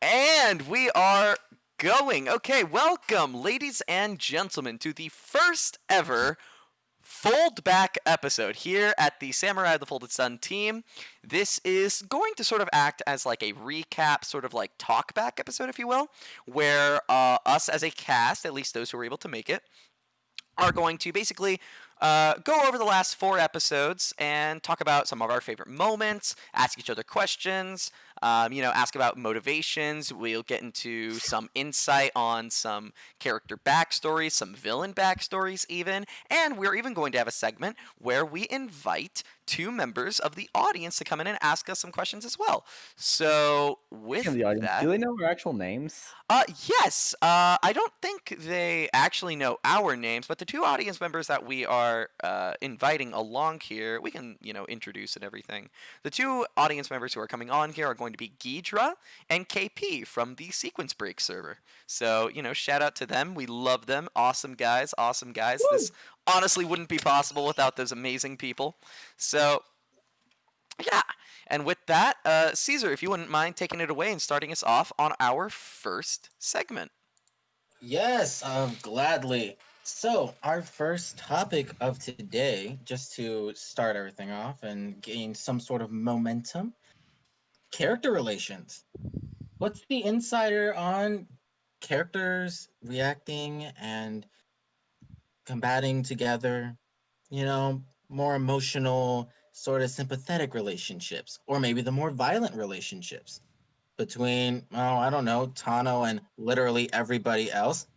And we are going. Okay, welcome, ladies and gentlemen, to the first ever fold back episode here at the Samurai of the Folded Sun team. This is going to sort of act as like a recap, sort of like talk back episode, if you will, where us as a cast, at least those who were able to make it, are going to basically go over the last 4 episodes and talk about some of our favorite moments, ask each other questions, ask about motivations. We'll get into some insight on some character backstories, some villain backstories, even. And we're even going to have a segment where we invite 2 members of the audience to come in and ask us some questions as well. So, with the audience, that. do they know our actual names? Yes. I don't think they actually know our names, but the 2 audience members that we are inviting along here, we can, introduce and everything. The 2 audience members who are coming on here are going to be Ghidra and KP from the Sequence Break server. So, shout out to them. We love them. Awesome guys. Awesome guys. Woo! This honestly wouldn't be possible without those amazing people. So, yeah. And with that, Caesar, if you wouldn't mind taking it away and starting us off on our first segment. Yes, gladly. So, our first topic of today, just to start everything off and gain some sort of momentum, character relations. What's the insider on characters reacting and combating together? More emotional, sort of sympathetic relationships, or maybe the more violent relationships between, I don't know, Tano and literally everybody else.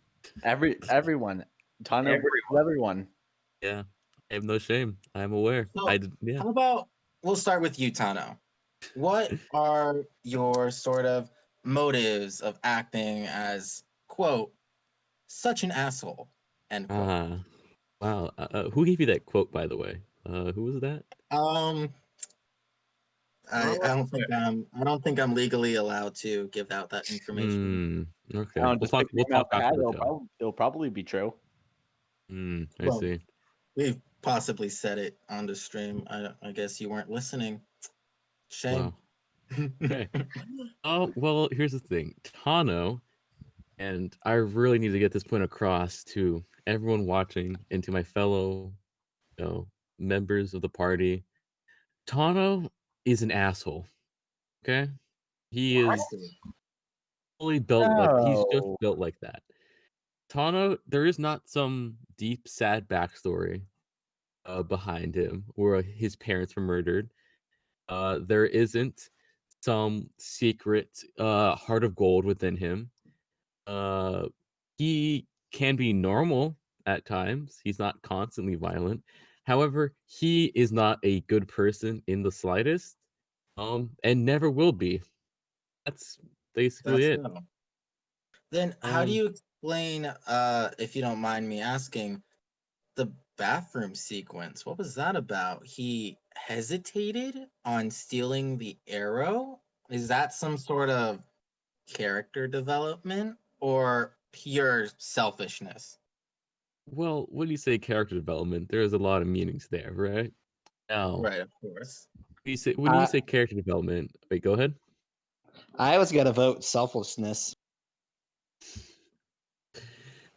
Everyone. Tano, everyone. Yeah, I have no shame. I'm aware. So, Yeah. How about we'll start with you, Tano. What are your sort of motives of acting as, quote, such an asshole, end quote? Wow. Who gave you that quote, by the way? Who was that? I don't think I'm legally allowed to give out that information. Okay. We'll talk after the show. it'll probably be true. I see. We've possibly said it on the stream. I guess you weren't listening. Shame. Wow. Okay. Well, here's the thing. Tano, and I really need to get this point across to everyone watching and to my fellow, members of the party. Tano is an asshole. Okay? He is fully built he's just built like that. Tano, there is not some deep, sad backstory behind him where his parents were murdered. There isn't some secret heart of gold within him. He can be normal at times. He's not constantly violent. However, he is not a good person in the slightest, and never will be. That's basically it. No. Then how do you explain, if you don't mind me asking, the bathroom sequence? What was that about? He hesitated on stealing the arrow? Is that some sort of character development or pure selfishness? Well, when you say character development, there's a lot of meanings there, right? Now, Right, of course. when you say character development, wait, go ahead. I was gonna vote selflessness.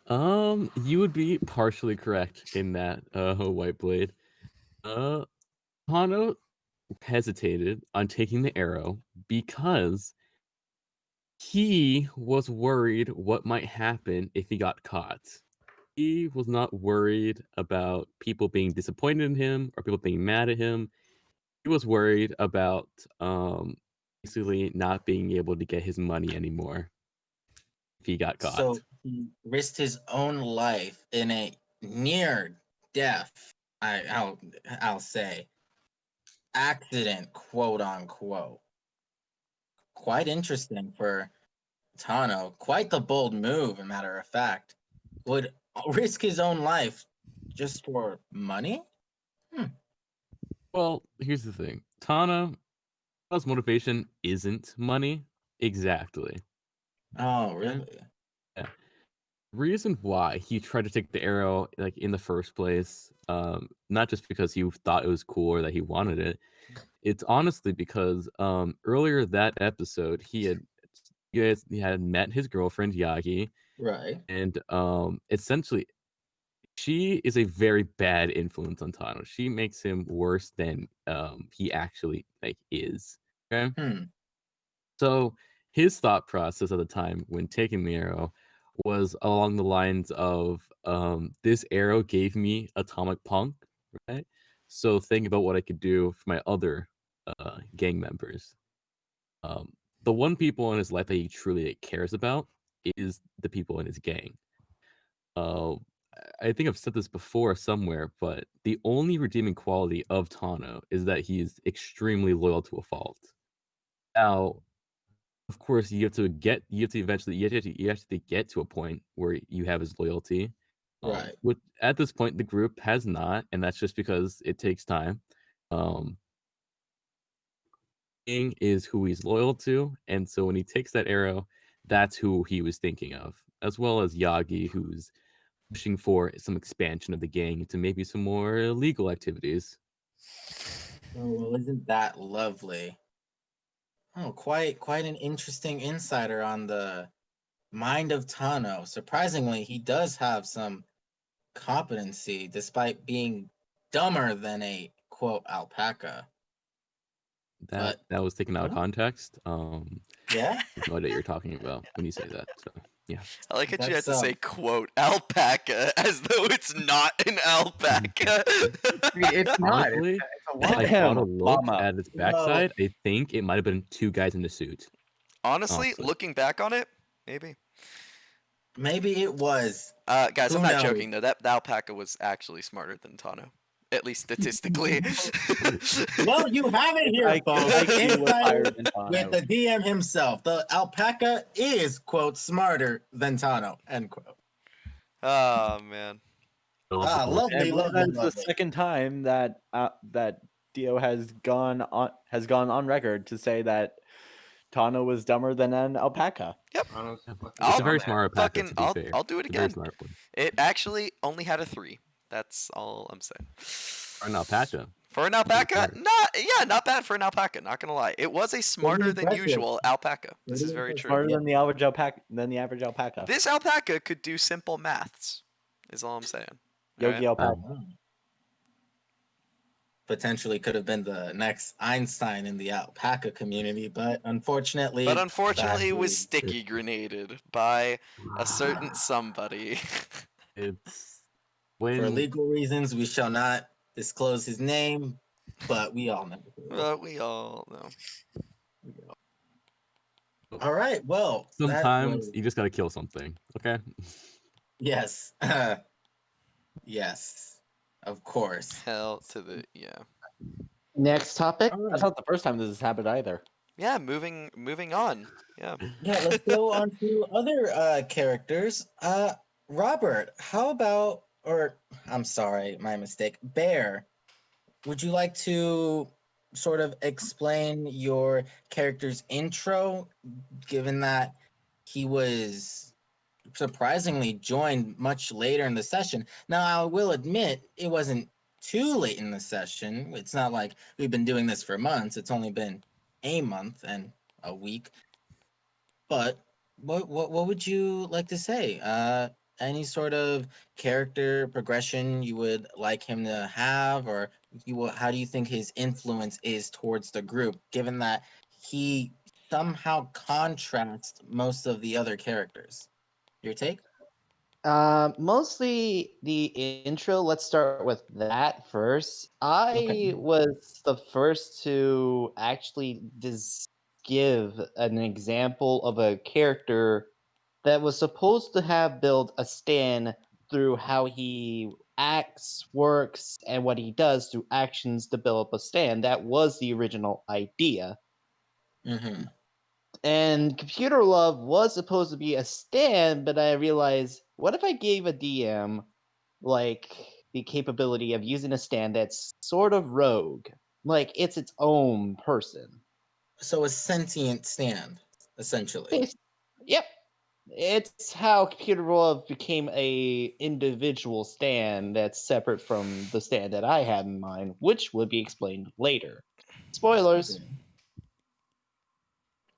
You would be partially correct in that, White Blade. Hano hesitated on taking the arrow because he was worried what might happen if he got caught. He was not worried about people being disappointed in him or people being mad at him. He was worried about basically not being able to get his money anymore if he got caught. So he risked his own life in a near death, I'll say, accident, quote unquote. Quite interesting for Tano. Quite the bold move, a matter of fact. Would risk his own life just for money? Well, here's the thing. Tano's motivation isn't money. Exactly. Oh, really? Yeah. Reason why he tried to take the arrow in the first place, not just because he thought it was cool or that he wanted it. It's honestly because earlier that episode he had he had met his girlfriend Yagi, Right. and essentially she is a very bad influence on Tano. She makes him worse than he actually is. Okay. Hmm. So his thought process at the time when taking the arrow was along the lines of this arrow gave me atomic punk, right? So think about what I could do for my other gang members. The one people in his life that he truly cares about is the people in his gang. Uh, I think I've said this before somewhere, but the only redeeming quality of Tano is that he is extremely loyal to a fault. Now, of course, you have to eventually you have to get to a point where you have his loyalty. Right. With at this point, the group has not, and that's just because it takes time. Um, King is who he's loyal to, and so when he takes that arrow, that's who he was thinking of, as well as Yagi, who's pushing for some expansion of the gang into maybe some more illegal activities. Oh, well, isn't that lovely? Oh, quite an interesting insider on the mind of Tano. Surprisingly, he does have some competency despite being dumber than a quote alpaca. That But that was taken out of well, context. yeah, No idea what you're talking about when you say that. So yeah. I like that you had that's to say quote alpaca as though it's not an alpaca. It's not. Honestly, It's a if I llama. caught a look Llama. at its well, backside, I think it might have been two guys in a suit. Honestly, Honestly. looking back on it, maybe. maybe it was. Guys, I'm Who not knows? joking though. That the alpaca was actually smarter than Tano, at least statistically. Well, you have it here, I folks. IQ was higher Insider than with Tano. the DM himself. The alpaca is quote smarter than Tano. End quote. Oh man. Ah, And I lovely, believe lovely, that is the lovely. second time that Dio has gone on record to say that Tano was dumber than an alpaca. Yep. It's a very I'll smart alpaca, fucking to be fair. I'll do it It's a very again. smart one. It actually only had a 3. That's all I'm saying. Or an alpaca. For an alpaca, not bad for an alpaca. Not gonna lie, it was a smarter than impressive. usual alpaca. This is Pretty very impressive. true. Smarter than the average alpaca. This alpaca could do simple maths. Is all I'm saying. Yogi Alright? alpaca. Potentially could have been the next Einstein in the alpaca community, but unfortunately, But unfortunately, it was sadly, sticky grenaded by a certain somebody. It's for when legal reasons, we shall not disclose his name, but we all know. But we all know. All right, well, that sometimes was you just gotta kill something. Okay. yes, yes, of course. Hell to the yeah. Next topic. All That's right. not the first time this has happened either. Yeah, moving on. Yeah. Yeah, let's go on to other characters. Robert, how about, or I'm sorry, my mistake. Bear, would you like to sort of explain your character's intro, given that he was surprisingly joined much later in the session? Now, I will admit it wasn't too late in the session. It's not like we've been doing this for months. It's only been a month and a week. But what would you like to say? Any sort of character progression you would like him to have, or how do you think his influence is towards the group, given that he somehow contrasts most of the other characters? Your take? Mostly the intro. Let's start with that first. Okay. I was the first to actually give an example of a character that was supposed to have built a stand through how he acts, works, and what he does through actions to build up a stand. That was the original idea. Mm-hmm. And Computer Love was supposed to be a stand, but I realized, what if I gave a DM like the capability of using a stand that's sort of rogue, like it's its own person? So a sentient stand, essentially. Bas- Yep, it's how Computer Love became a individual stand that's separate from the stand that I had in mind, which would be explained later. Spoilers. Okay.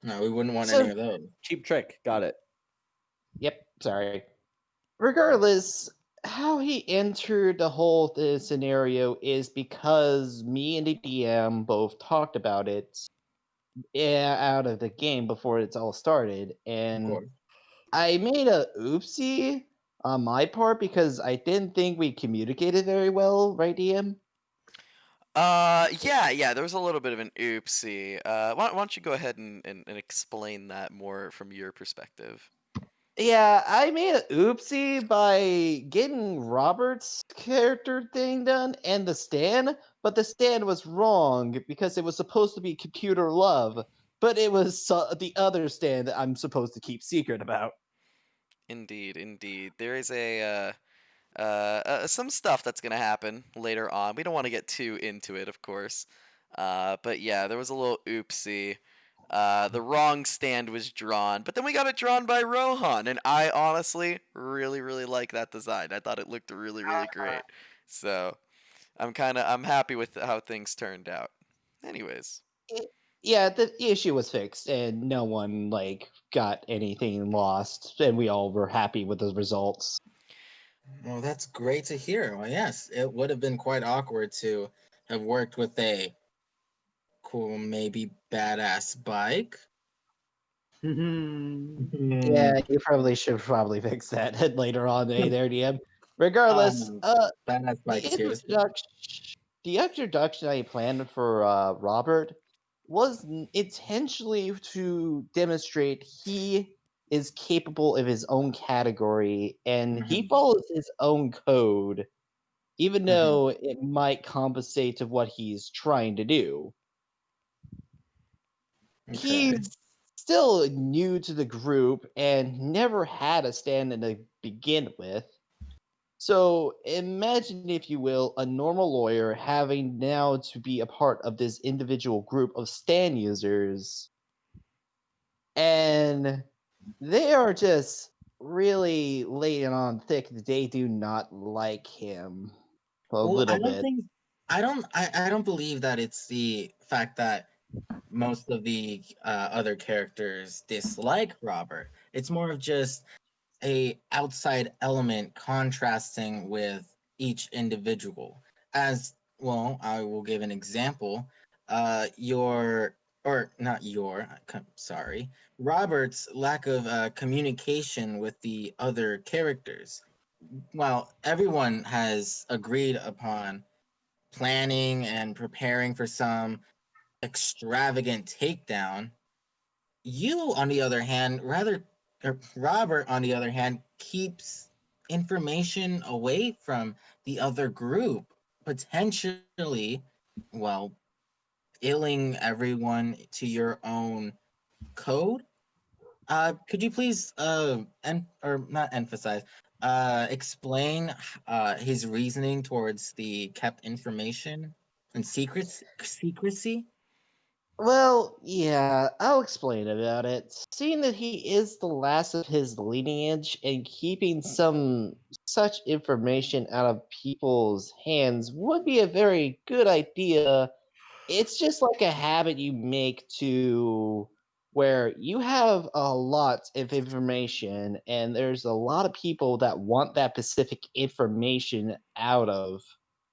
No, we wouldn't want So- any of those. Cheap trick. Got it. Yep, sorry. Regardless, how he entered the whole scenario is because me and the DM both talked about it out of the game before it's all started, Of and course. I made a oopsie on my part because I didn't think we communicated very well, right, DM? Yeah, there was a little bit of an oopsie. Why don't you go ahead and explain that more from your perspective? Yeah, I made a oopsie by getting Robert's character thing done and the stand, but the stand was wrong because it was supposed to be computer love, but it was the other stand that I'm supposed to keep secret about. Indeed. There is some stuff that's gonna happen later on. We don't want to get too into it, of course. But yeah, there was a little oopsie. The wrong stand was drawn, but then we got it drawn by Rohan, and I honestly really like that design. I thought it looked really great. So I'm happy with how things turned out. Anyways. It- yeah, the issue was fixed and no one got anything lost and we all were happy with the results. Well, that's great to hear. Well, yes, it would have been quite awkward to have worked with a cool, maybe badass bike. Yeah, you probably should fix that later on, there, DM. Regardless, Um, badass the bike seriously. introduction, the introduction I planned for Robert was intentionally to demonstrate he is capable of his own category and he Mhm, follows his own code, even mhm. though it might compensate to what he's trying to do. Okay. He's still new to the group and never had a stand in to begin with. So imagine, if you will, a normal lawyer having now to be a part of this individual group of stand users, and they are just really laying on thick. They do not like him a Well, little bit. I don't believe that it's the fact that most of the other characters dislike Robert. It's more of just a outside element contrasting with each individual. As well, I will give an example. Your or not your, sorry, Robert's lack of communication with the other characters. While everyone has agreed upon planning and preparing for some extravagant takedown, you, on the other hand, Robert, on the other hand, keeps information away from the other group, potentially, well, illing everyone to your own code. Could you please, or not emphasize, explain his reasoning towards the kept information and secrecy? Well, yeah, I'll explain about it. Seeing that he is the last of his lineage and keeping some such information out of people's hands would be a very good idea. It's just like a habit you make to where you have a lot of information and there's a lot of people that want that specific information out of.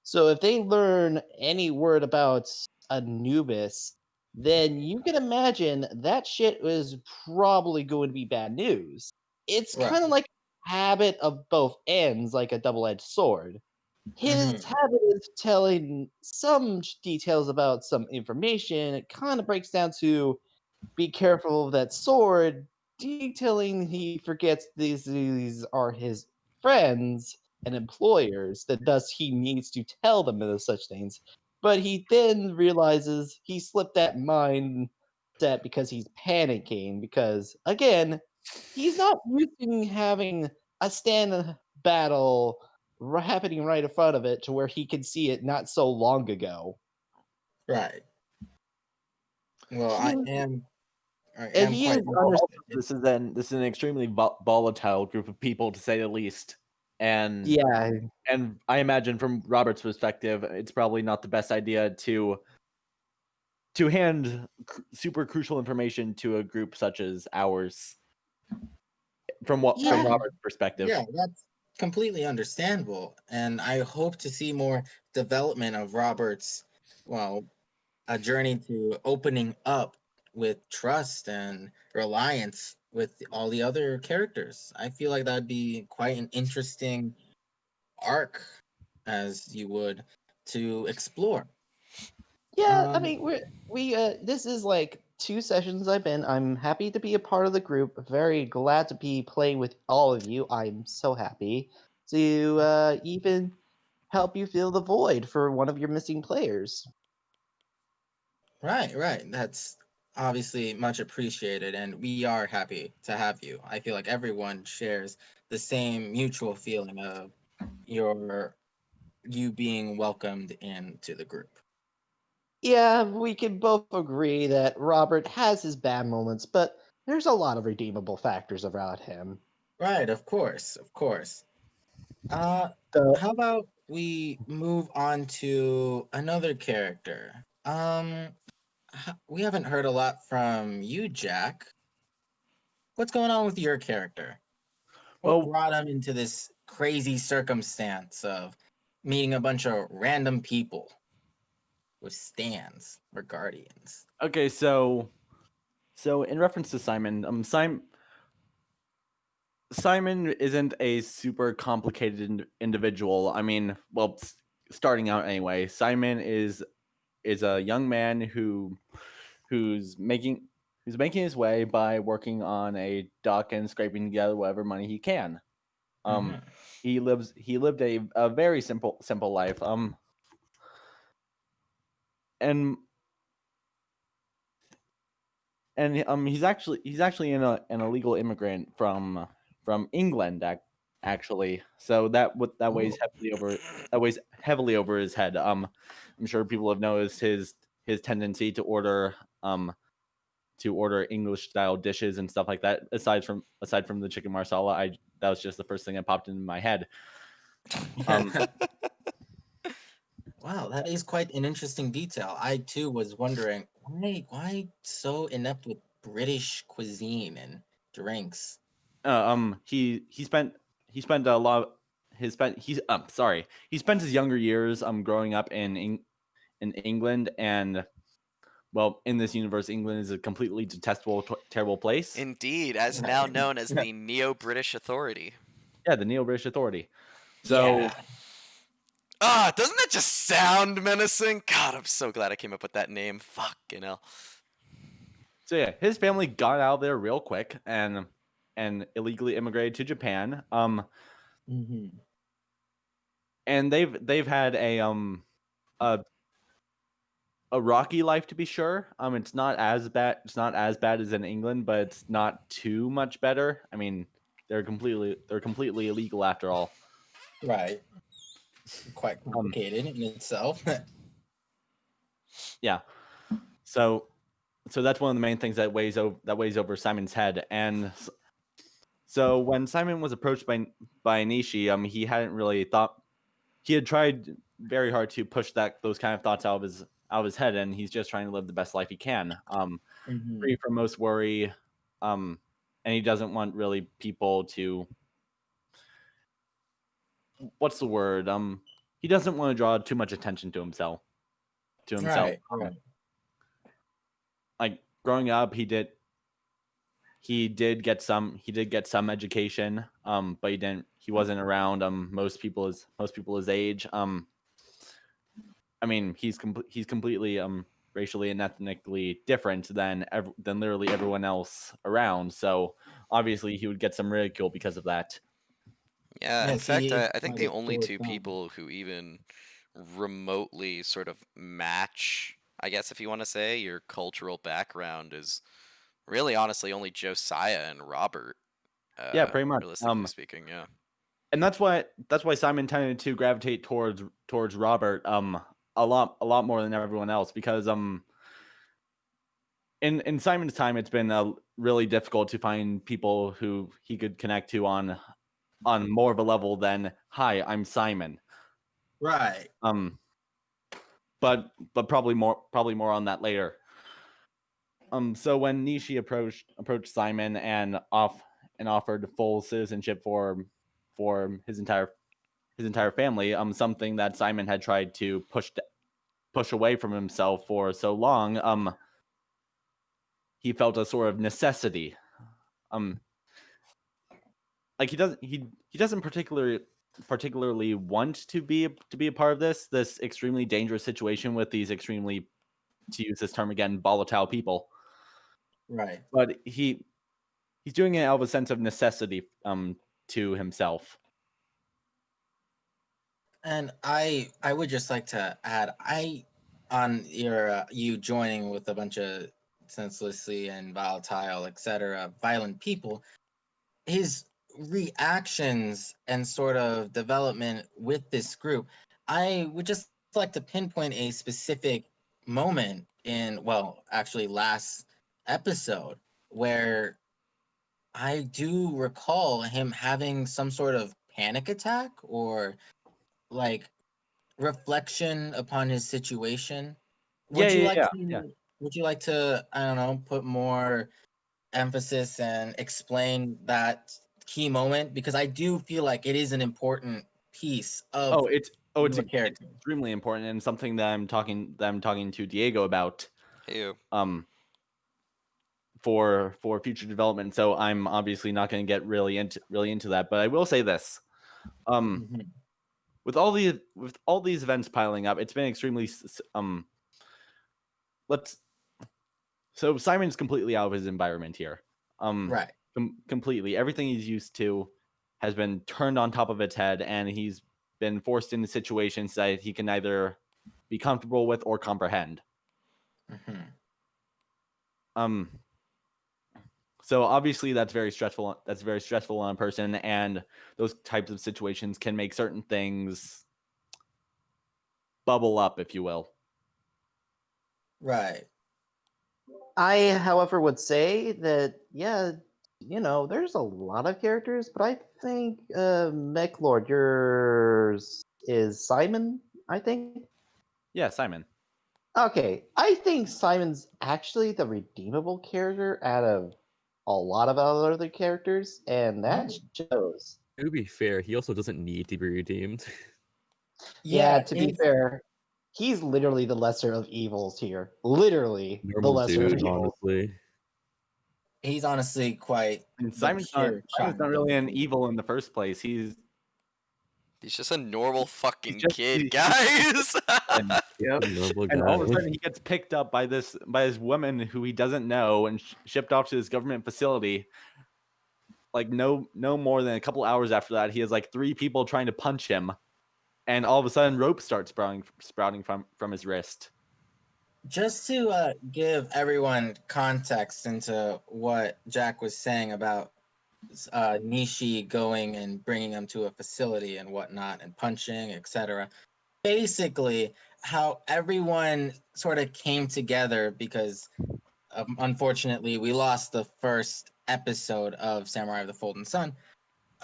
So if they learn any word about Anubis, then you can imagine that shit is probably going to be bad news. It's Right. kind of like a habit of both ends, like a double-edged sword. His Mm-hmm. habit is telling some details about some information. It kind of breaks down to be careful of that sword, detailing he forgets these are his friends and employers, that thus he needs to tell them of such things. But he then realizes he slipped that mindset because he's panicking, because again, he's not used to having a stand battle happening right in front of it to where he can see it not so long ago. Right. Well, He I and am he is quite Also, interested. this is an extremely volatile group of people, to say the least. And yeah. I imagine from Robert's perspective, it's probably not the best idea to to hand super crucial information to a group such as ours. From Yeah. Robert's perspective. Yeah, that's completely understandable. And I hope to see more development of Robert's, well, a journey to opening up with trust and reliance with all the other characters. I feel like that'd be quite an interesting arc, as you would, to explore. Yeah, I Um, mean, we this is like 2 sessions I've been. I'm happy to be a part of the group. Very glad to be playing with all of you. I'm so happy to even help you fill the void for one of your missing players. right, right. That's obviously much appreciated, and we are happy to have you. I feel like everyone shares the same mutual feeling of your you being welcomed into the group. Yeah, we can both agree that Robert has his bad moments, but there's a lot of redeemable factors about him. Right, of course, of course. Uh, So, how about we move on to another character? We haven't heard a lot from you, Jack. What's going on with your character? What Well, brought him into this crazy circumstance of meeting a bunch of random people with stands or guardians? okay, so in reference to Simon, Simon isn't a super complicated individual. I mean, well, starting out anyway, Simon is a young man who's making his way by working on a dock and scraping together whatever money he can. Mhm. He lived a very simple life. And he's actually an illegal immigrant from England actually. So that weighs Oh. heavily over his head. I'm sure people have noticed his tendency to order English style dishes and stuff like that. Aside from the chicken marsala, that was just the first thing that popped into my head. Um, Wow, that is quite an interesting detail. I too was wondering why so inept with British cuisine and drinks. He spent a lot. He spent his younger years growing up in England, and well, in this universe, England is a completely detestable, terrible place. Indeed, as now known as the Neo-British Authority. Yeah, the Neo-British Authority. So Yeah. Doesn't that just sound menacing? God, I'm so glad I came up with that name. Fucking hell. so yeah, his family got out of there real quick and illegally immigrated to Japan. Hmm. And they've had a rocky life, to be sure. It's not as bad. It's not as bad as in England, but it's not too much better. I mean, they're completely illegal after all. Right. Quite complicated in itself. Yeah. So that's one of the main things that weighs over Simon's head. And so when Simon was approached by Nishi, he hadn't really thought. He had tried very hard to push those kind of thoughts out of his head, and he's just trying to live the best life he can. Mhm. Free from most worry, and he doesn't want really people to. What's the word? He doesn't want to draw too much attention to himself. Right, right. Like growing up, he did get some education, but he wasn't around most people his age. I mean, he's completely racially and ethnically different than literally everyone else around. So obviously, he would get some ridicule because of that. Yeah, in Yes, he fact, is I think quite the a only poor two thumb. people who even remotely sort of match, I guess if you want to say, your cultural background is really honestly only Josiah and Robert, Yeah, pretty much. realistically speaking, yeah. And that's why Simon tended to gravitate towards Robert a lot more than everyone else, because in Simon's time, it's been really difficult to find people who he could connect to on more of a level than, hi, I'm Simon. Right. But probably more on that later. So when Nishi approached Simon and offered full citizenship for his entire family, something that Simon had tried to push away from himself for so long, he felt a sort of necessity. Like he doesn't particularly want to be a part of this extremely dangerous situation with these extremely, to use this term again, volatile people. Right. But he's doing it out of a sense of necessity to himself. And I would just like to add, on your you joining with a bunch of senselessly and volatile, etc., violent people, his reactions and sort of development with this group, I would just like to pinpoint a specific moment in, well, actually last episode, where I do recall him having some sort of panic attack or like reflection upon his situation. Would you like Yeah. to would you like to, I don't know, put more emphasis and explain that key moment, because I do feel like it is an important piece of It's your character. extremely important, and something that I'm talking to Diego about Ew. for future development. So I'm obviously not going to get really into that, but I will say this. Mhm. With all these events piling up, it's been extremely so Simon's completely out of his environment here. Right. Completely. Everything he's used to has been turned on top of its head, and he's been forced into situations that he can neither be comfortable with or comprehend. Mhm. So obviously that's very stressful. That's very stressful on a person, and those types of situations can make certain things bubble up, if you will. Right. I, however, would say that, yeah, there's a lot of characters, but I think Mech Lord, yours is Simon, I think. Yeah, Simon. Okay, I think Simon's actually the redeemable character out of a lot of other characters, and that Oh. shows. To be fair, he also doesn't need to be redeemed. Yeah, Yeah, to be fair, he's literally the lesser of evils here. Literally, the Normal lesser of dude, evils. honestly. he's honestly quite And the Simon's pure not child really of an good. evil in the first place. He's Just a normal fucking just kid, guys. and, Just a normal and all of a guy. sudden he gets picked up by this woman who he doesn't know and shipped off to this government facility. Like no more than a couple hours after that, he has like 3 people trying to punch him, and all of a sudden rope starts sprouting from his wrist. Just to give everyone context into what Jack was saying about Nishi going and bringing him to a facility and whatnot and punching, etc. Basically, how everyone sort of came together, because unfortunately we lost the first episode of Samurai of the Golden Sun.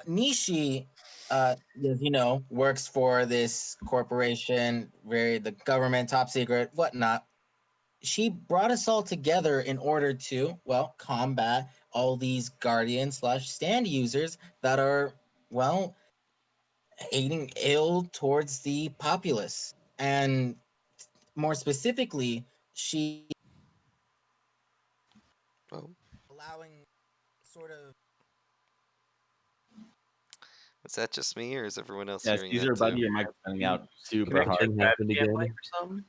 Nishi, as you know, works for this corporation, the government, top secret, whatnot. She brought us all together in order to, well, combat all these guardian slash stand users that are, well, aiding ill towards the populace. And more specifically, she Oh, allowing sort of is that just me, or is everyone else Yes, hearing Caesar, that buddy, too? your microphone's out super Connection hard. happened Webcam again. mic or something?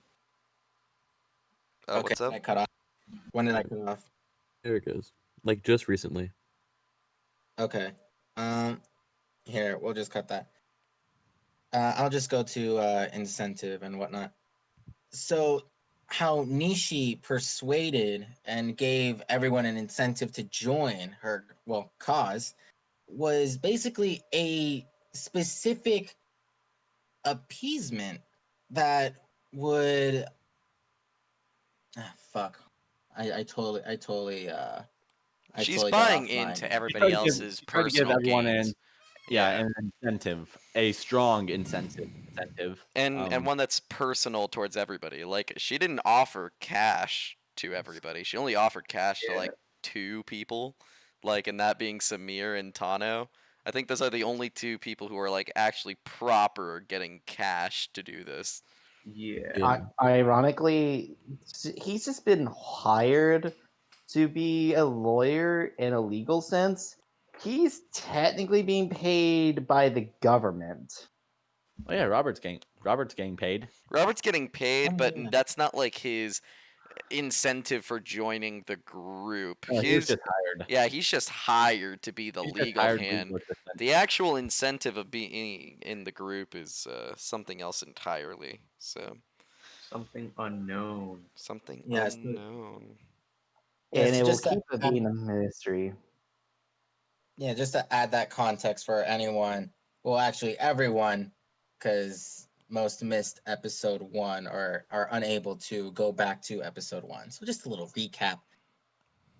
Oh, okay, what's up? I cut off. When did I cut off? There it goes. Like just recently. Okay. Here, we'll just cut that. I'll just go to incentive and whatnot. So, how Nishi persuaded and gave everyone an incentive to join her, well, cause, was basically a specific appeasement that would. Fuck. I She's totally got buying off my. into He everybody else's tried to give personal everyone gains. an incentive, a strong incentive. And one that's personal towards everybody. Like she didn't offer cash to everybody. She only offered cash to Yeah. like 2 people, like, and that being Samir and Tano. I think those are the only 2 people who are like actually proper getting cash to do this. Yeah. Yeah. Ironically, he's just been hired to be a lawyer in a legal sense. He's technically being paid by the government. Oh yeah, Robert's getting paid. Robert's getting paid, but yeah. that's not like his incentive for joining the group. No, he's just hired. Yeah, he's just hired to be the He's just legal hired hand. legal assistant. The actual incentive of being in the group is something else entirely. So Something unknown. something Yeah, so- unknown. Yeah, And so it will just to keep it add- being a mystery. Yeah, just to add that context for anyone, well, actually everyone, because most missed episode 1 or are unable to go back to episode 1. So just a little recap.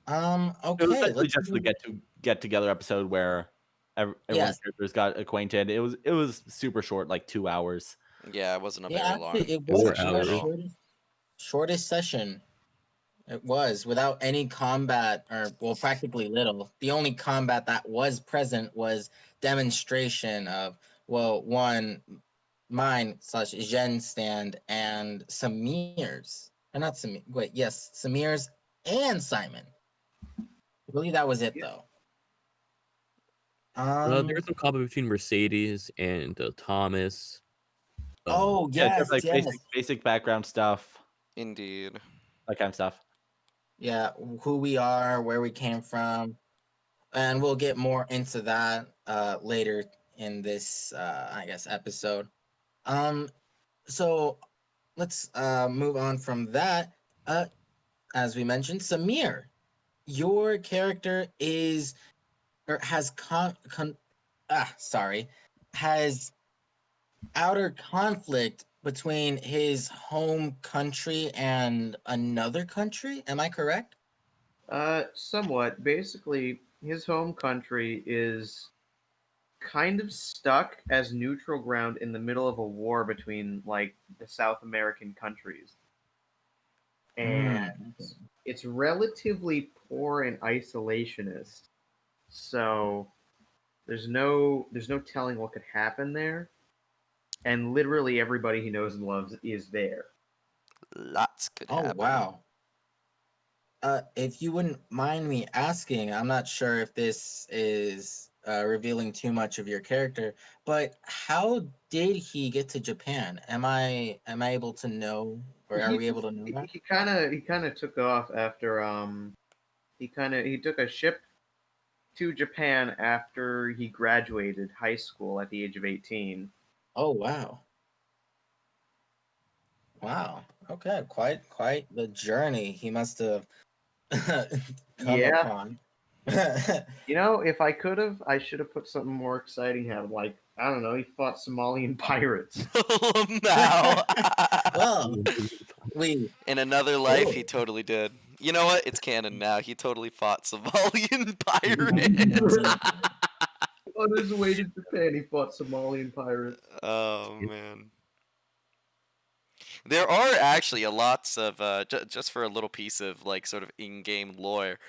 It was Okay, essentially let's just the get together episode where everyone's Yes. characters got acquainted. It was super short, like 2 hours. Yeah, it wasn't a Yeah, very long actually, it was 4 the session at all. shortest session. It was without any combat, or well, practically little. The only combat that was present was demonstration of mine slash Jen's stand and Samir's. Or not Samir. Wait, yes, Samir's and Simon. I believe that was it Yeah. though. There was some combat between Mercedes and Thomas. Oh Yeah, yes, just like yes. basic background stuff, Indeed. that kind of stuff. Yeah, who we are, where we came from, and we'll get more into that later in this I guess episode. So let's move on from that. As we mentioned, Samir, your character is or has has outer conflict between his home country and another country. Am I correct? Somewhat. Basically, his home country is kind of stuck as neutral ground in the middle of a war between like the South American countries. And it's relatively poor and isolationist. So there's no telling what could happen there. And literally everybody he knows and loves is there. Lots could Oh happen. wow. If you wouldn't mind me asking, I'm not sure if this is revealing too much of your character, but how did he get to Japan? Am I able to know, or are we able to know that? He kind of took off after he took a ship to Japan after he graduated high school at the age of 18. Oh wow. Wow. Okay, quite the journey he must have come Yeah. upon. You know, if I could have, I should have put something more exciting. Have like I don't know, he fought Somalian pirates. Now. Well, we In another life, Oh. he totally did. You know what? It's canon now. He totally fought Somalian pirates. On his way to Japan, he fought Somalian pirates. Oh man. There are actually a lots of just for a little piece of like sort of in-game lore.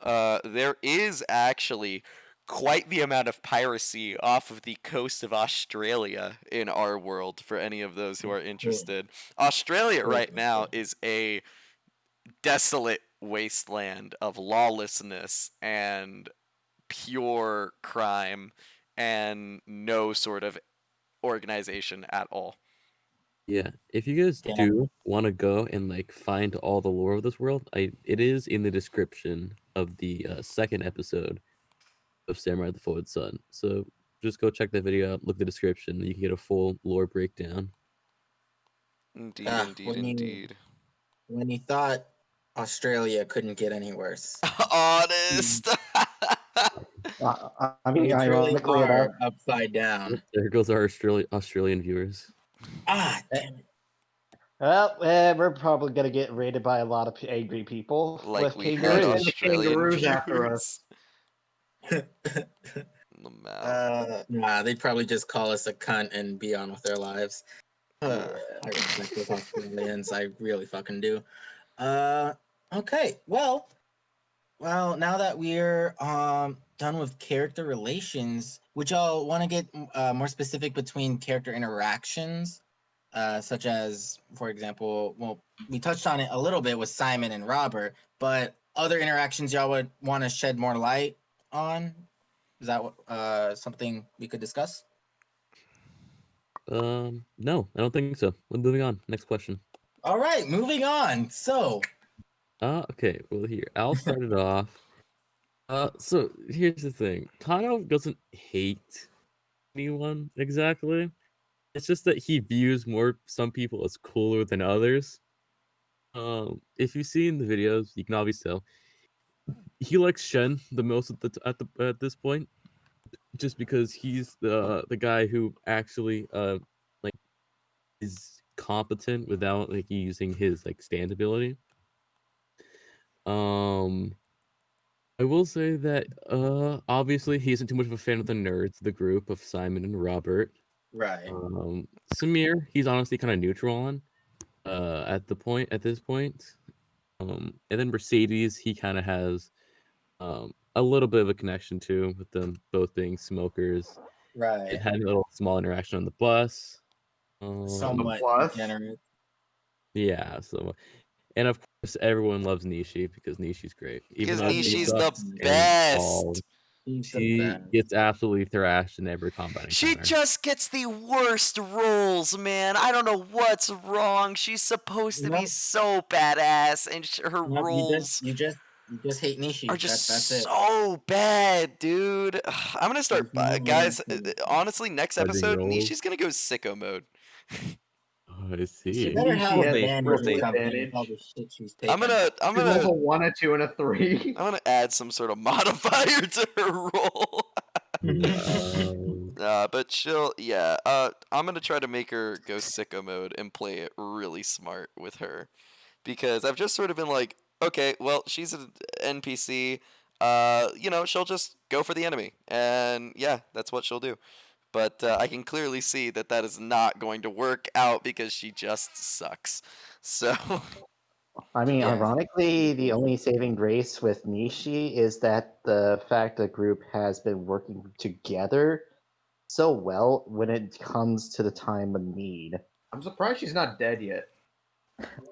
There is actually quite the amount of piracy off of the coast of Australia in our world for any of those who are interested. Australia right now is a desolate wasteland of lawlessness and pure crime and no sort of organization at all. Yeah, if you guys Yeah. do want to go and like find all the lore of this world, it is in the description of the second episode of Samurai the Forward Sun. So just go check that video out, look at the description, you can get a full lore breakdown. Indeed, Ah, indeed, indeed. when you thought Australia couldn't get any worse. Honest. I mean, It's really ironically enough, are upside down. There goes our Australian viewers. Ah, damn it. well, we're probably gonna get raided by a lot of angry people Like with we heard kangaroos. Australian kangaroos after viewers. The mouth. Nah, they'd probably just call us a cunt and be on with their lives. I respect those Australians. I really fucking do. Okay, well, now that we're done with character relations, would y'all want to get more specific between character interactions, such as, for example, well, we touched on it a little bit with Simon and Robert, but other interactions y'all would want to shed more light on? Is that something we could discuss? No, I don't think so. We're moving on. Next question. All right, moving on. So, Okay. Well, here I'll start it off. So here's the thing. Tano doesn't hate anyone exactly. It's just that he views some people as cooler than others. If you see in the videos, you can obviously tell he likes Shen the most at this point, just because he's the guy who actually like is competent without like using his like stand ability. Um, I will say that obviously he isn't too much of a fan of the nerds, the group of Simon and Robert. right, Samir, he's honestly kind of neutral on at this point. And then Mercedes, he kind of has a little bit of a connection to, with them both being smokers. It right. had a little small interaction on the bus. Somewhat plus. degenerate. Yeah, so and of course everyone loves Nishi because Nishi's great. Even Because though she Nishi's the sucks and all, best. He's the she best. gets absolutely thrashed in every combat She encounter. just gets the worst roles, man. I don't know what's wrong. She's supposed to be Nope. so badass, and her Nope, roles you just hate Nishi. are just That's it. so bad, dude. I'm gonna start, There's no guys. other explanation. Honestly, next Judging episode, roles. Nishi's gonna go sicko mode. Oh, I She see. better have Nishi has a advantage real or safe something with advantage. all the shit she's I'm taking. gonna She rolls a 1, a 2, and a 3. I'm gonna add some sort of modifier to her role. But she'll, yeah. I'm gonna try to make her go sicko mode and play it really smart with her, because I've just sort of been like, okay, well, she's an NPC. She'll just go for the enemy, and yeah, that's what she'll do. But I can clearly see that that is not going to work out because she just sucks. So I mean, Yeah. ironically, the only saving grace with Nishi is that the fact the group has been working together so well when it comes to the time of need. I'm surprised she's not dead yet.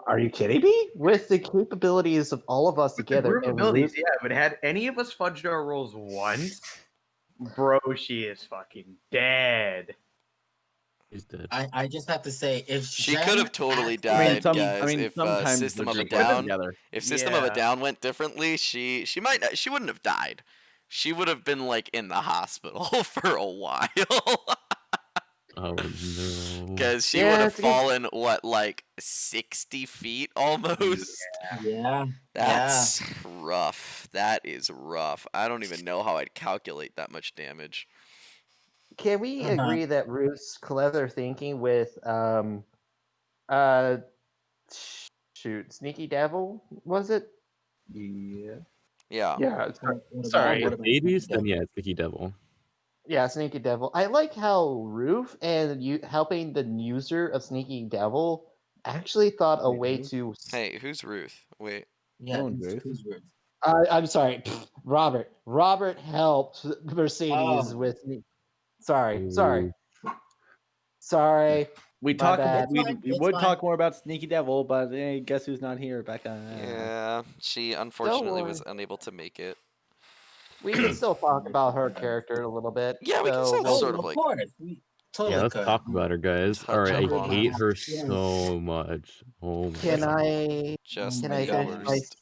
Are you kidding me? With the capabilities of all of us With the together, group and abilities, Ruth, yeah, but had any of us fudged our rolls once, bro, she is fucking dead. He's dead. I just have to say, if she Jen could have totally actually- died, guys. If sometimes System the of a group works Down, together. if System of a Yeah. Down went differently, she wouldn't have died. She would have been like in the hospital for a while. Oh no. Because she Yeah, would have it's a good- fallen, what, like 60 feet almost? Yeah. That's rough. That is rough. I don't even know how I'd calculate that much damage. Can we Uh-huh. agree that Ruth's clever thinking with uh shoot, Sneaky Devil, was it? Yeah. Yeah. Yeah, What sorry. about Babies, Devil? then yeah, it's Sticky Devil. Yeah, Sneaky Devil. I like how Roof and you helping the user of Sneaky Devil actually thought a Wait, way who? to. Hey, who's Ruth? Wait. Yeah, Own who's, Ruth. who's Ruth? I'm sorry, Robert. Robert helped Mercedes Oh. with me. Sorry. Ooh. We My talk bad. about we It's would fine. talk more about Sneaky Devil, but guess who's not here, Becca? Yeah, she unfortunately was worry. unable to make it. We can still talk about her character a little bit. Yeah, we can so still we'll- sort of Of like course, we totally Yeah, let's could. talk about her, guys. touch All right, up I on hate her. her Yes. so much. Oh my Can god. I? Just Can my I the God. finish my worst.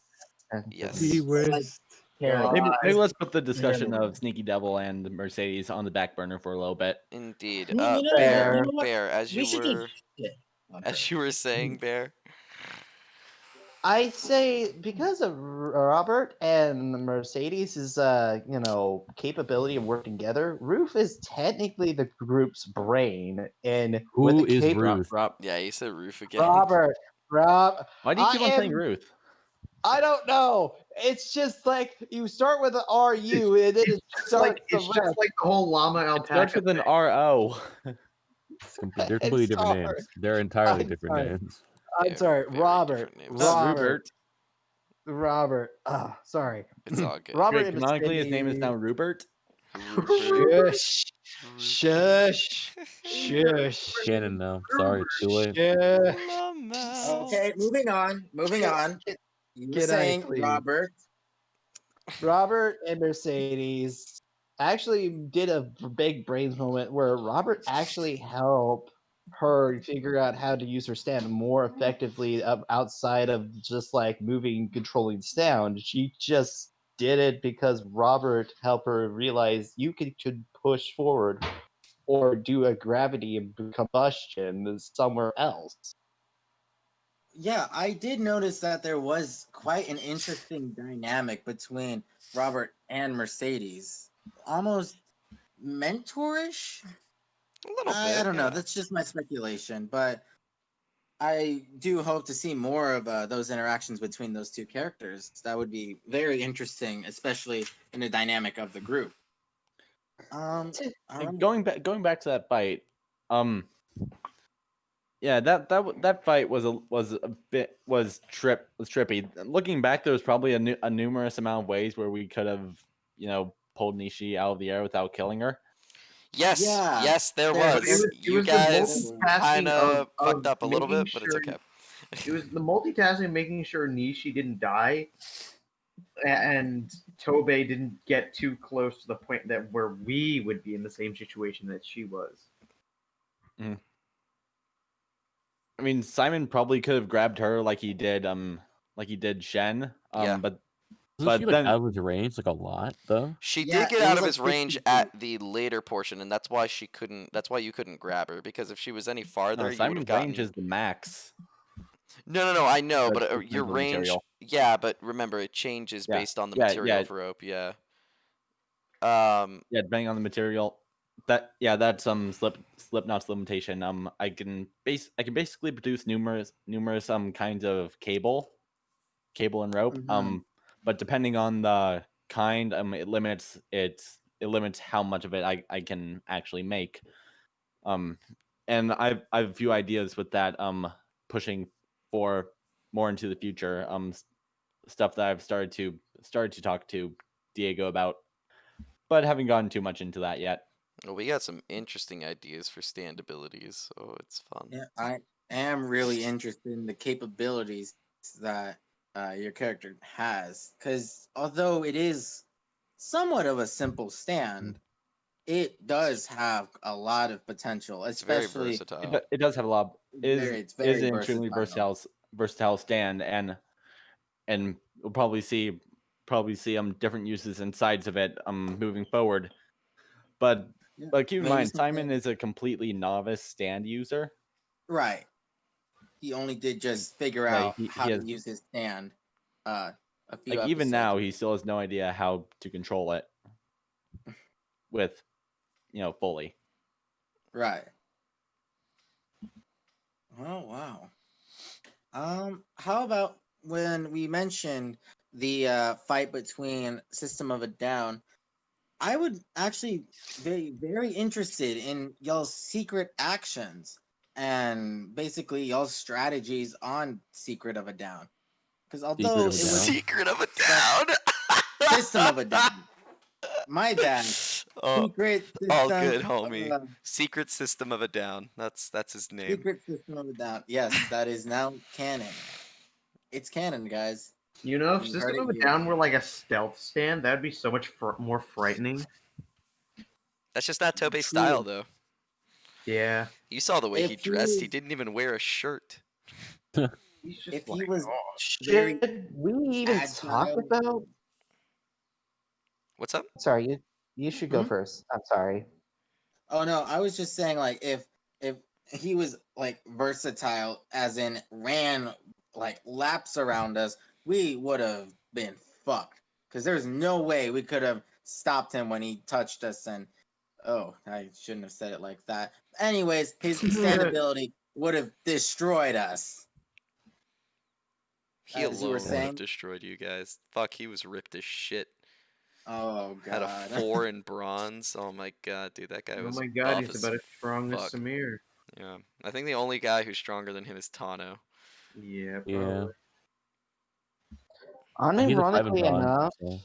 sentence? Yes. The worst. Carrot. Maybe let's put the discussion Yeah. of Sneaky Devil and Mercedes on the back burner for a little bit. Indeed. You know Bear, what? You know what? Bear, as We you should were just. Yeah. Okay. as you were saying, Bear. I say because of Robert and Mercedes' capability of working together, Roof is technically the group's brain, and Who with the is Ruth? Yeah, you said Roof again. Rob, Why do you keep on saying Ruth? I don't know. It's just like you start with an RU and then it starts It's just like the whole llama It alpaca. starts with an RO. They're completely different sorry. names. They're entirely I'm different sorry. names. I'm Yeah, sorry, very Robert. different names. Not Robert. Rupert. Robert. Sorry. It's all good. Robert Great. and Canonically, his name is now Mercedes. Rupert. Rupert. Shush. Shush. Shush. Canon now. Sorry, too late. Shush. Lamau. Okay, moving on. Moving on. Can, You were can I saying please? Robert. And Mercedes actually did a big brains moment where Robert actually helped her figure out how to use her stand more effectively outside of just like moving, controlling sound. She just did it because Robert helped her realize you could push forward or do a gravity and combustion somewhere else. Yeah, I did notice that there was quite an interesting dynamic between Robert and Mercedes. Almost mentorish? A little bit. I don't know. Yeah. That's just my speculation, but I do hope to see more of those interactions between those two characters. That would be very interesting, especially in the dynamic of the group. All right. Going back to that fight, yeah, that fight was trippy. Looking back, there was probably a numerous amount of ways where we could have pulled Nishi out of the air without killing her. Yes, Yeah, yes, there there- was. it You was the guys multitasking kind of of fucked up a little making bit, but it's sure- okay. It was the multitasking, making sure Nishi didn't die, and Tobe didn't get too close to the point that where we would be in the same situation that she was. I mean, Simon probably could have grabbed her like he did Shen. Yeah. But Wasn't she like then out of his range like a lot though? She Yeah, did get it out was of like his range 50 at the later portion, and that's why she couldn't. That's why you couldn't grab her, because if she was any farther, you would have Simon's gotten. range is the max. No. I know, But but it your depends on the range. material. Yeah, but remember, it changes Yeah, based on the yeah, material yeah. of rope. Yeah. Yeah, depending on the material. That's Slipknot's limitation. I can basically produce numerous kinds of cable and rope. Mhm. But depending on the kind, it limits how much of it I can actually make. And I've a few ideas with that. Pushing for more into the future. Stuff that I've started to talk to Diego about, but haven't gotten too much into that yet. Well, we got some interesting ideas for stand abilities, so it's fun. Yeah, I am really interested in the capabilities that your character has, because although it is somewhat of a simple stand, it does have a lot of potential, It's very especially versatile. It does have a lot. it's Is very an extremely versatile stand, and we'll probably see different uses and sides of it moving forward. But Yeah, keep in maybe mind, something- Simon is a completely novice stand user. right. He only did just figure Like, out he how has- to use his stand. A few Like even episodes now, ago. he still has no idea how to control it with fully. Right. Oh wow. How about when we mentioned the fight between System of a Down? I would actually be very interested in y'all's secret actions and basically y'all's strategies on Secret of a Down. Because although it of a was Down? Secret of a Down. System of a Down, my bad. Oh, Secret all system. good, homie. uh, Secret System of a Down. That's his name. Secret System of a Down. Yes, that is now canon. It's canon, guys. You know, if You heard System it of a here. Down were like a stealth stand, that'd be so much more frightening. That's just not Tobe's True. style, though. Yeah, You saw the way If he he dressed. He was- didn't even wear a shirt. he's just If like, he was oh. very Should we even talk agile. about? What's up? Sorry, you should go Hmm? first. I'm sorry. Oh no, I was just saying like if he was like versatile as in ran like laps around us, we would have been fucked. Cause there's no way we could have stopped him when he touched us and oh, I shouldn't have said it like that. Anyways, his standability would have destroyed us. He As you were alone would have saying? destroyed you guys. Fuck, he was ripped as shit. Oh Had a god. 4 in bronze. Oh my god, dude, that guy Oh was my god, buff he's as about as strong as fuck. Samir. Yeah, I think the only guy who's stronger than him is Tano. Yeah, Yeah. probably. He's a 5 and Unironically Brawn. enough, So.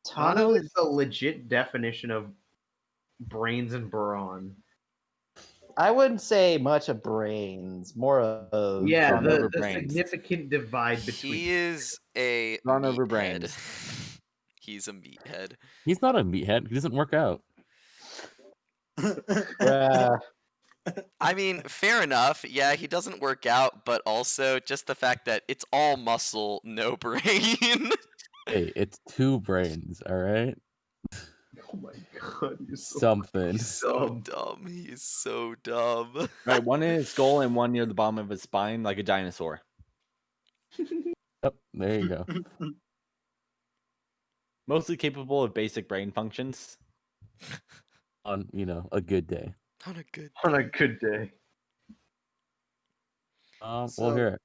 Tano Tano is the legit definition of brains and brawn. I wouldn't say much of brains, more of Yeah, Brawn over the brains. significant divide between. He is a Brawn over meathead. brains. He's a meathead. He's not a meathead. He doesn't work out. bruh. I mean, fair enough. Yeah, he doesn't work out, but also just the fact that it's all muscle, no brain. Hey, it's 2 brains, all right? Oh my god, you're so Something. He's so dumb. dumb. He is so dumb. Right, one in his skull and one near the bottom of his spine, like a dinosaur. Yep, there you go. Mostly capable of basic brain functions. On, a good day. On a good On a good day. Well, So- here.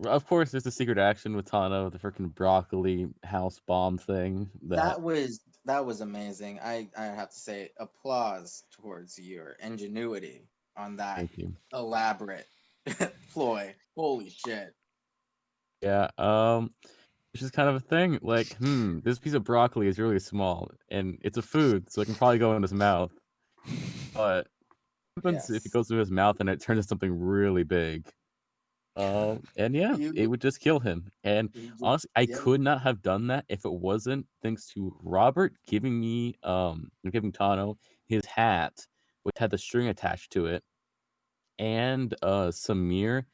Of course, there's the secret action with Tano, the freaking broccoli house bomb thing. That was amazing. I have to say applause towards your ingenuity on that Thank you. elaborate ploy. Holy shit. Yeah, which is kind of a thing. Like, this piece of broccoli is really small, and it's a food, so it can probably go in his mouth. But what happens if it Yes. goes to his mouth and it turns into something really big? And yeah, You- it would just kill him. And you just- honestly, I yeah. could not have done that if it wasn't thanks to Robert giving me, giving Tano his hat, which had the string attached to it, and Samir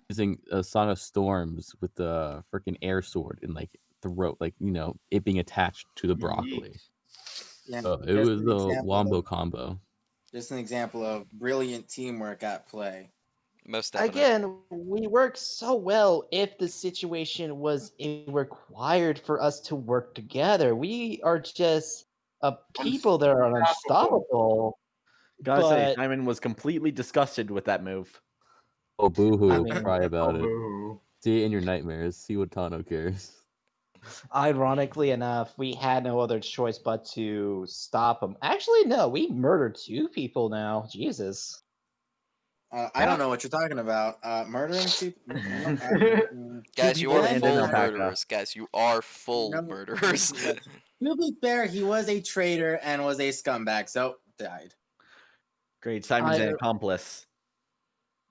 using a Song of Storms with the freaking air sword and like throat, like it being attached to the broccoli. Yeah, So it just was an a example wombo of- combo. Just an example of brilliant teamwork at play. Most definitely. Again, we work so well if the situation was required for us to work together. We are just people that are unstoppable. Gotta say, But- Simon was completely disgusted with that move. Oh, boo-hoo, I mean- cry about it. boo. See it in your nightmares. See what Tano cares. Ironically enough, we had no other choice but to stop him. Actually, no, we murdered 2 people now. Jesus. I don't know what you're talking about. Murdering people. Guys, you are people and full an alpaca. murderers. Guys, you are full No, murderers. To be fair, he was a traitor and was a scumbag, so died. Great, Simon's an I- accomplice.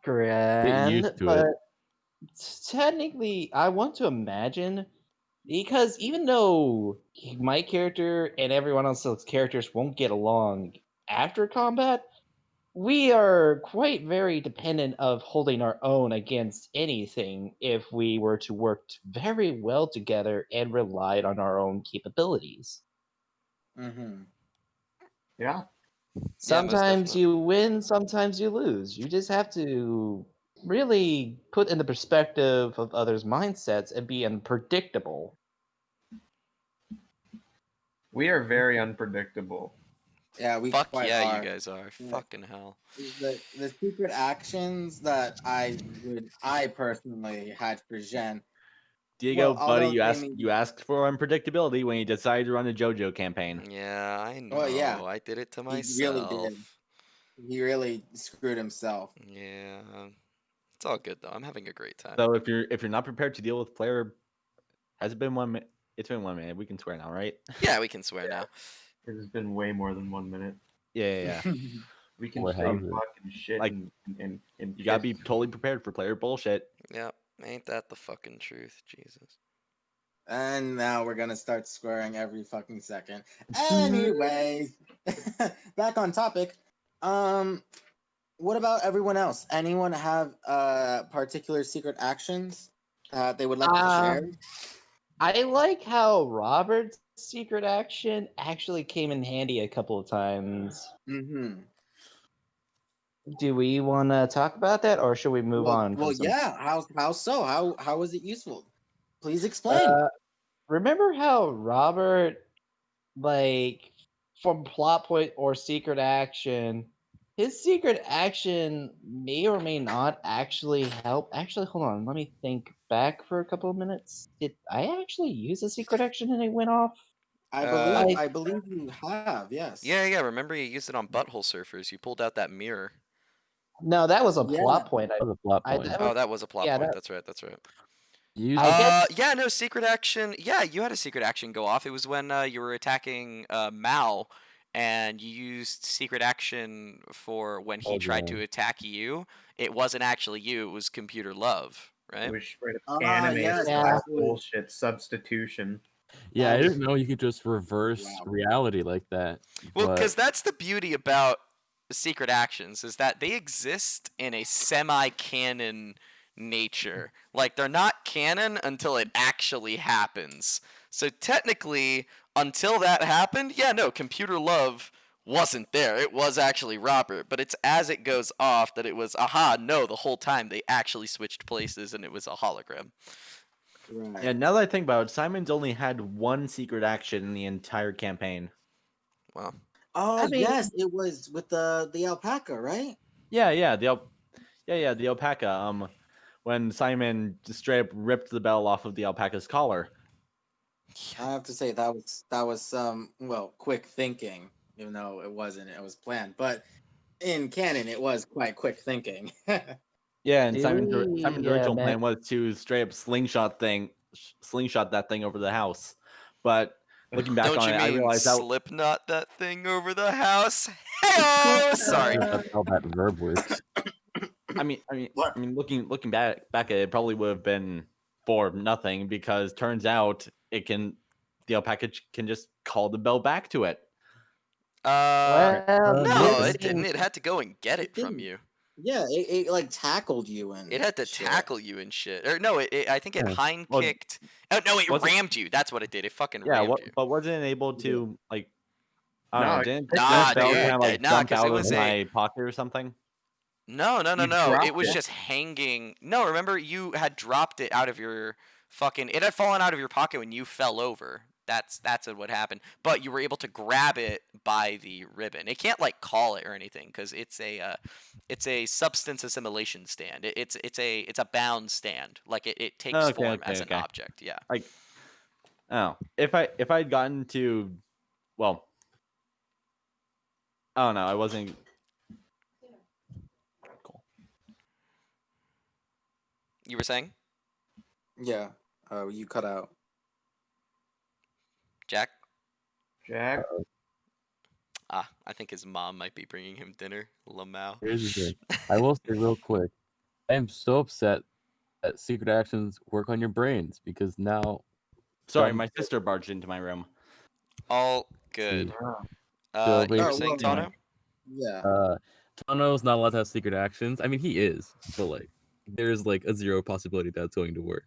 Grand, used to but it. technically, I want to imagine because even though my character and everyone else's characters won't get along after combat, we are quite very dependent of holding our own against anything if we were to work very well together and relied on our own capabilities. Mm-hmm. Yeah. Sometimes definitely. you win, sometimes you lose. You just have to really put in the perspective of others' mindsets and be unpredictable. We are very unpredictable. Yeah, we Fuck quite yeah, are. you guys are. Yeah. Fucking hell. The secret actions that I personally had for Jen. Diego, Well, although buddy, they may you be- asked for unpredictability when you decided to run a JoJo campaign. Yeah, I know. Well, yeah. I did it to He really myself. did. He really screwed himself. Yeah. It's all good though. I'm having a great time. So if you're not prepared to deal with player, has it been 1 minute? It's been 1 minute. We can swear now, right? Yeah, we can swear now. It has been way more than 1 minute. Yeah. We can Or say has it? fucking shit Like, and You gotta piss. be totally prepared for player bullshit. Yep. Ain't that the fucking truth, Jesus. And now we're gonna start swearing every fucking second. Anyways, back on topic. What about everyone else? Anyone have particular secret actions they would like to share? I like how Robert's secret action actually came in handy a couple of times. Mm-hmm. Do we want to talk about that, or should we move on? Well, from some- yeah. How so? How was it useful? Please explain. Remember how Robert, like, from plot point or secret action, his secret action may or may not actually help. Actually, hold on. Let me think back for a couple of minutes. Did I actually use a secret action and it went off? I believe you have. Yes. Yeah. Remember you used it on butthole surfers. You pulled out that mirror. No, that was a Yeah. plot point. That was a plot I- point. that Oh, that was a plot yeah, point. that- That's right. You I guess Yeah, no, secret action. Yeah, you had a secret action go off. It was when you were attacking Mao, and you used secret action for when he tried to attack you. It wasn't actually you, it was computer love, It right? was straight up Ah, anime yes, style that was- bullshit substitution. Yeah, I That was- didn't know you could just reverse Wow. reality like that. Well, but because that's the beauty about secret actions is that they exist in a semi-canon nature. Like they're not canon until it actually happens. So technically, until that happened, yeah, no, computer love wasn't there. It was actually Robert, but it's as it goes off that it was aha, no, the whole time they actually switched places and it was a hologram. Right. Yeah, now that I think about it, Simon's only had one secret action in the entire campaign. Well, Oh I mean- yes, it was with the alpaca, right? Yeah, the alpaca. When Simon just straight up ripped the bell off of the alpaca's collar. I have to say that was some quick thinking, even though it wasn't. It was planned, but in canon, it was quite quick thinking. Yeah, and Simon's Yeah, original man. plan was to straight up slingshot that thing over the house. But looking back don't on you it, I mean realized that Slipknot that thing over the house? Hey, sorry. that's how that verb works. looking back at it, probably would have been for nothing because turns out the alpaca can just call the bell back to it. Well, No, this it didn't. seems- It had to go and get it from didn't. you. Yeah, it like tackled you and It had to shit. tackle you and shit. Or no, I think it Yeah. hind Well, kicked. Oh no, it was it- rammed you. That's what it did. It fucking Yeah, rammed you. but wasn't it able to like? I don't No, know. it- Didn't Nah, the bell dude, kind of like nah, jump 'cause out it of was a- my pocket or something? No. You It dropped was it. just hanging. No, remember you had dropped it out of your fucking. It had fallen out of your pocket when you fell over. That's what happened. But you were able to grab it by the ribbon. It can't like call it or anything because it's a substance assimilation stand. It's a bound stand. Like it takes Okay, form as an okay. object. Yeah. Like, oh, if I'd gotten to, well, I don't know. I wasn't. Cool. You were saying, Yeah. Oh, you cut out. Jack? Jack. I think his mom might be bringing him dinner. Lamau. Here's the thing. I will say real quick. I am so upset that secret actions work on your brains because now Sorry, Dumb my sister barged into my room. All good. So You were basically, saying, Tano? Yeah. Tano's not allowed to have secret actions. I mean, he is, but like, there's like a 0 possibility that's going to work,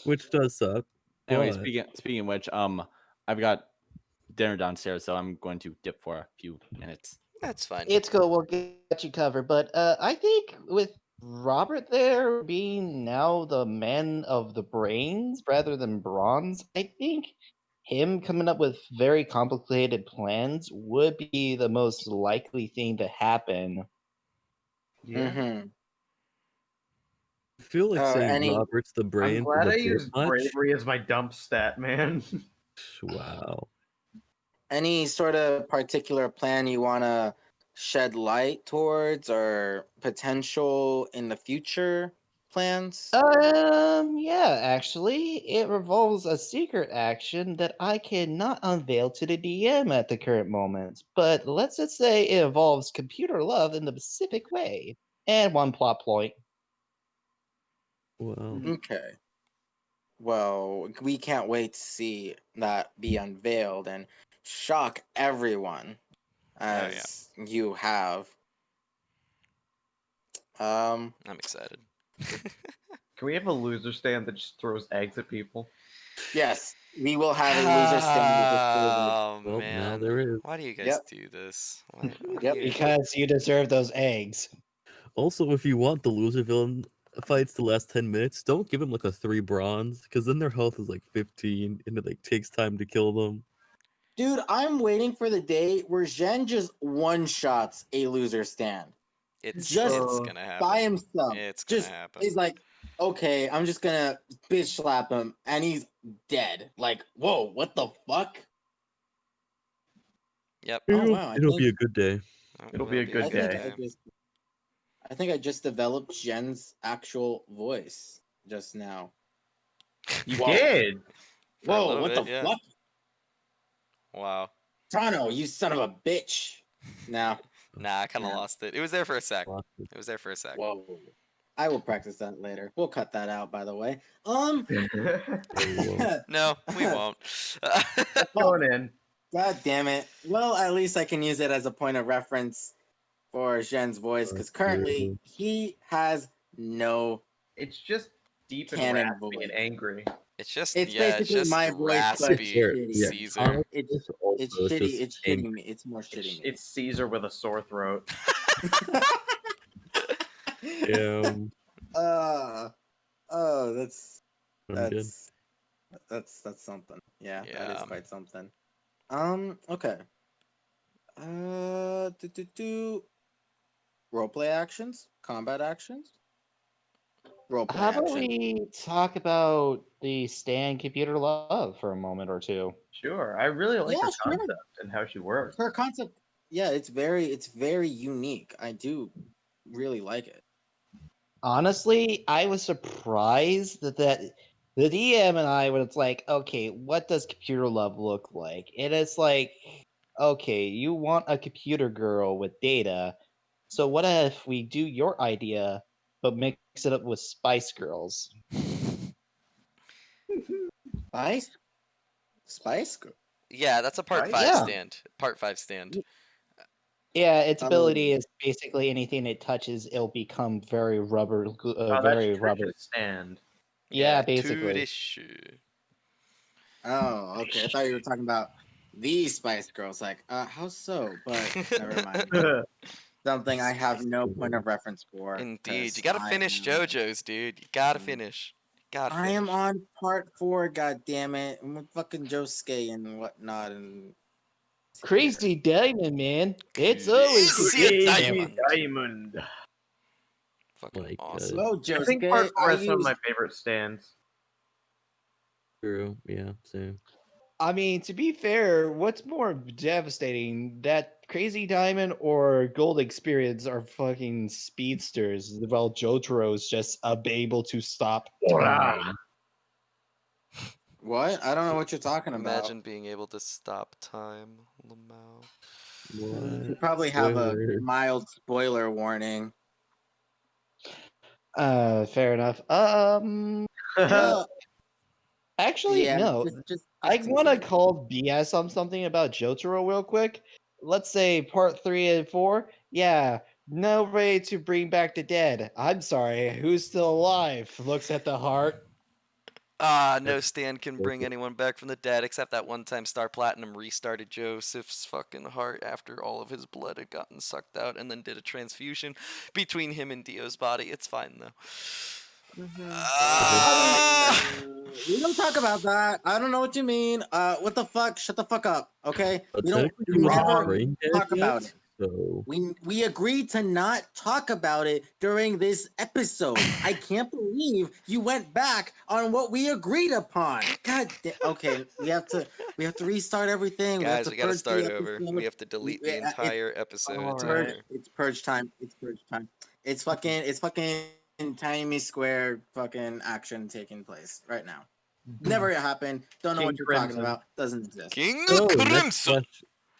which does suck. Anyway, but- speaking of which, I've got dinner downstairs, so I'm going to dip for a few minutes. That's fine. It's cool. We'll get you covered. But I think with Robert there being now the man of the brains rather than bronze, I think him coming up with very complicated plans would be the most likely thing to happen. Yeah. Mm-hmm. I feel like saying any- Robert's the brain. I'm glad is a I bit used much. bravery as my dump stat, man. Wow. Any sort of particular plan you want to shed light towards or potential in the future plans? Yeah, actually, it revolves a secret action that I cannot unveil to the DM at the current moment. But let's just say it involves computer love in the specific way. And one plot point. Well, Okay. Well, we can't wait to see that be unveiled and shock everyone yeah. as you have. I'm excited. Can we have a loser stand that just throws eggs at people? Yes, we will have a loser stand. Oh well, now man, there is. why do you guys Yep. do this? Why Yep, do you- Because you deserve those eggs. Also, if you want the loser villain fights to last 10 minutes, don't give them like a 3 bronze, because then their health is like 15, and it like takes time to kill them. Dude, I'm waiting for the day where Zhen just one-shots a loser stand It's Just gonna happen. by himself. It's gonna Just happen. he's like, okay, I'm just gonna bitch slap him, and he's dead. Like, whoa, what the fuck? Yep. Oh wow, It'll be a good day. It'll be a good I day. think I just developed Jen's actual voice just now. You Whoa. did. For a Whoa, little what bit, the yeah. fuck? Wow. Tano, you son of a bitch. No. Nah, I kind of Yeah. lost it. It was there for a sec. Lost it. It was there for a sec. Whoa. I will practice that later. We'll cut that out, by the way. Oh, whoa. No, we won't. Going in. God damn it. Well, at least I can use it as a point of reference for Zhen's voice, because currently he has no. It's just deep and Canon raspy voice. and angry. It's just It's yeah, it's basically just my voice, but raspy Sure, shitty. yeah. Caesar. Tano It's is also it's just shitty. It's shitty angry. me. It's more shitty me. It's Caesar with a sore throat. Damn. Oh, that's I'm good. that's something. Yeah, that is Yeah. quite something. Okay. Roleplay actions, combat actions, roleplay How about action. we talk about the Stan computer love for a moment or two? Sure, I really like Yeah, her sure. concept and how she works. Her concept, yeah, it's very unique. I do really like it. Honestly, I was surprised that the DM and I was like, okay, what does computer love look like? And it's like, okay, you want a computer girl with data. So what if we do your idea, but mix it up with Spice Girls? Spice, Spice Girl. Yeah, that's a part Right? 5 Yeah. stand. Part 5 stand. Yeah, its ability Um, is basically anything it touches, it'll become very rubber, Oh, very that's rubber. Trisha's stand. Yeah, To basically. the shoe. Oh, okay. I thought you were talking about the Spice Girls. Like, how so? But never mind. Something I have no point of reference for. Indeed. 'Cause You gotta I finish am- JoJo's, dude. You gotta Mm. finish. Gotta I finish. am on part 4. God damn it! I'm with fucking Josuke and whatnot and Crazy Diamond, man. It's always a Crazy good Diamond. Diamond. Fucking Like, awesome. Hello, I think Josuke. part 4 I has some of use my favorite stands. True. Yeah, same. I mean, to be fair, what's more devastating, that Crazy Diamond or Gold Experience are fucking speedsters, while Jotaro's just able to stop Ora. time. what? I don't know what you're talking about. Imagine being able to stop time, Lamau. You What? probably have a Spoiler. mild spoiler warning. Fair enough. Well, Actually, yeah. no. Just I tease want to me. call BS on something about Jotaro real quick. Let's say part 3 and 4. Yeah, no way to bring back the dead. I'm sorry, who's still alive? Looks at the heart. No stand can bring bullshit. anyone back from the dead except that one time Star Platinum restarted Joseph's fucking heart after all of his blood had gotten sucked out and then did a transfusion between him and Dio's body. It's fine though. We don't talk about that. I don't know what you mean. What the fuck? Shut the fuck up, okay? But We don't technically, he wasn't never brain dead talk yet, about it. so We agreed to not talk about it during this episode. I can't believe you went back on what we agreed upon. God damn. Okay, we have to restart everything. Guys, we gotta purge the start over. episode. We have to delete the entire episode. It's Alright. over. It's purge time. It's purge time. It's fucking Tiny Square fucking action taking place right now. Never happened. Don't know King what you're Crimson. talking about. Doesn't exist. King so Crimson.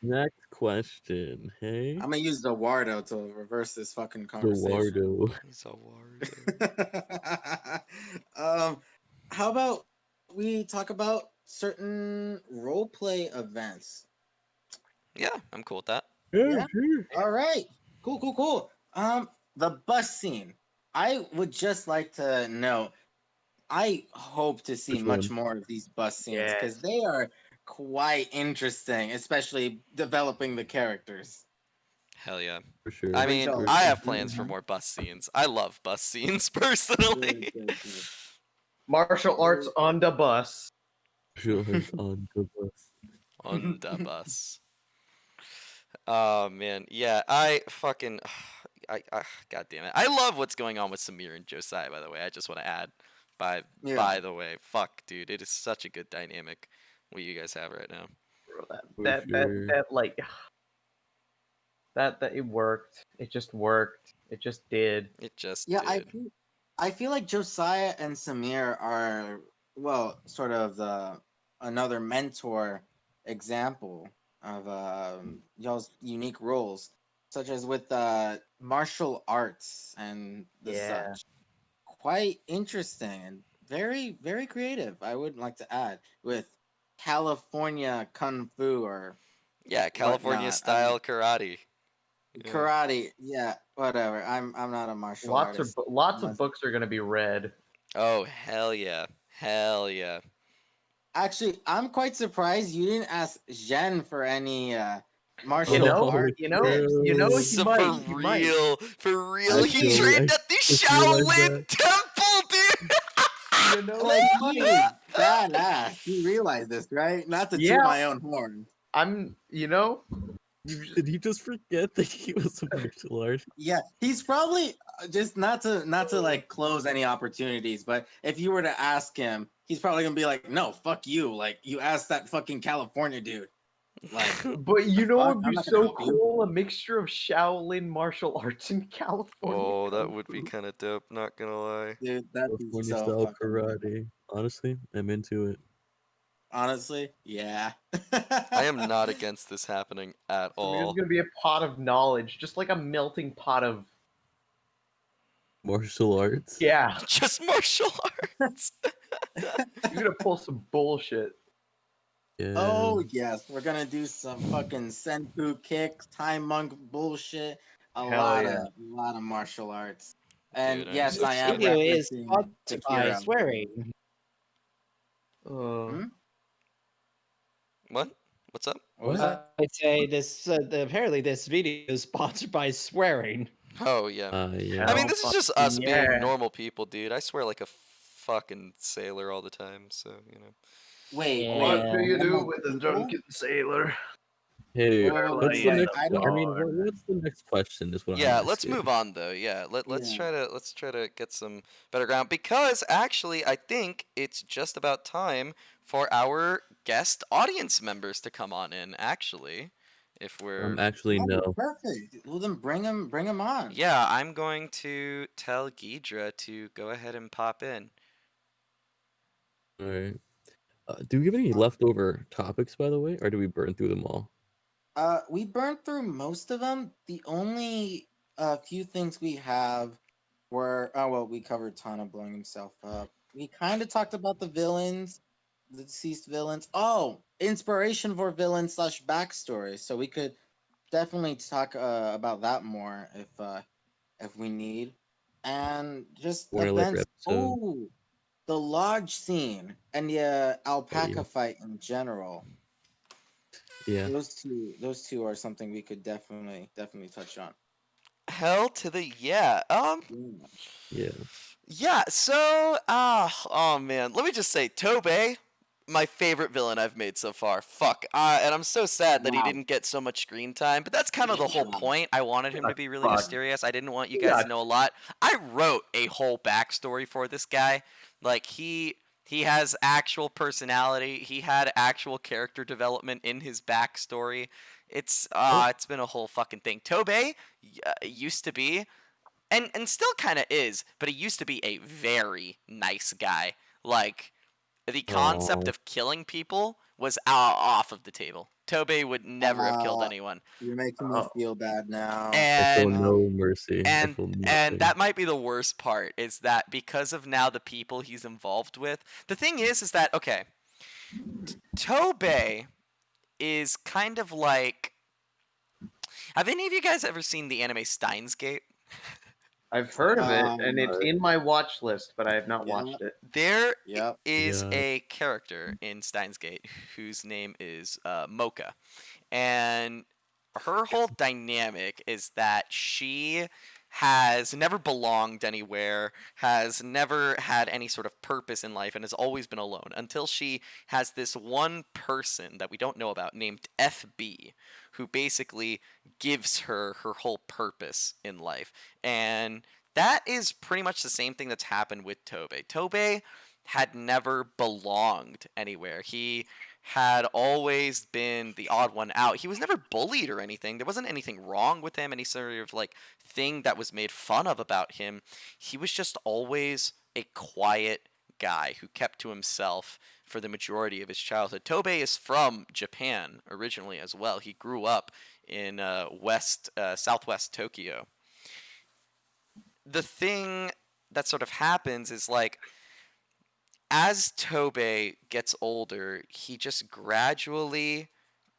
next question. Hey, I'm gonna use the Wardo to reverse this fucking the conversation. Wardo. He's a wardo. How about we talk about certain roleplay events? Yeah, I'm cool with that. Yeah. sure. All right. Cool. The bus scene. I would just like to know. I hope to see Which much one? more of these bus scenes because Yes. they are quite interesting, especially developing the characters. Hell yeah. For sure. I For mean, sure. I have plans for Mhm. more bus scenes. I love bus scenes personally. Good. Martial arts on the bus. Sure, it's on the bus. On the bus. Oh man, yeah. I fucking, God damn it. I love what's going on with Samir and Josiah. By the way, I just want to add. Yeah. By the way, fuck, dude, it is such a good dynamic. What you guys have right now. Bro, For that sure. like that it worked. It just worked. It just did. It just Yeah, did. I feel like Josiah and Samir are well, sort of another mentor example of y'all's unique roles, such as with martial arts and the Yeah. such. Quite interesting and very, very creative. I would like to add with California Kung Fu or Yeah, California whatnot. I mean, style karate. Yeah. karate. Yeah, whatever. I'm not a martial artist. Lots of books are gonna be read. Oh, hell yeah. Hell yeah. Actually, I'm quite surprised you didn't ask Jen for any You martial know, art you know, tips. you know, he So might. for He might. real, for real, he Actually, trained I at the just realized Shaolin that. Temple, dude! You know, Like he he might. is badass. You realize this, right? Not to toot Yeah. my own horn. I'm. You know. Did you just forget that he was a martial artist? Yeah, he's probably just not to like close any opportunities, but if you were to ask him, he's probably gonna be like, "No, fuck you! Like you asked that fucking California dude. Like, But you know what fuck, would I'm be not gonna so help you." cool? A mixture of Shaolin martial arts and California. Oh, that Kung would be Fu. kind of dope, not gonna lie. Dude, that'd be California so style fucking dope. karate. Honestly, I'm into it. Honestly, yeah. I am not against this happening at So there's all. gonna be a pot of knowledge, just like a melting pot of Martial arts. yeah. Just martial arts. You're gonna pull some bullshit. Yeah. Oh yes, we're gonna do some fucking senpu kicks, time monk bullshit. A Hell lot yeah. of martial arts. And Dude, I'm yes, so I This am video excited. is referencing sponsored by Sekiro. swearing. Hmm? What? What's up? What was What? that? I'd say this. Apparently, this video is sponsored by swearing. Oh yeah. Yeah. I mean, Hell this is just fucking us being yeah. normal people, dude. I swear like a fucking sailor all the time, so you know. Wait, Yeah. wait. What do you normal with a people? drunken sailor? Hey, Wait, what's wait, the wait, next? I don't. I mean, what's the next question? Is what I'm Yeah, asking. let's move on though. Yeah, let's Yeah. try to get some better ground because actually I think it's just about time for our guest audience members to come on in. Actually, if we're Actually, Oh, no. perfect. Well, then bring him on. yeah, I'm going to tell Ghidra to go ahead and pop in. All right. Do we have any leftover topics, by the way, or do we burn through them all? We burned through most of them. The only few things we have were well, we covered Tana blowing himself up. We kind of talked about the villains, the deceased villains. Oh, inspiration for villains slash backstory. So we could definitely talk about that more if we need, and just For a later events. episode. Oh, the lodge scene and the alpaca fight in general. Yeah. Those two are something we could definitely touch on. Hell to the yeah. Yeah. Yeah. Yeah, so oh man, let me just say Tobe, my favorite villain I've made so far. Fuck. And I'm so sad that he Wow. didn't get so much screen time, but that's kind of the whole point. I wanted him to be really Fuck. mysterious. I didn't want you guys to know a lot. I wrote a whole backstory for this guy. Like he has actual personality. He had actual character development in his backstory. It's been a whole fucking thing. Tobe used to be and still kind of is, but he used to be a very nice guy. Like the concept Aw. of killing people was off of the table. Tobe would never have killed anyone. You're making me feel bad now. I feel And no mercy. I and feel and nothing. that might be the worst part is that because of now the people he's involved with. The thing is that okay, Tobe is kind of like. Have any of you guys ever seen the anime Steins Gate? I've heard of it, and it's Um, in my watch list, but I have not Yeah. watched it. There Yep. is Yeah. a character in Steins Gate whose name is Mocha, and her whole dynamic is that she has never belonged anywhere, has never had any sort of purpose in life, and has always been alone until she has this one person that we don't know about named FB, who basically gives her her whole purpose in life. And that is pretty much the same thing that's happened with Tobe. Tobe had never belonged anywhere. He had always been the odd one out. He was never bullied or anything. There wasn't anything wrong with him, any sort of like thing that was made fun of about him. He was just always a quiet guy who kept to himself for the majority of his childhood. Tobe is from Japan originally as well. He grew up in southwest Tokyo. The thing that sort of happens is like as Tobe gets older, he just gradually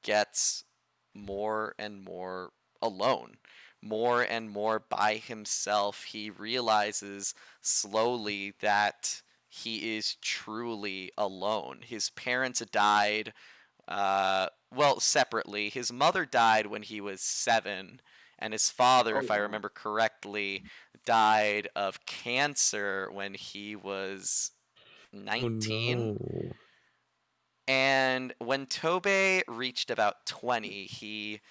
gets more and more alone, more and more by himself. He realizes slowly that he is truly alone. His parents died, separately. His mother died when he was 7, and his father, Oh, if I wow. remember correctly, died of cancer when he was Oh 19. no. And when Tobe reached about 20,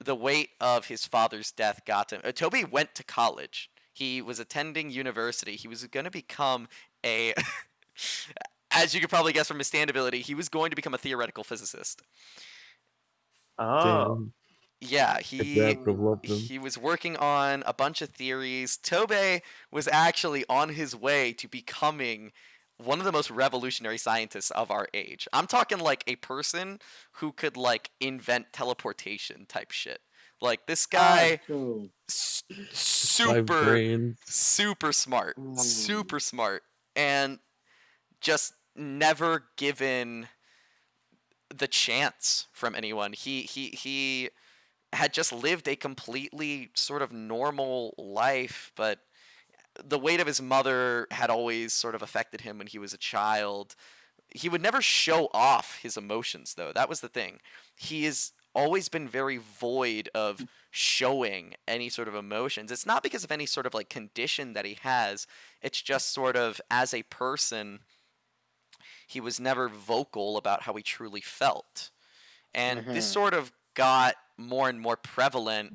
the weight of his father's death got to him. Tobe went to college. He was attending university. He was going to become a, as you could probably guess from his stand ability, he was going to become a theoretical physicist. Oh. Damn. Yeah, If that would have loved him. he was working on a bunch of theories. Tobe was actually on his way to becoming one of the most revolutionary scientists of our age. I'm talking like a person who could like invent teleportation type shit. Like this guy, True. 5 super brains. super smart, Mm. super smart, and just never given the chance from anyone. He had just lived a completely sort of normal life, but the weight of his mother had always sort of affected him when he was a child. He would never show off his emotions, though. That was the thing. He has always been very void of showing any sort of emotions. It's not because of any sort of like condition that he has. It's just sort of as a person, he was never vocal about how he truly felt. And this Mhm. sort of got more and more prevalent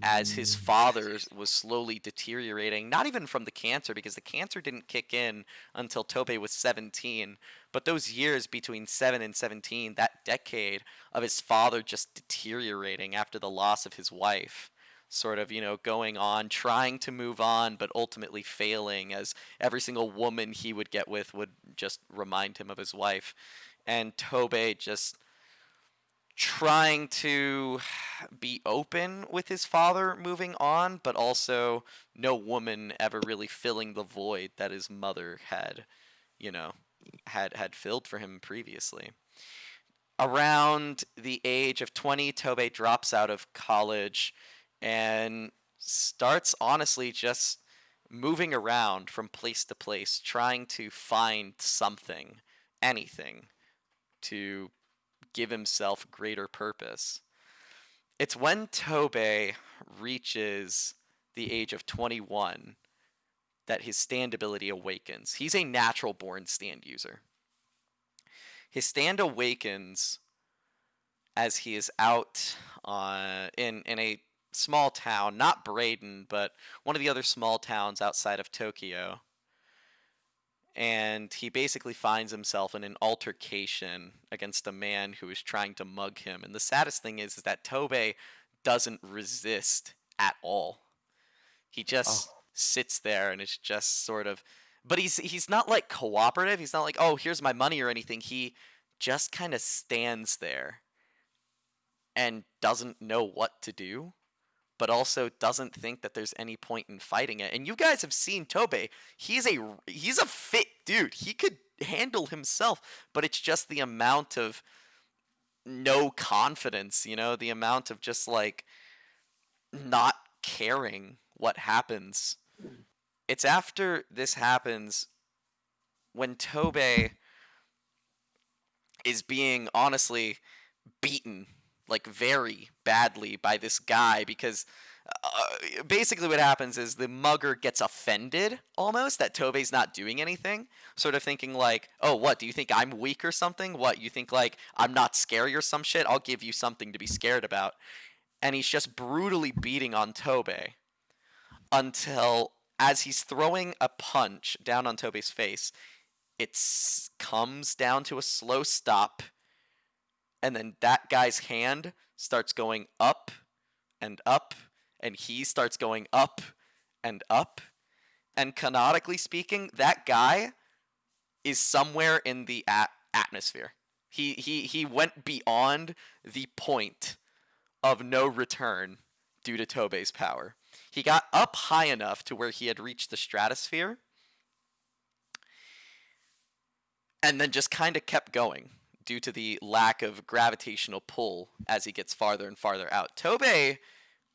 as his father was slowly deteriorating, not even from the cancer, because the cancer didn't kick in until Tobe was 17. But those years between 7 and 17, that decade of his father just deteriorating after the loss of his wife, sort of, going on, trying to move on, but ultimately failing, as every single woman he would get with would just remind him of his wife. And Tobe just trying to be open with his father moving on, but also no woman ever really filling the void that his mother had, you know, had filled for him previously. Around the age of 20, Tobe drops out of college and starts honestly just moving around from place to place, trying to find something, anything, to give himself greater purpose. It's when Tobe reaches the age of 21 that his stand ability awakens. He's a natural born stand user. His stand awakens as he is out in a small town, not Braden, but one of the other small towns outside of Tokyo. And he basically finds himself in an altercation against a man who is trying to mug him. And the saddest thing is that Tobe doesn't resist at all. He just sits there and is just sort of, but he's not like cooperative. He's not like, "Oh, here's my money" or anything. He just kind of stands there and doesn't know what to do, but also doesn't think that there's any point in fighting it. And you guys have seen Tobe. He's a fit dude. He could handle himself, but it's just the amount of no confidence, the amount of just like not caring what happens. It's after this happens when Tobe is being honestly beaten like very badly by this guy because basically what happens is the mugger gets offended almost that Tobe's not doing anything, sort of thinking like, "Oh, what, do you think I'm weak or something? What, you think like I'm not scary or some shit? I'll give you something to be scared about." And he's just brutally beating on Tobe until as he's throwing a punch down on Tobe's face, it comes down to a slow stop, and then that guy's hand starts going up and up, and he starts going up and up. And canonically speaking, that guy is somewhere in the atmosphere. He went beyond the point of no return due to Tobe's power. He got up high enough to where he had reached the stratosphere and then just kind of kept going due to the lack of gravitational pull as he gets farther and farther out. Tobe,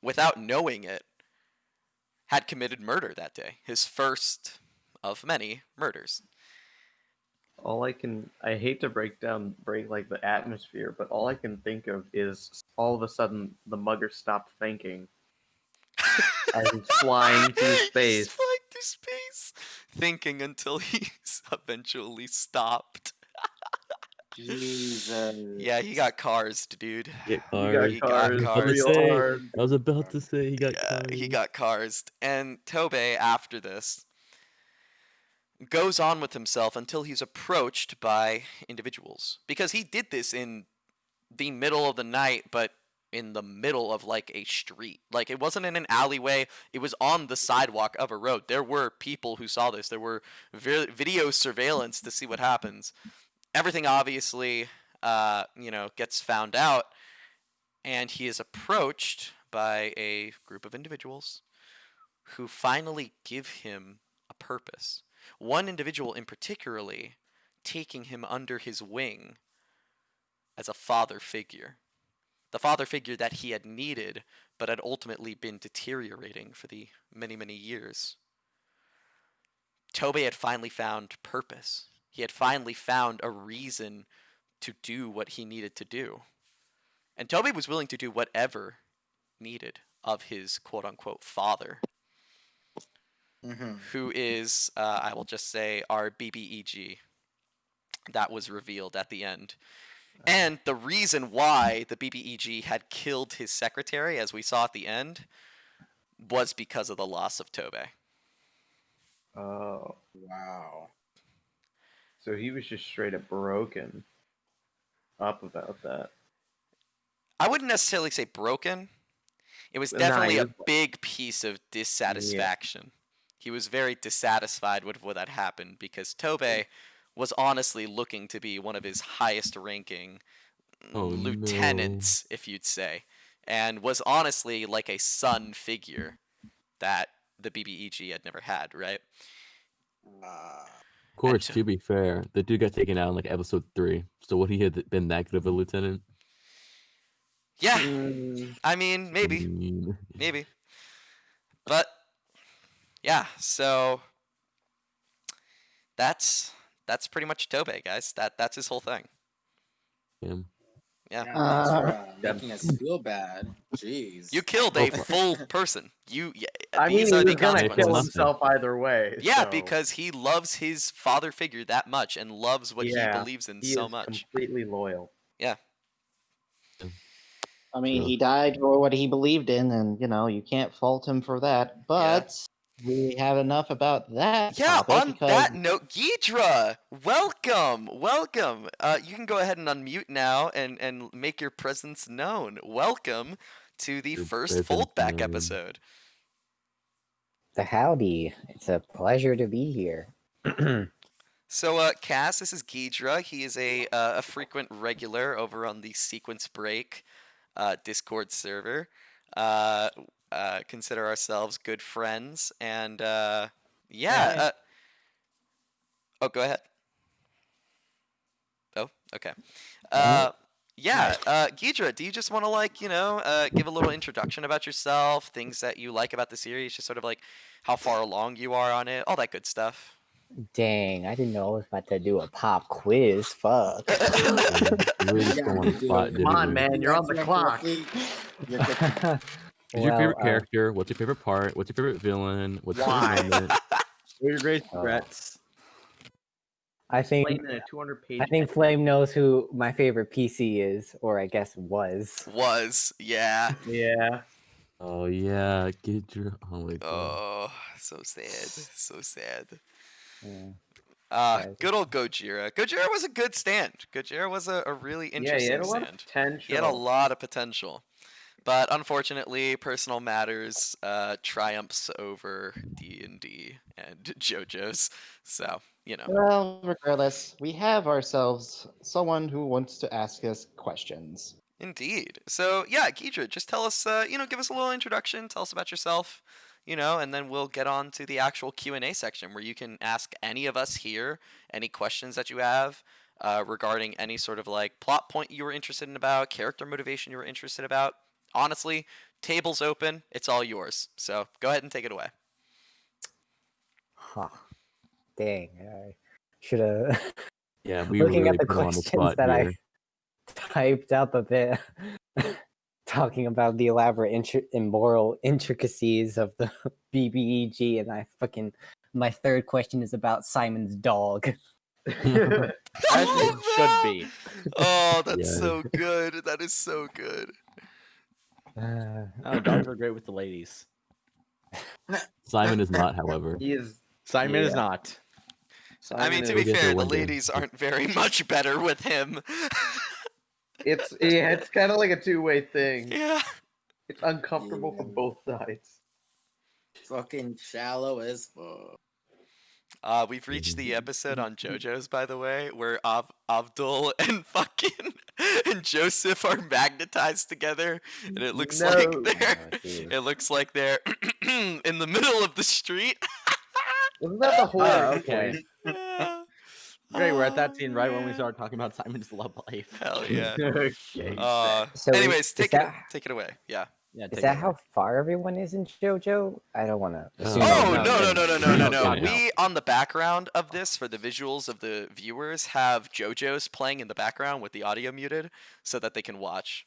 without knowing it, had committed murder that day, his first of many murders. I hate to break like the atmosphere, but all I can think of is all of a sudden the mugger stopped thinking as he's flying through He's space. flying through space, thinking until he's eventually stopped. Jesus. Yeah, he got carsed, dude. Get He cars. got He got cars cars. real Say, hard. I was about to say he got Yeah, cars. he got carsed. And Tobe, after this, goes on with himself until he's approached by individuals. Because he did this in the middle of the night, but in the middle of like a street. Like it wasn't in an alleyway, it was on the sidewalk of a road. There were people who saw this. There were video surveillance to see what happens. Everything obviously gets found out, and he is approached by a group of individuals who finally give him a purpose. One individual in particularly taking him under his wing as a father figure. The father figure that he had needed, but had ultimately been deteriorating for the many, many years. Tobe had finally found purpose. He had finally found a reason to do what he needed to do. And Tobe was willing to do whatever needed of his quote-unquote father, who is, I will just say, our BBEG. That was revealed at the end. And the reason why the BBEG had killed his secretary, as we saw at the end, was because of the loss of Tobe. Oh, Wow. so he was just straight up broken up about that. I wouldn't necessarily say broken. It was Nah, definitely he a was like- big piece of dissatisfaction. He was very dissatisfied with what had happened because Tobe was honestly looking to be one of his highest ranking lieutenants, if you'd say, and was honestly like a son figure that the BBEG had never had, right? Of course, to be fair, the dude got taken out in like episode 3. So would he have been that good of a lieutenant? Yeah, Mm, I mean, maybe, maybe, but yeah. So that's pretty much Tobe, guys. That's his whole thing. Yeah. Yeah. Yeah, thanks for making us feel bad. Jeez. You killed a full person. I mean, These he are the was gonna consequences. kill himself either way. Yeah, so, because he loves his father figure that much and loves what he believes in he so is much. completely loyal. Yeah. I mean, True. he died for what he believed in, and you can't fault him for that. But we have enough about that Yeah, topic on because that note, Ghidra, welcome. You can go ahead and unmute now and make your presence known. Welcome to the Your first presence Foldback known. episode. The howdy. It's a pleasure to be here. So, Cass, this is Ghidra. He is a frequent regular over on the Sequence Break Discord server. Consider ourselves good friends, and yeah. Oh, go ahead. Oh, okay. Yeah, Ghidra, do you just want to give a little introduction about yourself, things that you like about the series, just sort of like how far along you are on it, all that good stuff? Dang, I didn't know I was about to do a pop quiz. Fuck. Really Yeah, just go on the dude. spot, Come didn't on, we? man, you're on the clock. You're good to go. Who's your favorite Well, character? What's your favorite part? What's your favorite villain? What's your Why? favorite moment? What are your greatest Oh. regrets? I think Explain in a 200-page. I think Flame knows who my favorite PC is, or I guess was. Yeah. Yeah. Oh yeah, Ghidra. Oh my god. Oh, so sad. Yeah. Good old Gojira. Gojira was a good stand. Gojira was a really Yeah, interesting he had a lot of stand. potential. He had a lot of potential. But unfortunately, personal matters triumphs over D&D and JoJo's. So, you know. Well, regardless, we have ourselves someone who wants to ask us questions. Indeed. So, yeah, Ghidra, just tell us, give us a little introduction, tell us about yourself, and then we'll get on to the actual Q&A section where you can ask any of us here any questions that you have regarding any sort of like plot point you were interested in about, character motivation you were interested about. Honestly, table's open. It's all yours. So, go ahead and take it away. Huh. Dang. I should have. Yeah, we Looking really at the put him on the questions spot that here. I typed up a bit, talking about the elaborate immoral intricacies of the BBEG, and my third question is about Simon's dog. As it should be. Oh, that's Yeah. so good. That is so good. Oh, dogs are great with the ladies. Simon is not, however. He is. Simon is Yeah. not. I mean, Simon to is- be We'll get fair, there the one day. ladies aren't very much better with him. it's kind of like a two-way thing. Yeah. It's uncomfortable for Yeah. both sides. Fucking shallow as fuck. We've reached the episode on JoJo's, by the way, where Abdul and fucking and Joseph are magnetized together, and it looks like No. they're Oh, geez. it looks like they're in the middle of the street. Wasn't that the whole okay. point? Yeah. Great, we're at that scene right when we yeah. start talking about Simon's love life. Hell yeah. Okay. So Anyways, is take that, it away. Yeah. Yeah, is take that it how away. far everyone is in JoJo? I don't want to assume. Oh no, no. no. We on the background of this for the visuals of the viewers have JoJo's playing in the background with the audio muted so that they can watch.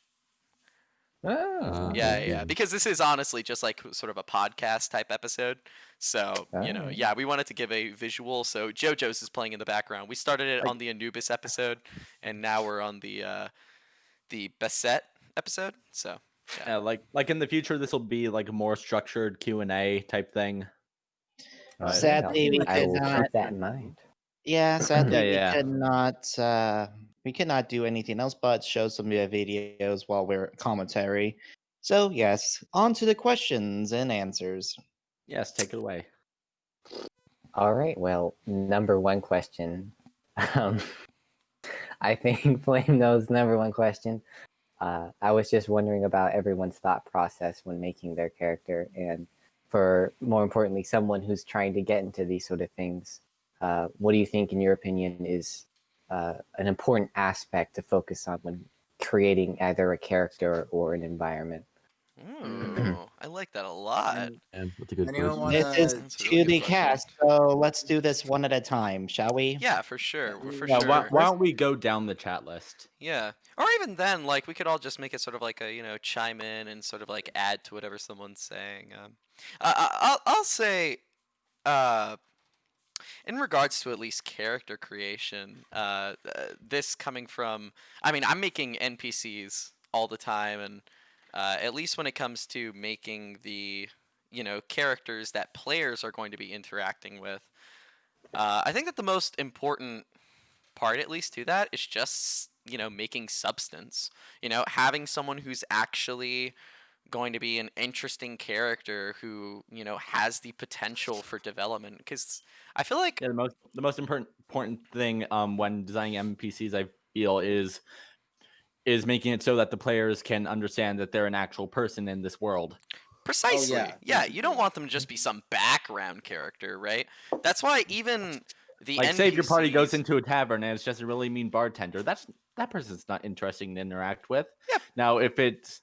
Oh, Yeah. Because this is honestly just like sort of a podcast type episode. So, Oh. yeah, we wanted to give a visual. So JoJo's is playing in the background. We started it on the Anubis episode, and now we're on the Beset episode. So, Yeah, like in the future, this will be like a more structured Q&A type thing. All right, Sadly, we I will cannot. keep that in mind. Yeah, sadly, Yeah. we cannot do anything else but show some videos while we're commentary. So yes, on to the questions and answers. Yes, take it away. All right. Well, number one question. I think Flame knows number one question. I was just wondering about everyone's thought process when making their character, and for more importantly, someone who's trying to get into these sort of things. What do you think, in your opinion, is an important aspect to focus on when creating either a character or an environment? Ooh, I like that a lot. Yeah, that's a good Anyone question. wanna- This is That's a really to good the question. cast, so let's do this one at a time, shall we? Yeah, for sure. For Yeah, sure. why don't we go down the chat list? Yeah. Or even then, like, we could all just make it sort of like a, chime in and sort of like add to whatever someone's saying. I'll say, in regards to at least character creation, this coming from, I mean, I'm making NPCs all the time, and at least when it comes to making the, characters that players are going to be interacting with, I think that the most important part, at least to that, is just making substance. Having someone who's actually going to be an interesting character who has the potential for development. Because I feel like Yeah, the most important thing when designing NPCs, I feel, is making it so that the players can understand that they're an actual person in this world. precisely, yeah, yeah, you don't want them to just be some background character, right? That's why even the Like, say if your party goes NPCs into a tavern and it's just a really mean bartender, that person's not interesting to interact with. Yep. Now, if it's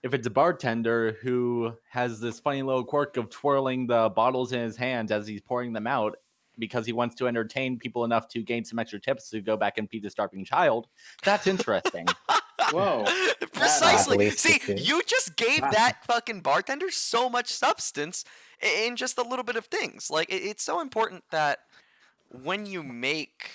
a bartender who has this funny little quirk of twirling the bottles in his hands as he's pouring them out because he wants to entertain people enough to gain some extra tips to go back and feed the starving child, that's interesting. Whoa. Precisely. Oddly See, specific. you just gave that fucking bartender so much substance in just a little bit of things. Like, it's so important that when you make,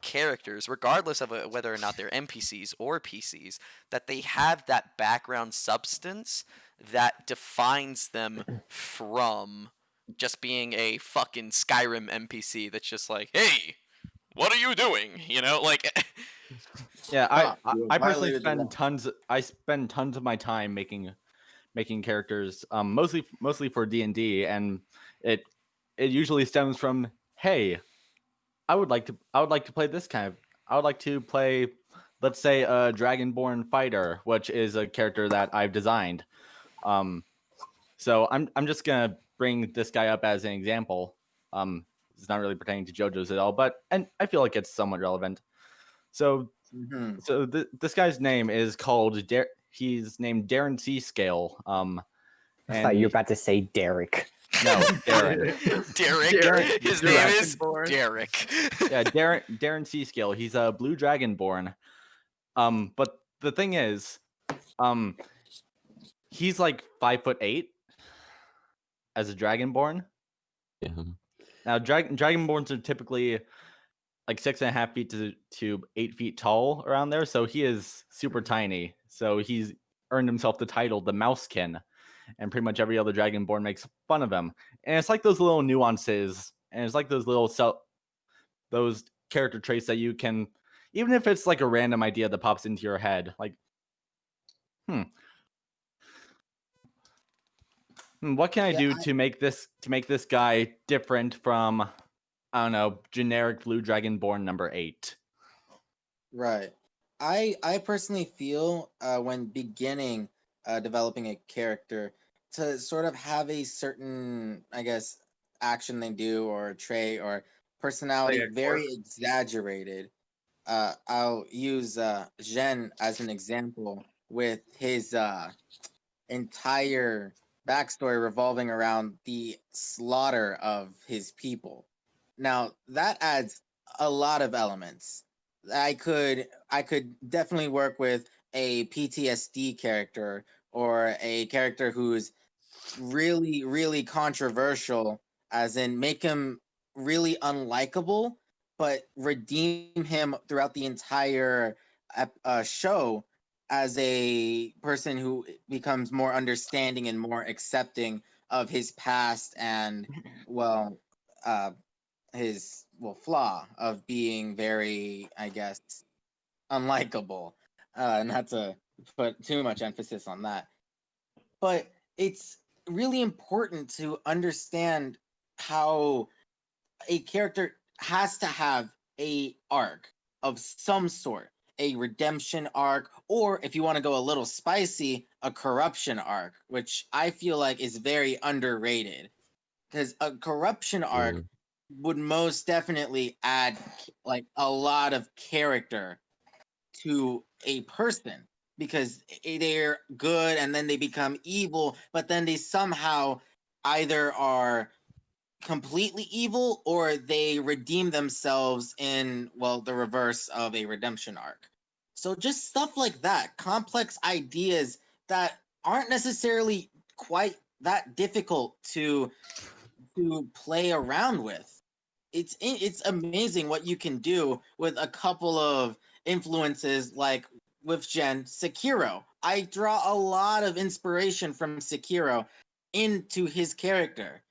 characters, regardless of whether or not they're NPCs or PCs, that they have that background substance that defines them from just being a fucking Skyrim NPC that's just like, hey, what are you doing? Like, Yeah, You I personally violated the law. spend tons of my time making characters, mostly for D&D, and it usually stems from, hey, I would like to play this kind of I would like to play, let's say, a Dragonborn fighter, which is a character that I've designed. So I'm just gonna bring this guy up as an example. It's not really pertaining to JoJo's at all, and I feel like it's somewhat relevant. So Mhm. this guy's name is called he's named Darren C. Scale. I thought you were And about to say Derek. no, Darren. Derek. His name is Dragonborn. Derek. Yeah, Darren C. Scale. He's a blue dragonborn. But the thing is, he's like 5'8" as a dragonborn. Yeah. Now, dragonborns are typically like 6.5 feet to 8 feet tall around there, so he is super tiny. So he's earned himself the title the Mousekin, and pretty much every other dragonborn makes fun of him. And it's like those little nuances, and it's like those those character traits that you can, even if it's like a random idea that pops into your head, like, what can I Yeah, do to make this guy different from, I don't know, generic blue dragonborn number 8? Right. I personally feel when beginning developing a character to sort of have a certain, I guess, action they do or trait or personality Like a very quirk. exaggerated. I'll use Zhen as an example with his entire backstory revolving around the slaughter of his people. Now that adds a lot of elements. I could definitely work with a PTSD character or a character who's really really controversial, as in make him really unlikable but redeem him throughout the entire show as a person who becomes more understanding and more accepting of his past and, well, uh his, well, flaw of being very, I guess, unlikable. Not to put too much emphasis on that, but it's really important to understand how a character has to have a arc of some sort, a redemption arc, or if you want to go a little spicy, a corruption arc, which I feel like is very underrated, because a corruption arc True. would most definitely add like a lot of character to a person, because they're good and then they become evil, but then they somehow either are completely evil or they redeem themselves in, well, the reverse of a redemption arc. So just stuff like that, complex ideas that aren't necessarily quite that difficult to play around with. It's amazing what you can do with a couple of influences, like with Gen Sekiro. I draw a lot of inspiration from Sekiro into his character.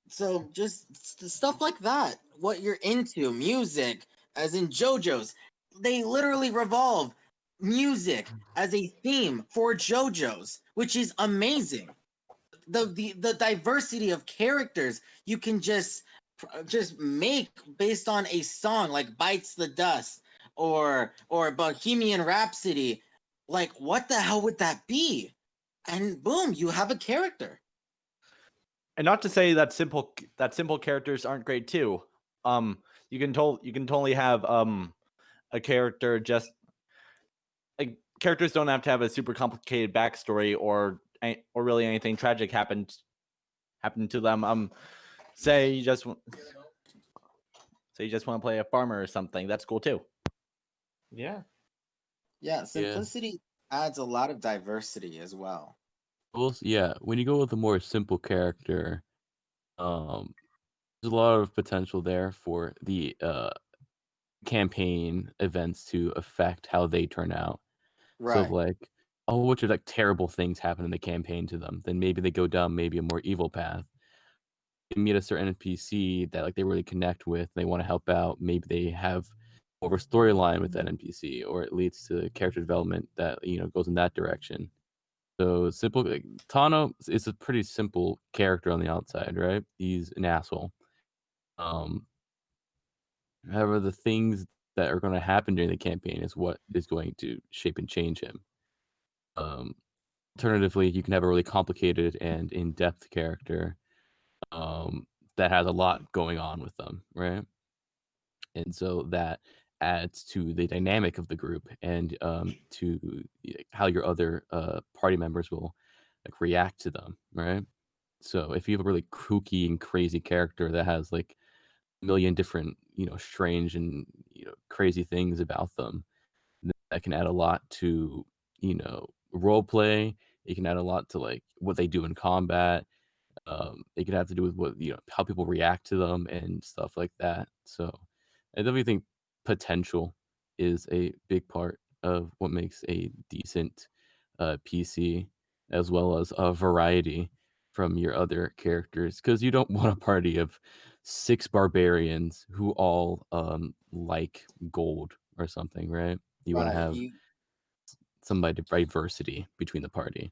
So just stuff like that. What you're into, music, as in JoJo's, they literally revolve music as a theme for JoJo's, which is amazing. The diversity of characters you can just make based on a song like Bites the Dust or Bohemian Rhapsody. Like, what the hell would that be? And boom, you have a character. And not to say that simple characters aren't great too. You can totally have a character just like, characters don't have to have a super complicated backstory or really anything tragic happened to them. Say you just want to play a farmer or something. That's cool too. Yeah. Yeah, simplicity adds a lot of diversity as well. Well, yeah, when you go with a more simple character, there's a lot of potential there for the campaign events to affect how they turn out. So, Right. like, a whole bunch of like terrible things happen in the campaign to them, then maybe they go down maybe a more evil path. They meet a certain NPC that like they really connect with, they want to help out. Maybe they have over storyline with that NPC, or it leads to character development that goes in that direction. So simple. Like, Tano is a pretty simple character on the outside, right? He's an asshole. However, the things that are going to happen during the campaign is what is going to shape and change him. Alternatively, you can have a really complicated and in-depth character that has a lot going on with them, right? And so that adds to the dynamic of the group and to how your other party members will react to them, right? So if you have a really kooky and crazy character that has a million different strange and crazy things about them, that can add a lot to role play. It can add a lot to what they do in combat. It could have to do with what how people react to them and stuff like that. So I definitely think potential is a big part of what makes a decent PC, as well as a variety from your other characters, because you don't want a party of 6 barbarians who all like gold or something, right? You want to Right. have some diversity between the party.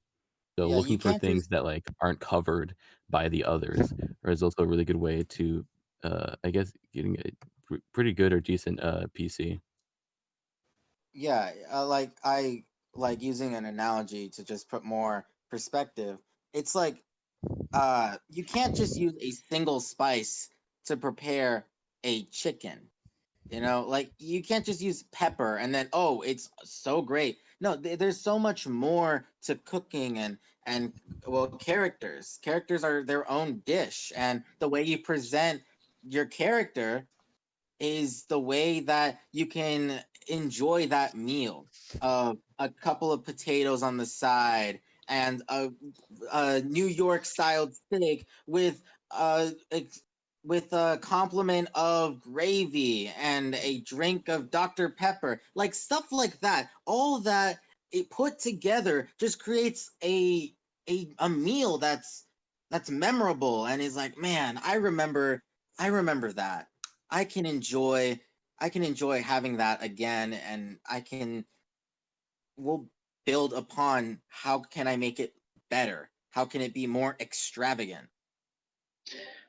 So Yeah, you looking for can't things just that aren't covered by the others is also a really good way to, I guess, getting a pretty good or decent PC. yeah, I like using an analogy to just put more perspective. It's like you can't just use a single spice to prepare a chicken. Like you can't just use pepper and then oh, it's so great. No, there's so much more to cooking and well, characters are their own dish, and the way you present your character is the way that you can enjoy that meal. A couple of potatoes on the side and a New York style steak with a complement of gravy and a drink of Dr. Pepper, like stuff like that. All that it put together just creates a meal that's memorable and is like, man, I remember that. I can enjoy I can enjoy having that again, and we'll build upon how can I make it better? How can it be more extravagant?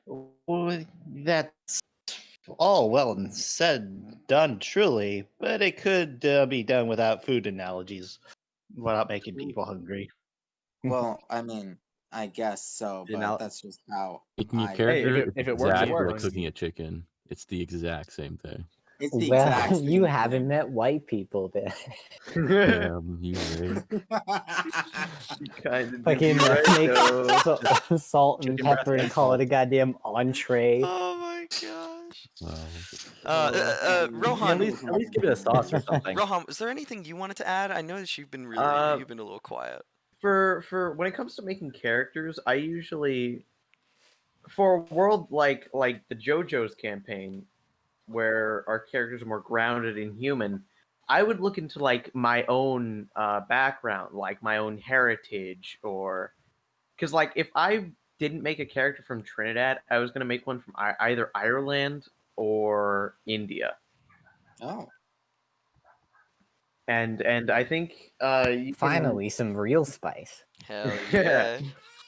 Well, that's all well and said, done truly, but it could be done without food analogies, without making people hungry. Well, I mean, I guess so, You but know, that's just how Making a I character is if it works, it exactly like works. cooking a chicken. It's the exact same thing. it's the Well, exact you same haven't thing. met white people then. You right. You kind of Fucking right, make though. salt and chicken breast pepper and and call it a salt. goddamn entree. Oh my gosh. Wow. Rohan, at least give it a sauce or something. Rohan, is there anything you wanted to add? I noticed you've been you've been a little quiet. For when it comes to making characters, I usually for a world like the JoJo's campaign, where our characters are more grounded and human, I would look into my own background, like my own heritage, or because if I didn't make a character from Trinidad, I was gonna make one from either Ireland or India, Oh, and I think you can Finally, some real spice. Hell yeah.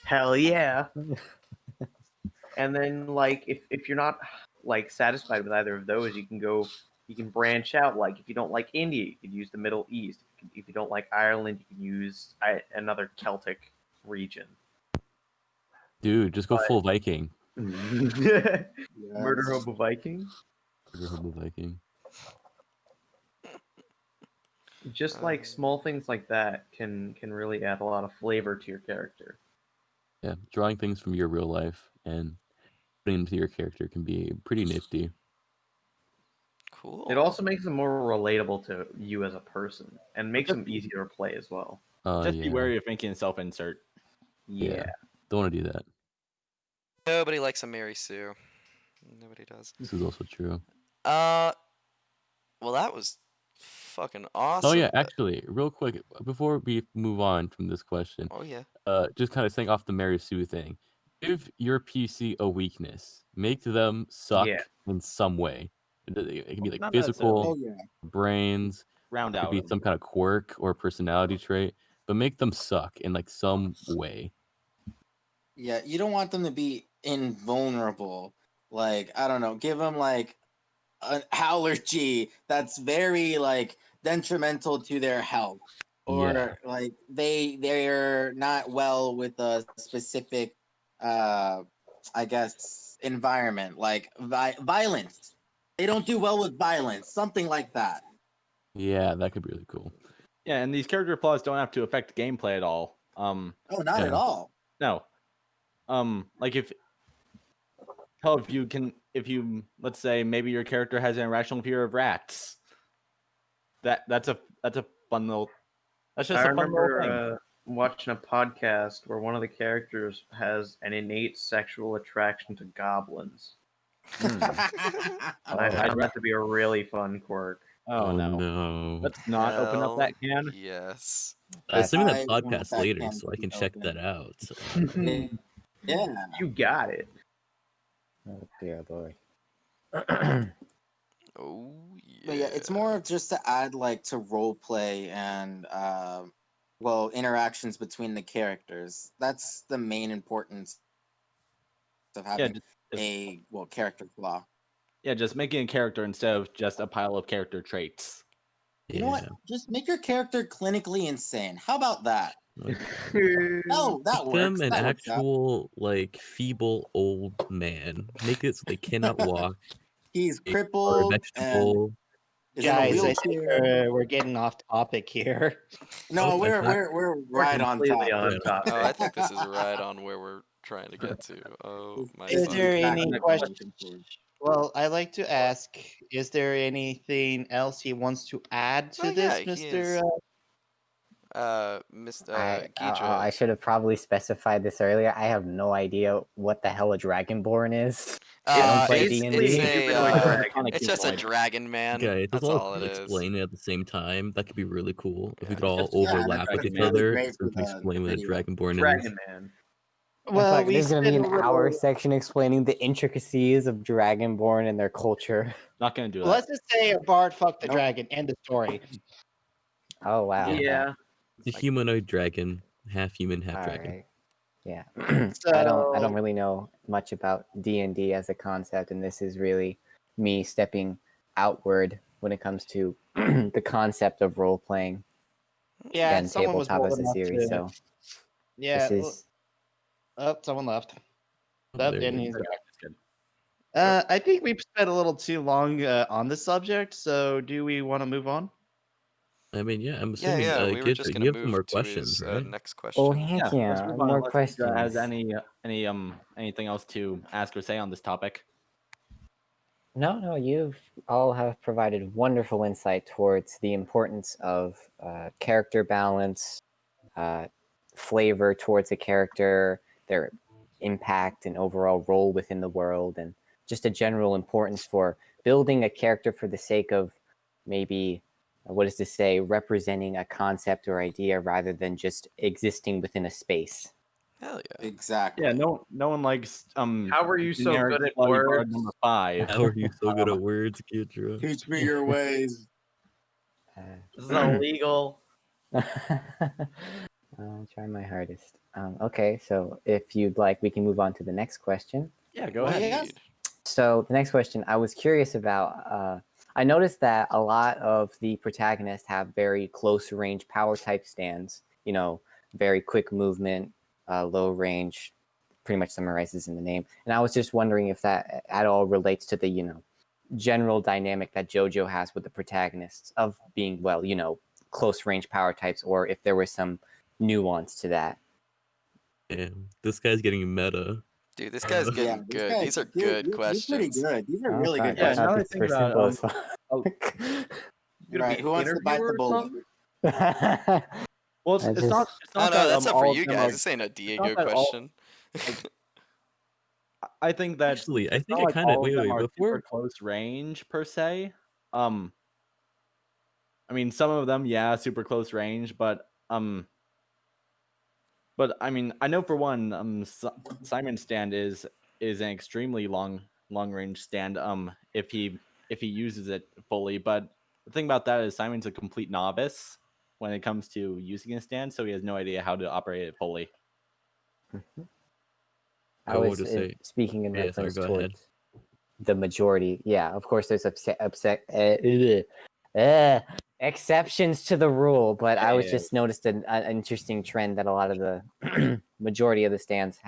hell yeah. And then if you're not satisfied with either of those, you can branch out. Like if you don't like India, you could use the Middle East. If you don't like Ireland, you can use another Celtic region. Dude, just go But- full Viking. Murder yes. Hobo Viking. Murder Hobo Viking. Just small things like that can really add a lot of flavor to your character. Yeah, drawing things from your real life and putting into your character can be pretty nifty. Cool. It also makes them more relatable to you as a person, and makes them easier to play as well. Just Yeah. be wary of making self-insert. Yeah. Don't want to do that. Nobody likes a Mary Sue. Nobody does. This is also true. Well, that was fucking awesome. Oh yeah, actually, real quick before we move on from this question, Oh yeah. just kind of saying off the Mary Sue thing. Give your PC a weakness. Make them suck Yeah. in some way. It can be like Not physical, Oh yeah. brains, Round could out. be some kind of quirk or personality trait, but make them suck in like some way. Yeah, you don't want them to be invulnerable. Like, I don't know, give them like an allergy that's very like detrimental to their health, or Yeah. like they're not well with a specific I guess environment, like violence. They don't do well with violence, something like that. Yeah, that could be really cool. Yeah, and these character flaws don't have to affect gameplay at all. Oh, not at Yeah. all. No. Like if if you let's say maybe your character has an irrational fear of rats. That's a fun little. That's just I a fun little thing. remember watching a podcast where one of the characters has an innate sexual attraction to goblins. Hmm. And I found that to be a really fun quirk. Oh no. no. Let's not open up that Hell can. Yes. Send me that I want podcast that later can so to I be can check open. that out. Yeah. You got it. Oh dear lord. Oh yeah. But yeah, it's more of just to add like to role play and well, interactions between the characters. That's the main importance of Yeah, having just, a character flaw. yeah, just making a character instead of just a pile of character traits. You know what? Just make your character clinically insane. How about that? No, that Make works. them an That works out. actual like feeble old man. Make it so they cannot walk. He's Or a crippled and vegetable. is in a Guys, I think wheelchair. we're getting off topic here. No, Oh my we're God. we're right on completely top. on Right. topic. Oh, I think this is right on where we're trying to get to. Oh my Is fuck. there exactly any what I'm question? looking for. Well, I'd like to ask: is there anything else he wants to add to Oh, this, yeah, he Mister? is. Mr. I Ghidra. should have probably specified this earlier. I have no idea what the hell a dragonborn is. I don't play it's D&D. it's just a dragon man. Okay, just That's all all it is. explain it at the same time. That could be really cool if we Yeah. could all Just- yeah, overlap that's with each really other, great so we for can the explain what a video. dragonborn is. Dragon Man. Well, Fuck, we there's gonna be spent an a little- hour section explaining the intricacies of dragonborn and their culture. Not gonna do that. Let's just say a bard fucked the Nope. dragon. End of story. Oh wow. Yeah. It's a humanoid dragon, half human, half All dragon. right. Yeah. So, I don't really know much about D&D as a concept, and this is really me stepping outward when it comes to the concept of role playing Yeah, and someone was tabletop bold as a enough series. to. So Yeah. this is Someone left. Oh, there and it he's is. back. That's good. I think we've spent a little too long on this subject. So, do we want to move on? I mean, yeah, I'm Yeah, assuming yeah. We were just Ghidra, gonna you have some move more to questions, his right? next question. oh heck Let's yeah, move on more unless questions. Ghidra has anything else to ask or say on this topic? No, you've all have provided wonderful insight towards the importance of character balance, flavor towards a character, their impact and overall role within the world, and just a general importance for building a character for the sake of maybe, what is to say, representing a concept or idea rather than just existing within a space. Hell yeah. Exactly. Yeah, no one likes How are you so generic good at bloody bard words? number 5. How are you so good at words, Ghidra? Teach me your ways. This is illegal. I'll try my hardest. Okay, so if you'd like, we can move on to the next question. Yeah, go Well, ahead. yeah. Indeed. So the next question I was curious about. I noticed that a lot of the protagonists have very close range power type stands. You know, very quick movement, low range. Pretty much summarizes in the name. And I was just wondering if that at all relates to the general dynamic that JoJo has with the protagonists of being close range power types, or if there was some nuance to that. Damn, this guy's getting meta. Dude, this guy's getting Yeah, this good. guy- These are dude, good you're pretty questions. good. These are Oh, really fine. good Yeah, I thought now questions. that I these think were about simple as fuck. Gonna Right, be who wants to bite the interviewer or bullet? something? Well, it's, I it's just- not. It's Oh not no, that, that's not all for of you them guys. are- This ain't a Diego that all- question. I think that Actually, I it's think not I like kind of all of them wait, are before. super close range per se. I mean, some of them, yeah, super close range, but I mean, I know for one, Simon's stand is an extremely long range stand. If he if he uses it fully. But the thing about that is Simon's a complete novice when it comes to using a stand, so he has no idea how to operate it fully. I I wanted was to say, speaking in yeah, sorry, reference go ahead. towards the majority. Yeah, of course, there's exceptions to the rule, but I was just noticed an interesting trend that a lot of the majority of the stands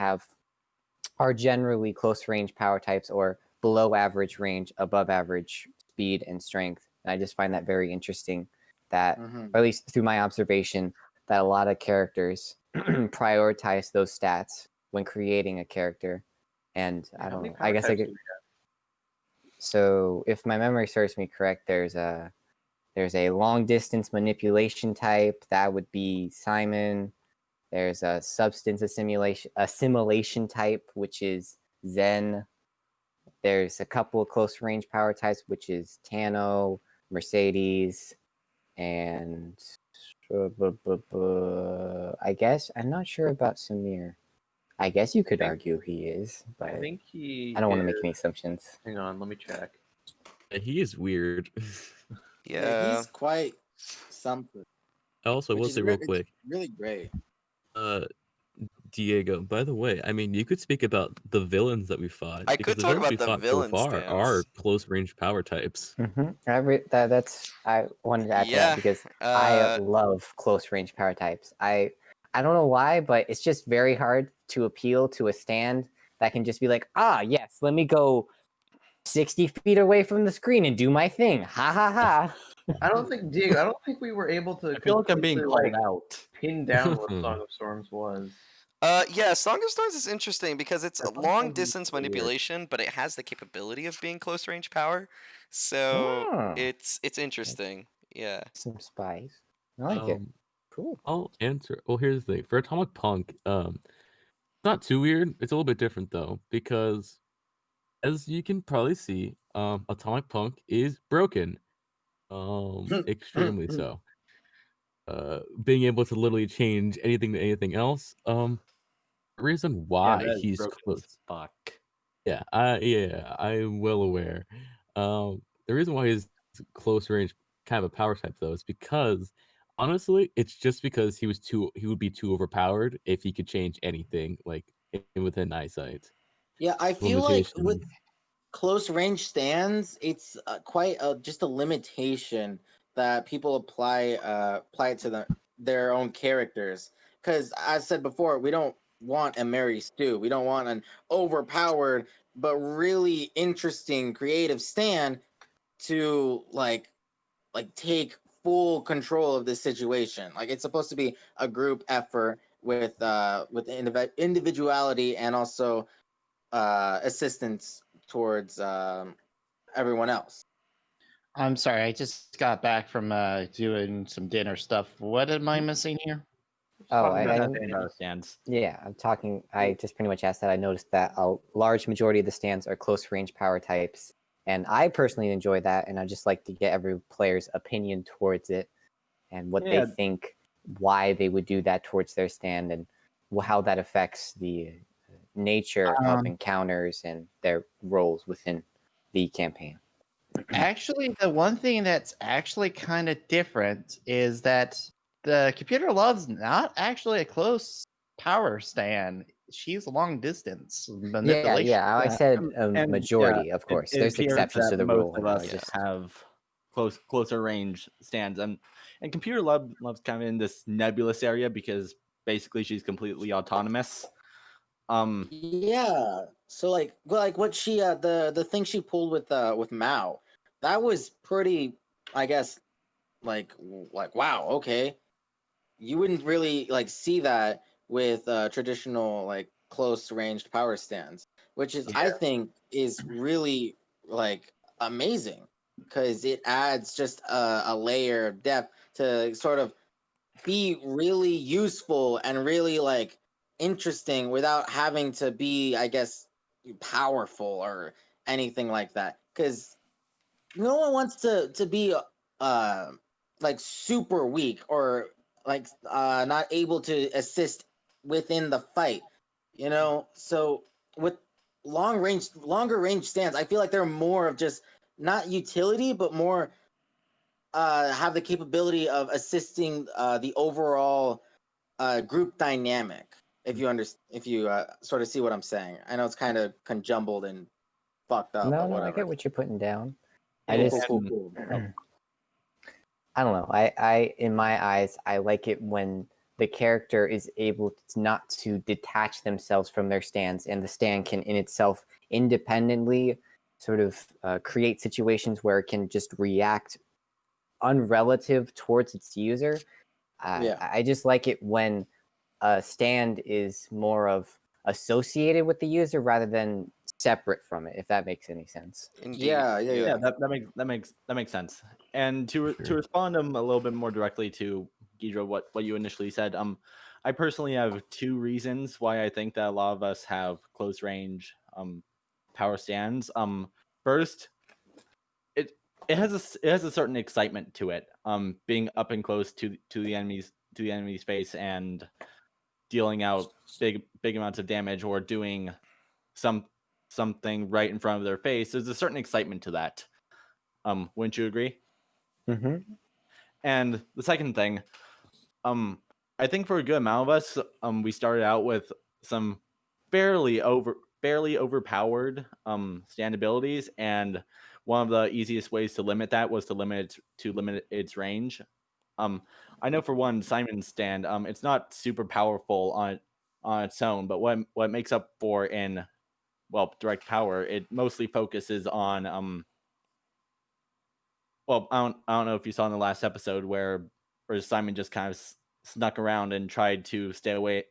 are generally close range power types or below average range, above average speed and strength. And I just find that very interesting. That, Mhm. or at least through my observation, that a lot of characters prioritize those stats when creating a character. And I How don't many know. I power guess I types could. do we have? So if my memory serves me correct, there's a long distance manipulation type that would be Simon. There's a substance assimilation type, which is Zen. There's a couple of close range power types, which is Tano, Mercedes, and I guess I'm not sure about Samir. I guess you could argue he is, but I think he. I don't want to make is- any assumptions. Hang on, let me check. He is weird. Yeah. he's quite something, I also which will is say real it's quick, really great. Diego, by the way, I mean, you could speak about the villains that we fought. I because could the talk villains we about the fought so villain far are stands. close range power types. That's I wanted to add to Yeah, that because I uh, love close range power types. I don't know why, but it's just very hard to appeal to a stand that can just be like, yes, let me go 60 feet away from the screen and do my thing. Ha ha ha. I don't think Diego. I don't think we were able to I feel like I'm being completely, called out. pin down what Song of Storms was. yeah, Song of Storms is interesting because it's a That long sometimes is distance weird. manipulation, but it has the capability of being close range power. So Ah, it's interesting. Yeah. some spice. I like it. Cool. I'll answer. Well, here's the thing. For Atomic Punk, not too weird. It's a little bit different though, because as you can probably see, Atomic Punk is broken. Extremely so. Being able to literally change anything to anything else. Reason Yeah, why that is he's broken close. as fuck. Yeah, I'm well aware. The reason why he's close range kind of a power type though is because honestly, it's just because he would be too overpowered if he could change anything like within eyesight. Yeah, I feel like with Limitation. close range stands, it's quite just a limitation that people apply it to their own characters. Because as I said before, we don't want a Mary Stew. We don't want an overpowered but really interesting creative stand to take full control of this situation. Like it's supposed to be a group effort with individuality and also assistance towards everyone else. I'm sorry, I just got back from doing some dinner stuff. What am I missing here? Oh, Talking about Nothing stands. about stands. Yeah, I'm talking. I just pretty much asked that. I noticed that a large majority of the stands are close range power types, and I personally enjoy that. And I just like to get every player's opinion towards it and what Yeah. they think, why they would do that towards their stand, and how that affects the nature of encounters and their roles within the campaign. Actually, the one thing that's actually kind of different is that the computer love's not actually a close power stand. She's long distance manipulation. Yeah. I said And, majority, of it- course. it There's appears exceptions that to the most rule. of I us just have closer range stands, and computer loves kind of in this nebulous area because basically she's completely autonomous. Yeah. So like what she the thing she pulled with Mao, that was pretty, I guess, like wow, okay. You wouldn't really see that with traditional close ranged power stands, which is I think is really amazing because it adds just a layer of depth to sort of be really useful and really interesting without having to be, I guess, powerful or anything like that. Because no one wants to be uh super weak or not able to assist within the fight, so with longer range stands, I feel like they're more of just not utility, but more have the capability of assisting the overall group dynamic. If you sort of see what I'm saying. I know it's kind of conjumbled and fucked up, No, but no, I whatever. get what you're putting down. I Cool, just, cool, cool. I don't know. I, in my eyes, I like it when the character is able not to detach themselves from their stands, and the stand can, in itself, independently sort of create situations where it can just react unrelative towards its user. Yeah. I just like it when a stand is more of associated with the user rather than separate from it, if that makes any sense. Indeed. Yeah. Yeah, that makes sense. And to Sure. respond a little bit more directly to Ghidra, what you initially said, I personally have two reasons why I think that a lot of us have close range power stands. First, it has a certain excitement to it. Being up and close to the enemy's face and dealing out big amounts of damage or doing something right in front of their face. There's a certain excitement to that. Wouldn't you agree? Mm-hmm. And the second thing, I think for a good amount of us, we started out with some fairly overpowered stand abilities, and one of the easiest ways to limit that was to limit its range. I know for one, Simon's stand, it's not super powerful on its own, but what it makes up for in direct power, it mostly focuses on well, I don't know if you saw in the last episode where Simon just kind of snuck around and tried to stay away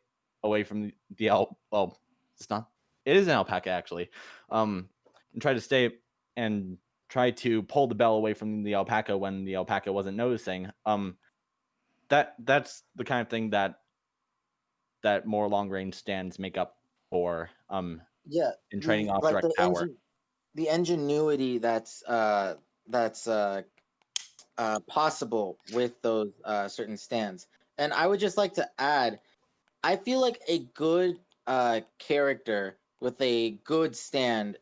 from it's not, it is an alpaca actually, and tried to stay and try to pull the bell away from the alpaca when the alpaca wasn't noticing. That's the kind of thing that more long range stands make up for Yeah. in trading off Like direct power. the ingenuity that's possible with those certain stands. And I would just like to add, I feel like a good character with a good stand,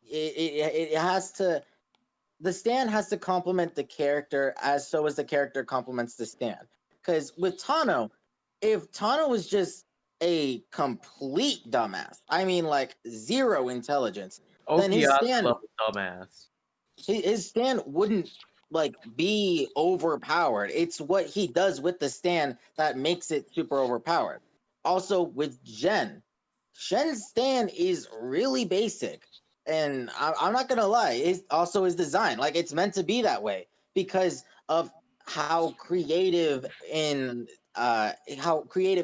it has to, the stand has to complement the character as so as the character complements the stand. Because with Tano, if Tano was just a complete dumbass, I mean like zero intelligence, then his Okia's stand level dumbass. his stand wouldn't like be overpowered. It's what he does with the stand that makes it super overpowered. Also with Shen's stand is really basic, and I'm not gonna lie, it also is designed like it's meant to be that way because of how creative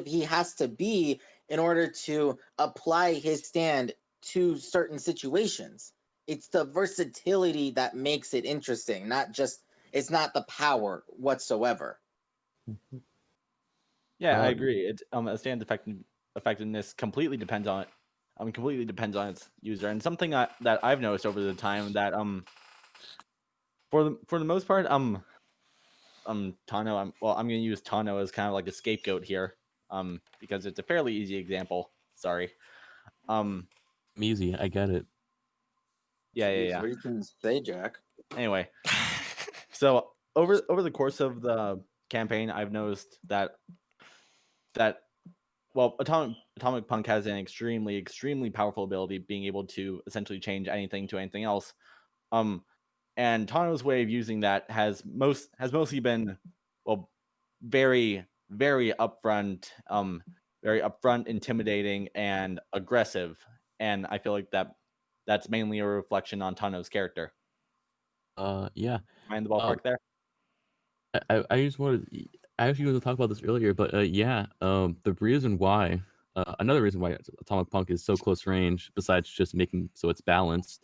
he has to be in order to apply his stand to certain situations. It's the versatility that makes it interesting, not just it's not the power whatsoever. Yeah, I Um, agree. It's a stand's effectiveness completely depends on its user. And something that I've noticed over the time that for the most part Tano, I'm going to use Tano as kind of like a scapegoat here because it's a fairly easy example. Sorry. easy, I get it. Yeah. Jeez, what do you can say, Jack? Anyway, so over the course of the campaign, I've noticed that Atomic Punk has an extremely powerful ability, being able to essentially change anything to anything else. And Tano's way of using that has mostly been very upfront, intimidating and aggressive. And I feel like that's mainly a reflection on Tano's character. Yeah. Mind the ballpark there? I just wanted. I actually wanted to talk about this earlier, but yeah. The reason why, another reason why Atomic Punk is so close range, besides just making so it's balanced,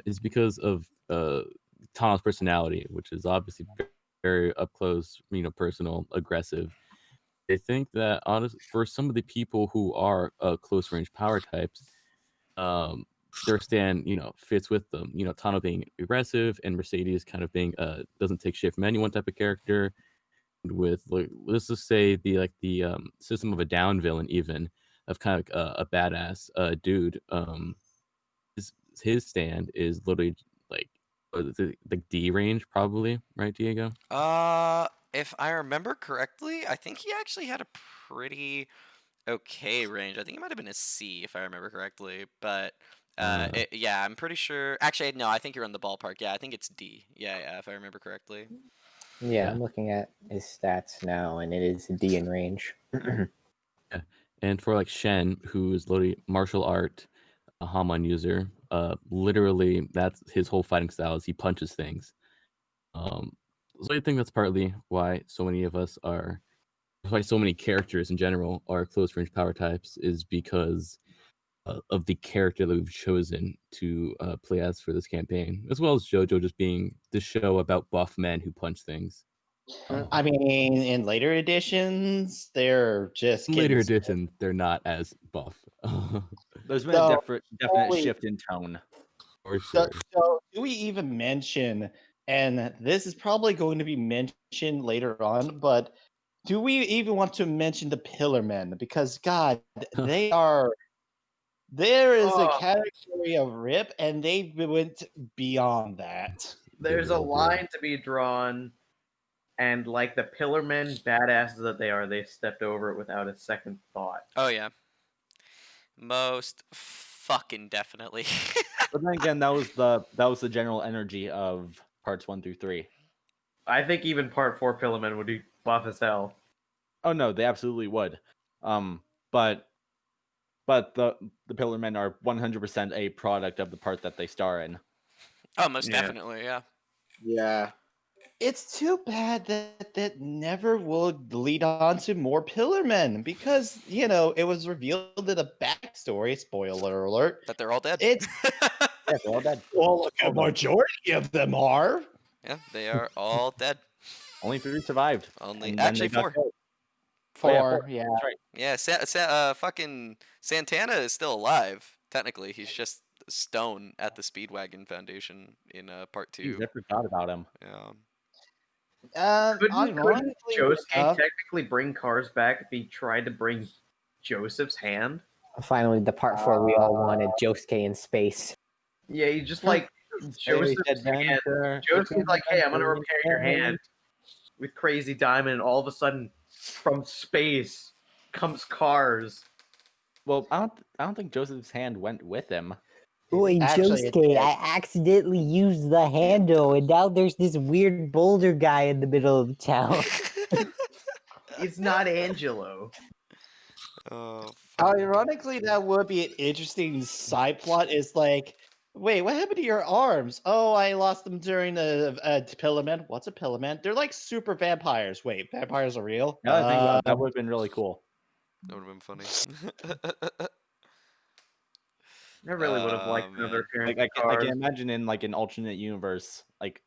is because of Tano's personality, which is obviously very up close, personal, aggressive. I think that for some of the people who are close range power types, their stand, fits with them. Tano being aggressive and Mercedes kind of being doesn't take shit from anyone type of character. With like, let's just say the system of a down villain, even of kind of a badass dude. His stand is literally like The D range, probably, right, Diego? If I remember correctly, I think he actually had a pretty okay range. I think he might have been a C if I remember correctly, but yeah, I'm pretty sure. Actually, no, I think you're in the ballpark. Yeah, I think it's D. Yeah, if I remember correctly. Yeah, I'm looking at his stats now, and it is D in range. Yeah. And for like Shen, who's literally martial art, a Hamon user, literally that's his whole fighting style is he punches things. So I think that's partly why so many of us are, why so many characters in general are close range power types, is because of the character that we've chosen to play as for this campaign, as well as JoJo just being the show about buff men who punch things. I mean, in later editions, they're just In getting later small. editions, they're not as buff. There's been a So, definite holy- shift in tone. For So, sure. so do we even mention, and this is probably going to be mentioned later on, but do we even want to mention the Pillar Men? Because God, they are. There is a Oh. category of rip, and they went beyond that. There's a real good. line to be drawn, and like the Pillar Men, badasses that they are, they stepped over it without a second thought. Oh yeah. Most fucking definitely. But then again, that was the general energy of parts 1 through 3. I think even Part 4 Pillar Men would be buff as hell. Oh no, they absolutely would. But the Pillar Men are 100% a product of the part that they star in. Oh, most Yeah. definitely, yeah. Yeah. It's too bad that never will lead on to more Pillar Men because it was revealed in a backstory. Spoiler alert! That they're all dead. It's Yeah, they're all dead. well, a majority of them are. Yeah, they are all dead. Only 3 survived. Only and then actually they got 4. killed. Four, yeah. That's right. Yeah, fucking Santana is still alive. Technically, he's just stone at the Speedwagon Foundation in part 2. Jeez, I forgot about him. Yeah. Couldn't Ironically Josuke enough, technically bring cars back if he tried to bring Joseph's hand? Finally, the part 4 we all wanted, Josuke in space. Yeah, he just like Joseph's hand. Joseph's like, hey, I'm gonna repair your hand with Crazy Diamond, and all of a sudden, from space comes cars. Well, I don't think Joseph's hand went with him. Wait, Actually, it Josuke, did. I accidentally used the handle, and now there's this weird boulder guy in the middle of town. It's not Angelo. Oh, fuck. Ironically, that would be an interesting side plot. Is like, wait, what happened to your arms? Oh, I lost them during a Pillar Man. What's a Pillar Man? They're like super vampires. Wait, vampires are real? Now that I think about it, that would have been really cool. That would have been funny. I really would have liked Oh, another man. appearance. Like of I cars. can imagine in like an alternate universe, like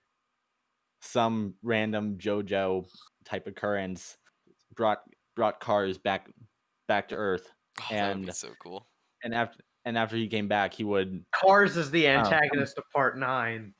some random JoJo type occurrence brought cars back to Earth, Oh, that would be and so cool. and after he came back, he would. Cars is the antagonist of Part 9.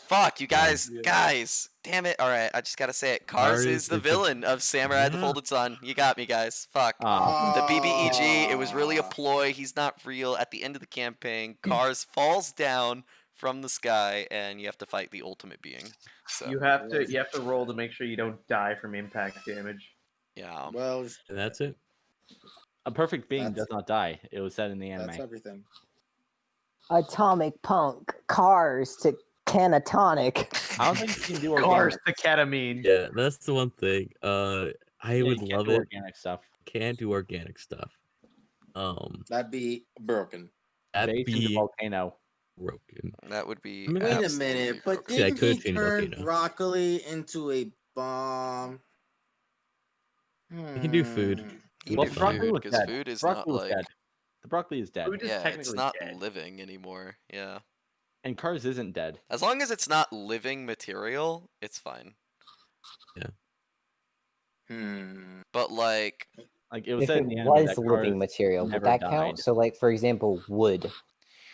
Fuck, you guys, Yeah. guys. Damn it. All right, I just gotta say it. Cars is the villain of Samurai the Yeah. Folded Sun. You got me, guys. Fuck. Uh, The BBEG, it was really a ploy. He's not real. At the end of the campaign, Cars falls down from the sky, and you have to fight the ultimate being. So You have to roll to make sure you don't die from impact damage. yeah, Well, And that's it. a perfect being That's- does not die. It was said in the that's anime. everything. Atomic punk, cars to canatonic. I don't think you can do Cars organic. to ketamine. Yeah, that's the one thing. I Yeah, would you can't love do it. organic stuff. Can't do organic stuff. That'd be broken. That'd Based in the be volcano. broken. that would be. I mean, Wait a absolutely minute, but broken. See, I didn't could he change turn volcano. broccoli into a bomb? You can do food. You Well, do the broccoli food was because dead. food is Broccoli not was like. dead. The broccoli is dead. Food is Yeah, it's technically not dead. living anymore. Yeah. And Cars isn't dead. As long as it's not living material, it's fine. But like, Like it was If said it in the anime was that living Cars material, would never that died. count? So, like, for example, wood.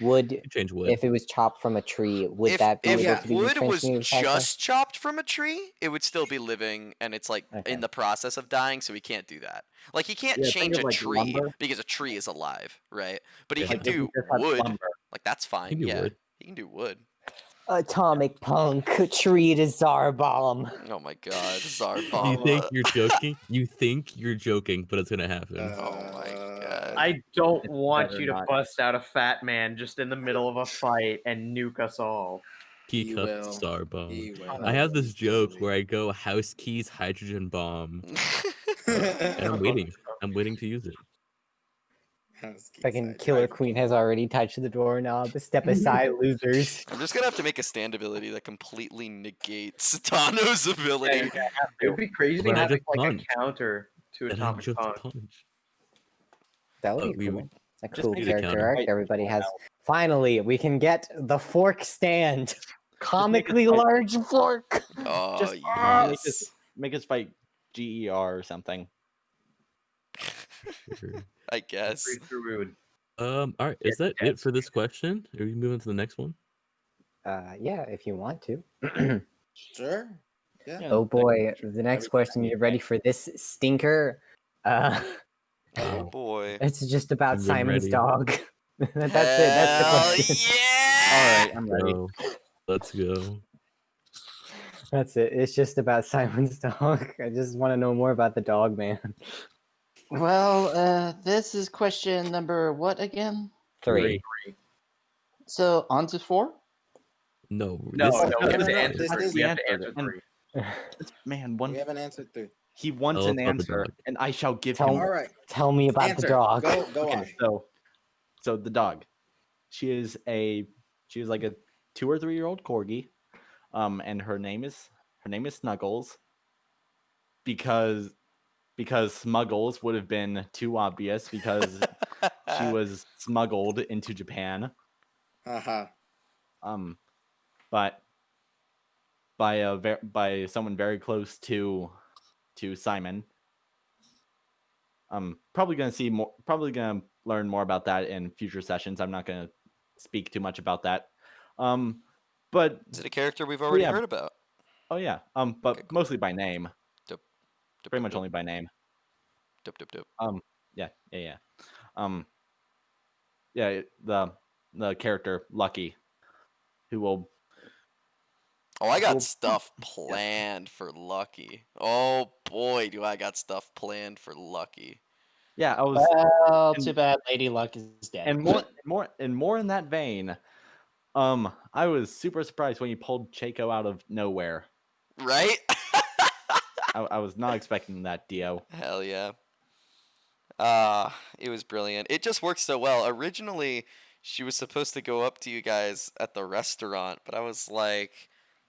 Wood, You change wood. if it was chopped from a tree, would if that be able yeah, to be wood was retransmuted plasma? just chopped from a tree, it would still be living, and it's like Okay. in the process of dying, so he can't do that. Like he can't Yeah, think change of, a like, tree lumber. because a tree is alive, right? But he Yeah. can Like, if do we just had wood. lumber. Like that's fine. do Yeah, wood. he can do wood. Atomic punk, treat a czar bomb. Oh my god, You Zarbomb. think you're joking? You think you're joking, but it's gonna happen. Oh my god. I don't It's want better you to not. bust out a fat man just in the middle of a fight and nuke us all. Key He cup will. star bomb. He will. I have this joke Easily. where I go house keys hydrogen bomb, and I'm waiting. I'm waiting to use it. Fucking Killer Queen has already touched the doorknob. Step aside, losers. I'm just gonna have to make a stand ability that completely negates Tano's ability. It would be crazy Then to I have just like punch. a counter to And I Atomic just Punch. punch. That would Oh, be we cool. would- A just cool need a character counter. arc. Fight Everybody right has. now. Finally, we can get the fork stand. Comically fight. large fork. Oh Just yes. make us fight GER or something. Sure. I guess. Pretty sure we would. All right. Is that it for this question? Are we moving to the next one? Yeah, if you want to. Sure. Yeah. Yeah, Oh boy, sure. the next Every- question. You ready for this stinker? Oh boy. It's just about I'm getting Simon's ready. dog. That's it. That's the Hell question. yeah! All right, I'm ready. Go. Let's go. That's it. It's just about Simon's dog. I just want to know more about the dog, man. Well, this is question number what again? 3. So on to 4. No. No, this- no, we have no, to no, answer this three. is- We have to answered answer it. 3. Man, one We haven't answered 3. he wants Tell an us about the answer, dog. and I shall give Tell him. me- All right. Tell me about Answer. the dog. Go on. Okay, so the dog, she is like a 2 or 3 year old corgi, and her name is Snuggles, because Smuggles would have been too obvious because she was smuggled into Japan, Haha. but by someone very close to Simon. I'm probably gonna learn more about that in future sessions. I'm not gonna speak too much about that. But Is it a character we've already yeah. heard about? oh yeah, but Okay, cool. mostly by name. Dope. Dope, Pretty dope, much dope. only by name. Dope, dope, dope. Yeah. Yeah, the character Lucky, who will. Oh, I got Well, stuff planned for Lucky. Oh boy, do I got stuff planned for Lucky. Yeah, I was. Well, and- too bad Lady Luck is dead. And more in that vein. I was super surprised when you pulled Chaco out of nowhere. Right? I was not expecting that, Dio. Hell yeah. It was brilliant. It just worked so well. Originally, she was supposed to go up to you guys at the restaurant, but I was like,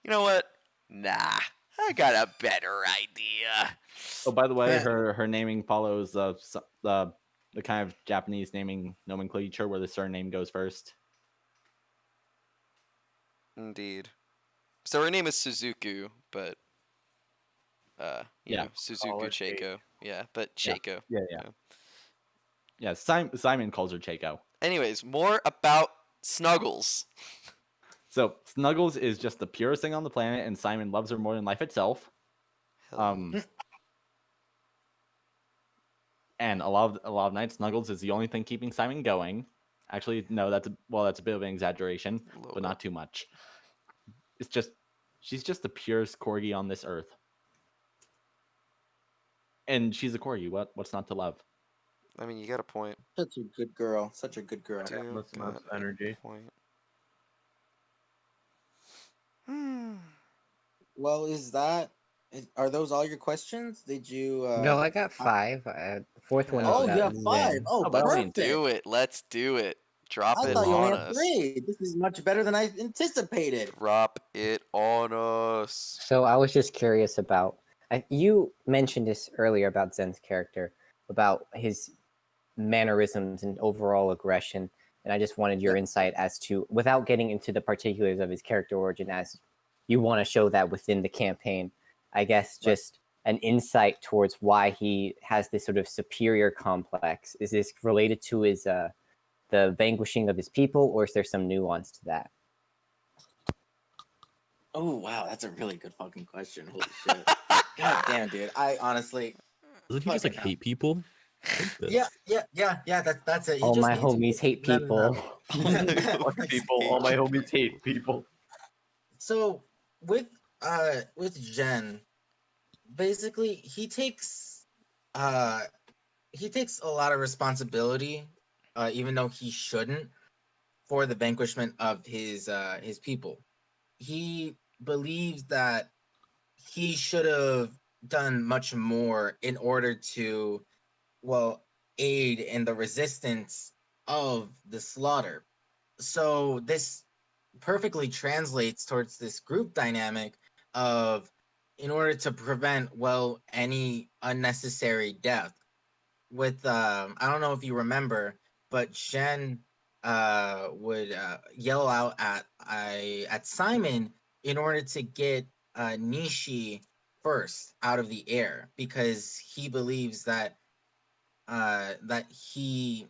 you know what? Nah, I got a better idea. Oh, by the way, Yeah. her naming follows the kind of Japanese naming nomenclature where the surname goes first. Indeed. So her name is Suzuku, but you Yeah. know, Suzuku her Chaco. Yeah, but Chaco. Yeah. Yeah, Simon calls her Chaco. Anyways, more about Snuggles. So Snuggles is just the purest thing on the planet, and Simon loves her more than life itself. Hell And a lot of nights, Snuggles is the only thing keeping Simon going. Actually, no, that's a bit of an exaggeration, A little but not too much. She's just the purest corgi on this earth, and she's a corgi. What's not to love? I mean, you got a point. Such a good girl. Such a good girl. Dude, Most got a energy. point. Hmm. Well, are those all your questions? Did you? No, I got 5. Fourth one is Oh, about you have 5. Zen. Oh, by all Let's means, perfect. do it. Let's do it. Drop I it thought you only on had us. 3. This is much better than I anticipated. Drop it on us. So I was just curious about. You mentioned this earlier about Zen's character, about his mannerisms and overall aggression, and I just wanted your insight as to, without getting into the particulars of his character origin, as you want to show that within the campaign. I guess just an insight towards why he has this sort of superior complex. Is this related to his the vanquishing of his people, or is there some nuance to that? Oh wow, that's a really good fucking question. Holy shit. God damn, dude. I honestly. Doesn't he just like Fucking hate people? I think Yeah. That's it. He All just my needs to homies hate let him people. know. Fuck people. All my homies hate people. So with Jen, basically he takes a lot of responsibility, even though he shouldn't, for the vanquishment of his people. He believes that he should have done much more in order to, well, aid in the resistance of the slaughter. So this perfectly translates towards this group dynamic of, in order to prevent, well, any unnecessary death. With I don't know if you remember, but Shen would yell out at Simon in order to get Nishi first out of the air, because he believes that that he's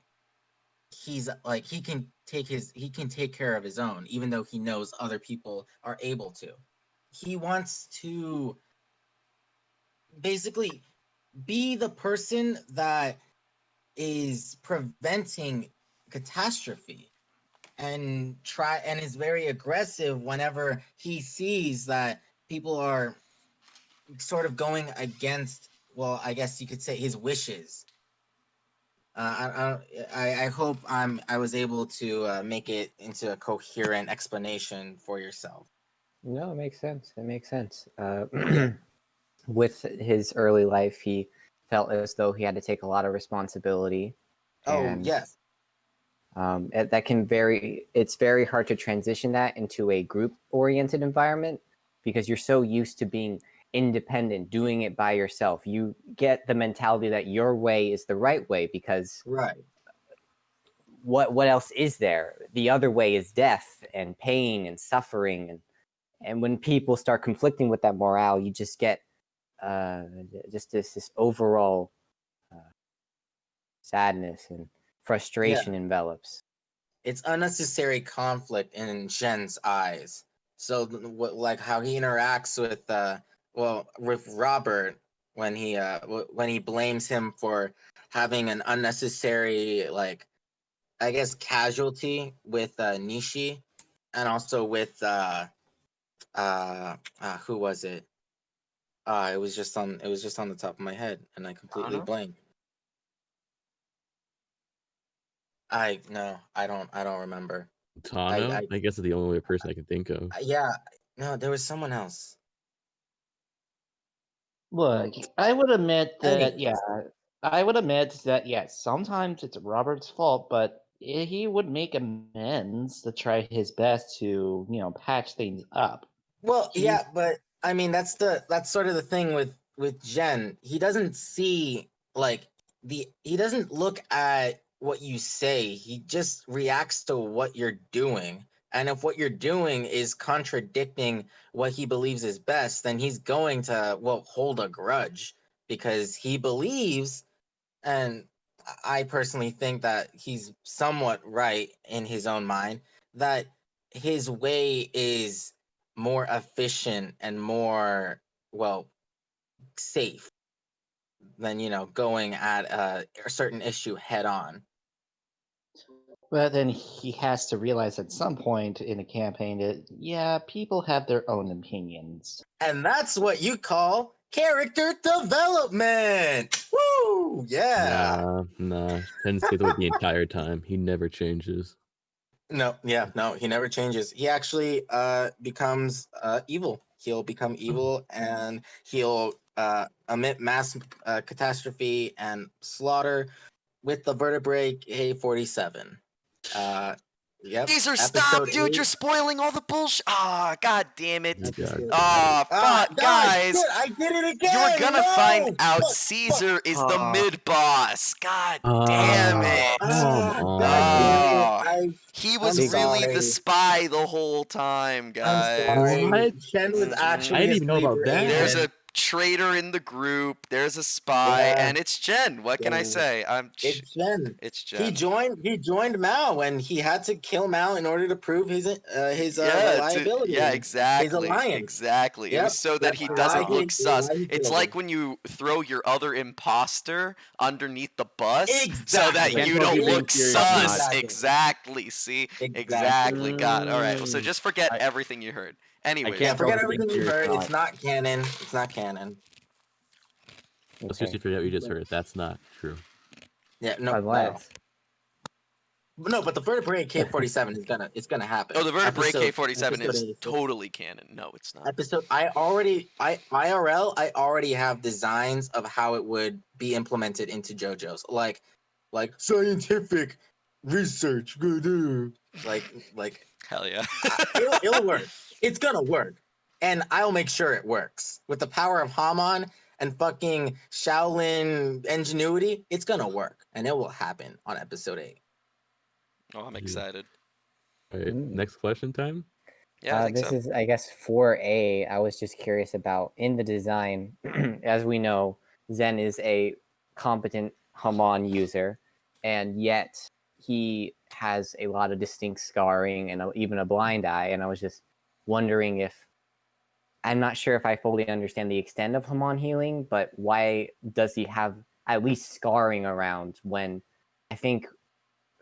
like, he can take care of his own, even though he knows other people are able to. He wants to basically be the person that is preventing catastrophe, and is very aggressive whenever he sees that people are sort of going against, well, I guess you could say, his wishes. I hope I was able to make it into a coherent explanation for yourself. No, it makes sense. It makes sense. Yeah. With his early life, he felt as though he had to take a lot of responsibility, Oh and yes. that can vary. It's very hard to transition that into a group-oriented environment because you're so used to being independent, doing it by yourself. You get the mentality that your way is the right way because Right. what else is there? The other way is death and pain and suffering, and when people start conflicting with that morale, you just get just this overall sadness and frustration envelops. It's unnecessary conflict in Shen's eyes. So what, like how he interacts with well, with Robert, when he blames him for having an unnecessary, like, I guess, casualty with Nishi, and also with who was it? It was just on the top of my head, and I completely Tano? blanked. No, I don't remember. Tano, I I guess is the only person I can think of. Yeah, no, there was someone else. Look, I would admit that, Anyways. I would admit that, yes, sometimes it's Robert's fault, but he would make amends to try his best to, patch things up. Well, He, yeah, but I mean, that's sort of the thing with Jen. He doesn't see, like, he doesn't look at what you say. He just reacts to what you're doing. And if what you're doing is contradicting what he believes is best, then he's going to, well, hold a grudge, because he believes, and I personally think that he's somewhat right in his own mind, that his way is more efficient and more, well, safe than, going at a certain issue head on. but then he has to realize at some point in the campaign that, yeah, people have their own opinions. And that's what you call character development. Woo! Yeah. Nah. Ken stays with the entire time. He never changes. No, yeah, no, he never changes. He actually becomes evil. He'll become evil, and he'll emit mass catastrophe and slaughter with the vertebrae K-47. Yep. Caesar, stop, Episode dude! 8. You're spoiling all the bullshit. Ah, god damn it! Oh, God. Fuck, guys! Shit, I did it again. You were gonna find out Fuck, Caesar is the Ah. mid boss. God damn it! Come God damn Ah. it. He was I'm really sorry. the spy the whole time, I'm guys. sorry. What? Shen was Mhm. actually I didn't a even know about sleeper that. agent. There's a traitor in the group. There's a spy, Yeah. and it's Jen. What can I Yeah. say? It's Jen. It's He Jen. joined Mao, and he had to kill Mao in order to prove his reliability. Yeah, and his exactly, alliance. exactly. It Yep, was so that that's he why doesn't look sus. why he It's killed like him. when you throw your other imposter underneath the bus so that Exactly. you Can't tell if don't you're being look serious or sus. not. Exactly. Exactly. See, Exactly. exactly. God. All right. So Mm. just forget I- everything you heard. Anyway, can't Yeah, tell forget if everything it's you true or heard. not. It's not canon. It's not canon. Let's Okay. just forget what you just heard. That's not true. Yeah, no. Unless. No, but the vertebrae K-47 it's gonna happen. oh, the vertebrae Episode- K-47 episode is 86. totally canon. No, it's not. Episode I already have designs of how it would be implemented into JoJo's. Like scientific research. Like Hell yeah. it'll work. It's gonna work. And I'll make sure it works. With the power of Hamon and fucking Shaolin ingenuity, it's gonna work. And it will happen on episode 8. Oh, I'm Yeah. excited. All right, Mm. next question time. Yeah, I think This so. is, I guess, 4A. I was just curious about in the design. As we know, Zen is a competent Hamon user, and yet he has a lot of distinct scarring and even a blind eye. And I was just wondering if I'm not sure if I fully understand the extent of Hamon healing, but why does he have at least scarring around when I think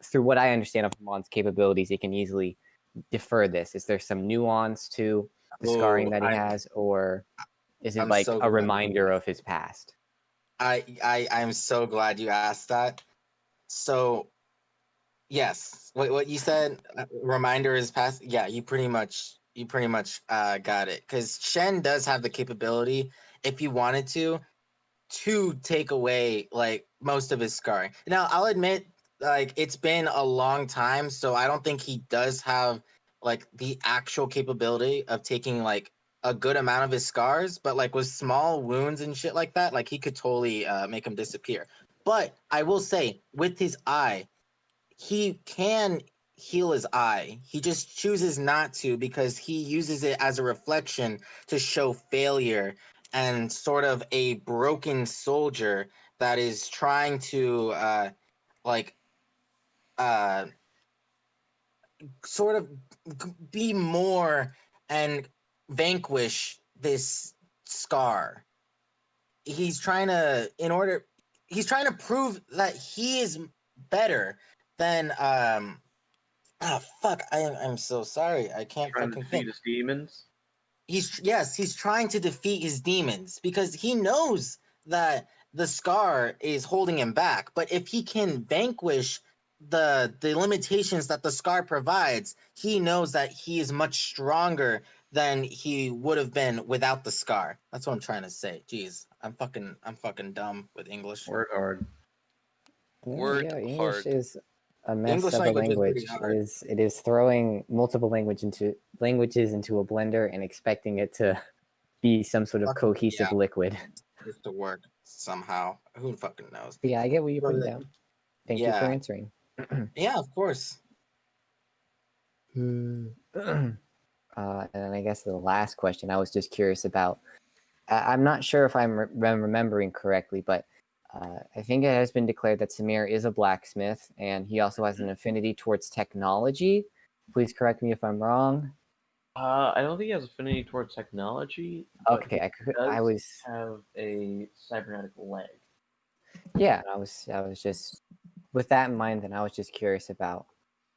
through what I understand of Hamon's capabilities, he can easily defer this. Is there some nuance to the scarring that he has, or is it I'm like so a glad. reminder of his past? I'm so glad you asked that. So, yes, what you said, reminder is past. Yeah, you pretty much got it. Because Shen does have the capability, if he wanted to take away like most of his scarring. Now, I'll admit, like it's been a long time, so I don't think he does have like the actual capability of taking like a good amount of his scars. But like with small wounds and shit like that, like he could totally make them disappear. But I will say, with his eye, he can heal his eye. He just chooses not to because he uses it as a reflection to show failure and sort of a broken soldier that is trying to like uh sort of be more and vanquish this scar. He's trying to he's trying to prove that he is better than oh fuck, I'm so sorry. I can't Trying to fucking defeat think. his demons. He's trying to defeat his demons because he knows that the scar is holding him back. But if he can vanquish the limitations that the scar provides, he knows that he is much stronger than he would have been without the scar. That's what I'm trying to say. Jeez, I'm fucking dumb with English. Work hard. Word Yeah, English hard. is a mess English of a language is pretty language. hard. It is throwing multiple languages into a blender and expecting it to be some sort of Fucking- cohesive yeah. liquid. Just to work somehow. Who fucking knows? But yeah, I get what you're Well, putting down. Thank you for yeah. answering. Yeah, of course. And I guess the last question I was just curious about. I'm not sure if I'm remembering correctly, but I think it has been declared that Samir is a blacksmith, and he also has an affinity towards technology. Please correct me if I'm wrong. I don't think he has affinity towards technology. but Okay, he I does was. have a cybernetic leg. Yeah, I was just with that in mind. Then I was just curious about,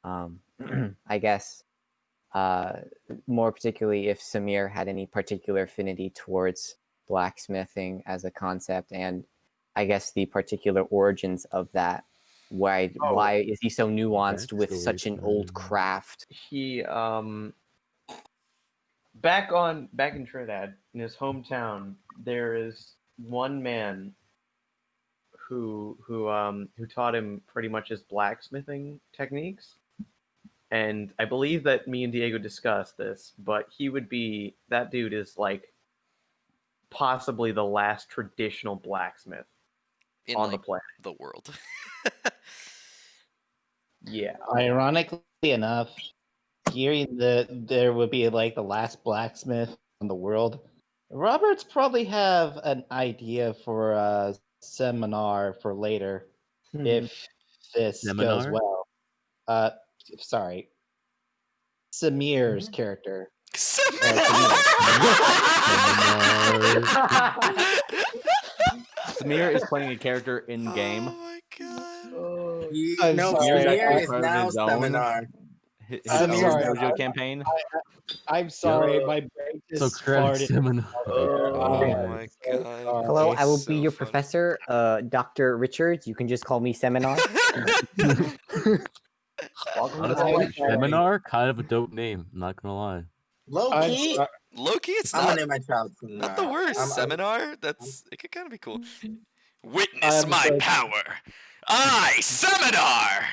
I guess, more particularly if Samir had any particular affinity towards blacksmithing as a concept, and I guess the particular origins of that. Why is he so nuanced with Backstory such an old time. craft? He back in Trinidad, in his hometown, there is one man who taught him pretty much his blacksmithing techniques. And I believe that me and Diego discussed this, but that dude is like possibly the last traditional blacksmith In on like, the planet. the world. Yeah. Ironically enough, hearing that there would be like the last blacksmith in the world, Roberts probably have an idea for a seminar for later if this goes Seminar? well. Sorry, Samir's character. Samir is playing a character in game. Oh my god. I'm No, sorry, Samir is part of now his own. seminar. his I'm own sorry, JoJo campaign. I'm sorry, Yo. my brain So just credit farted. seminar. Oh I'm my so god. sorry. Hello, I will So be your funny. professor, Dr. Richards. You can just call me Seminar. Welcome to the Honestly, light show. seminar, kind of a dope name. I'm not gonna lie. Low I'm key. sorry. Loki, it's I'm gonna not name my child not the Seminar. worst. I'm- Seminar, it could kind of be cool. Witness I'm my so- power. I, Seminar.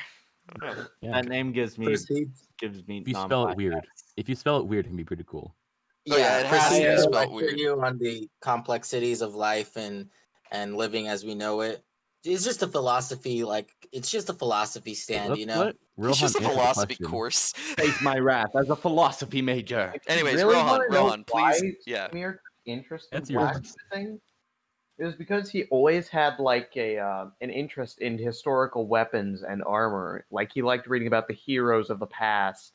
Yeah. That name gives me Proceed. If you spell it weird, it can be pretty cool. Oh, yeah, it has proceed to be to spelled lecture weird. you on the complexities of life and living as we know it. It's just a philosophy, it's just a philosophy stand, Let's you know. let It's Rohan just a answer the philosophy question. course. Face my wrath as a philosophy major. Anyways, Really Rohan, wanna know Rohan, please. why Yeah. Samir took interest in That's yours. blacksmithing? It was because he always had like an interest in historical weapons and armor. Like he liked reading about the heroes of the past,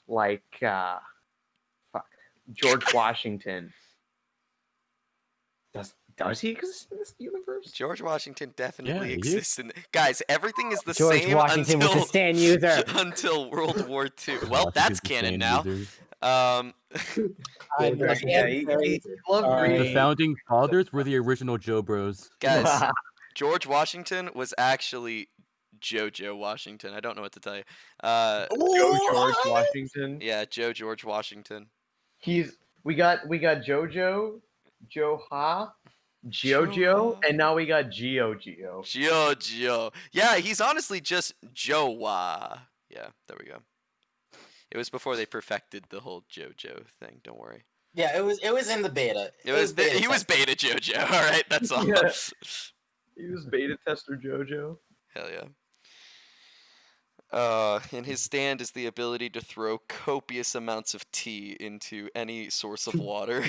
like George Washington. Does he exist in this universe? George Washington definitely Yeah, he exists in guys, everything is the George same Washington was until a stand user. until World War II. Well, Washington's that's the canon stand now. user. Um I'm George Yeah, Washington. he loved Sorry. The reading. founding fathers were the original Joe Bros. guys, George Washington was actually JoJo Washington. I don't know what to tell you. Joe George Washington. Yeah, George Washington. We got JoJo, Joha, JoJo, and now we got Geo. Geo. Yeah, he's honestly just Jowa. Yeah, there we go. It was before they perfected the whole JoJo thing. Don't worry. Yeah, it was in the beta. He was test. beta JoJo. All right, that's all. Yeah. He was beta tester JoJo. Hell yeah. And his stand is the ability to throw copious amounts of tea into any source of water.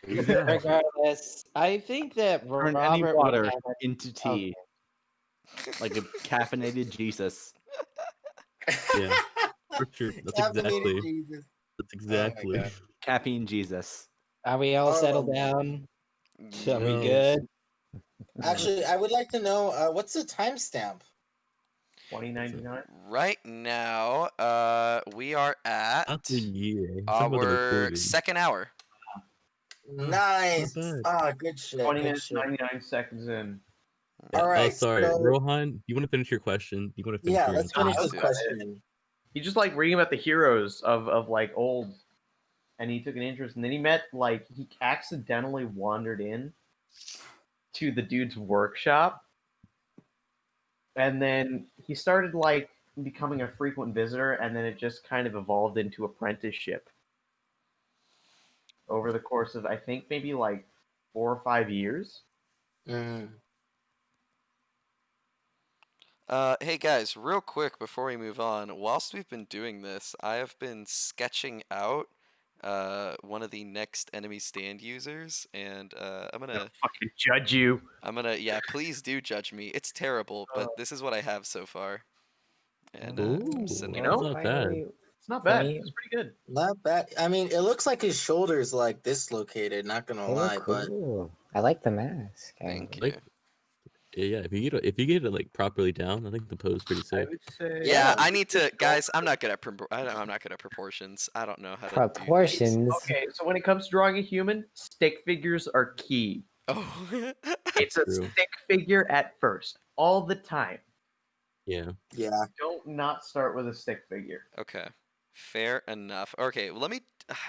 Regardless, I think that Turn any Robert water would have into tea, like a caffeinated Jesus. Yeah, for sure. That's Caffeinated exactly. Jesus. That's exactly. God. Caffeine Jesus. Are we all settled Oh. down? Are we No. good? Actually, I would like to know what's the timestamp? 2099. Right now, we are at Not the year. I'm talking about the our recording. second hour. Nice. bad. Ah, good shit. 20 Good minutes, shit. 99 seconds in. Yeah. All Oh, right. sorry, so- Rohan. You want to finish your question? You want to finish Yeah, your let's answer? finish let's this do it. question. He just like reading about the heroes of like old, and he took an interest, and then he accidentally wandered in to the dude's workshop, and then he started like becoming a frequent visitor, and then it just kind of evolved into apprenticeship over the course of I think maybe like 4 or 5 years. Mm. Hey guys, real quick before we move on, whilst we've been doing this, I have been sketching out one of the next enemy stand users, and I'm gonna Fucking judge you. yeah, please do judge me. It's terrible, but this is what I have so far. And Ooh, I'm sending you it. know? that's not bad. It's not bad. Can we- It's pretty good. Not bad. I mean, it looks like his shoulders like dislocated. Not gonna They lie, look but cool. I like the mask. Thank you. Like, yeah, if you get it like properly down, I think the pose is pretty I sick. would say. Yeah, I need to, guys. I'm not good at I'm not good at proportions. I don't know how to do these. Proportions. Okay, so when it comes to drawing a human, stick figures are key. Oh, It's a True. stick figure at first, all the time. Yeah. yeah. Don't not start with a stick figure. okay. Fair enough. Okay, well, let me.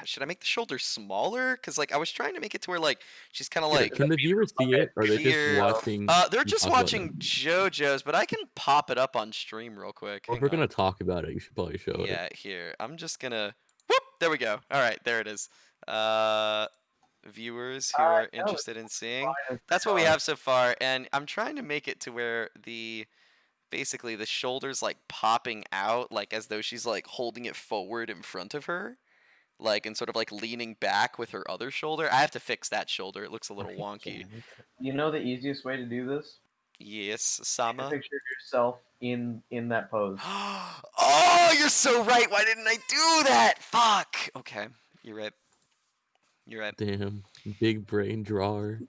Should I make the shoulders smaller? Cause like I was trying to make it to where like she's kind of like. Can the viewers see it, or are they here. just watching? They're you just talk about watching it? JoJo's, but I can pop it up on stream real quick. Well, if Hang we're on. gonna talk about it, you should probably show it. Yeah, here. I'm just gonna. Whoop! There we go. All right, there it is. Viewers who are interested in seeing. That's what we have so far, and I'm trying to make it to where basically the shoulders like popping out, like as though she's like holding it forward in front of her, like and sort of like leaning back with her other shoulder. I have to fix that shoulder. It looks a little wonky. You know the easiest way to do this? Yes, Take a Sama. picture of yourself in that pose. Oh, you're so right. Why didn't I do that? Fuck. Okay, you're right. You're right. Damn, big brain drawer.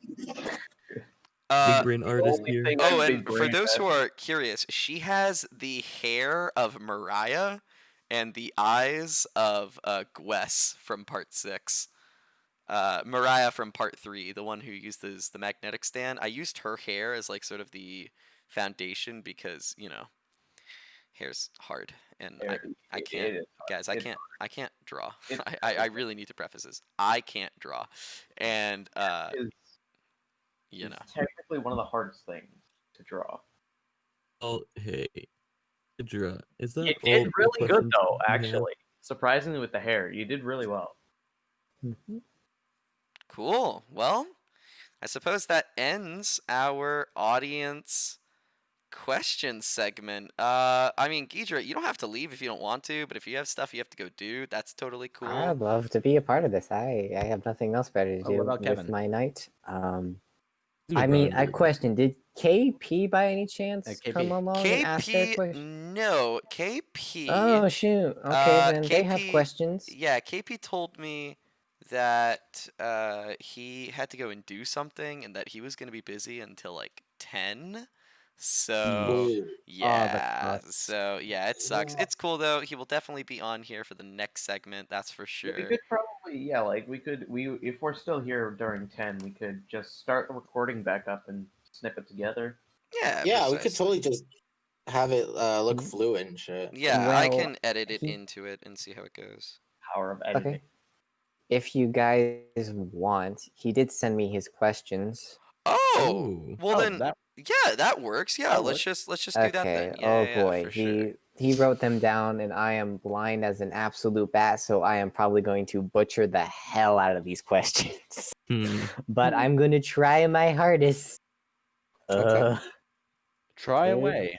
Uh, Big brain The artist only here. thing oh, I'm and big for brain those at- who are curious, she has the hair of Mariah and the eyes of Gwess from Part 6. Mariah from Part 3, the one who uses the magnetic stand. I used her hair as like sort of the foundation because, hair's hard, and I it can't, is guys, It's I can't draw. It's I really need to preface this. I can't draw, and Is you know. technically one of the hardest things to draw. Oh, hey, Ghidra, is that You all did the really good questions though, you have? actually. Surprisingly with the hair, you did really well. Mhm. Cool. Well, I suppose that ends our audience question segment. I mean, Ghidra, you don't have to leave if you don't want to, but if you have stuff you have to go do, that's totally cool. I'd love to be a part of this. I have nothing else better to Oh, what do about with Kevin? my night. This I is mean, Darbi. I question: did KP by any chance KP. come along and ask their KP, question? no, KP. Oh shoot! Okay, then they have KP questions. Yeah, KP told me that he had to go and do something and that he was going to be busy until like 10. So, Ooh. yeah. sucks. So, yeah, it sucks. Yeah. It's cool though. He will definitely be on here for the next segment, that's for Yeah, we sure. could probably like we if we're still here during 10, we could just start the recording back up and snip it together. Yeah, Yeah, we could precisely. totally just have it look Mm. fluid and shit. Yeah, I Well, can edit it he- into it and see how it goes. Power of editing. Okay. If you guys want, he did send me his questions. Oh, Ooh. well Oh, then, that yeah, that works. Yeah, that let's works. just do that then. Okay. Yeah, Oh yeah, yeah, boy, for sure. he wrote them down, and I am blind as an absolute bat, so I am probably going to butcher the hell out of these questions. Hmm. But I'm going to try my hardest. Okay. Try Okay. away.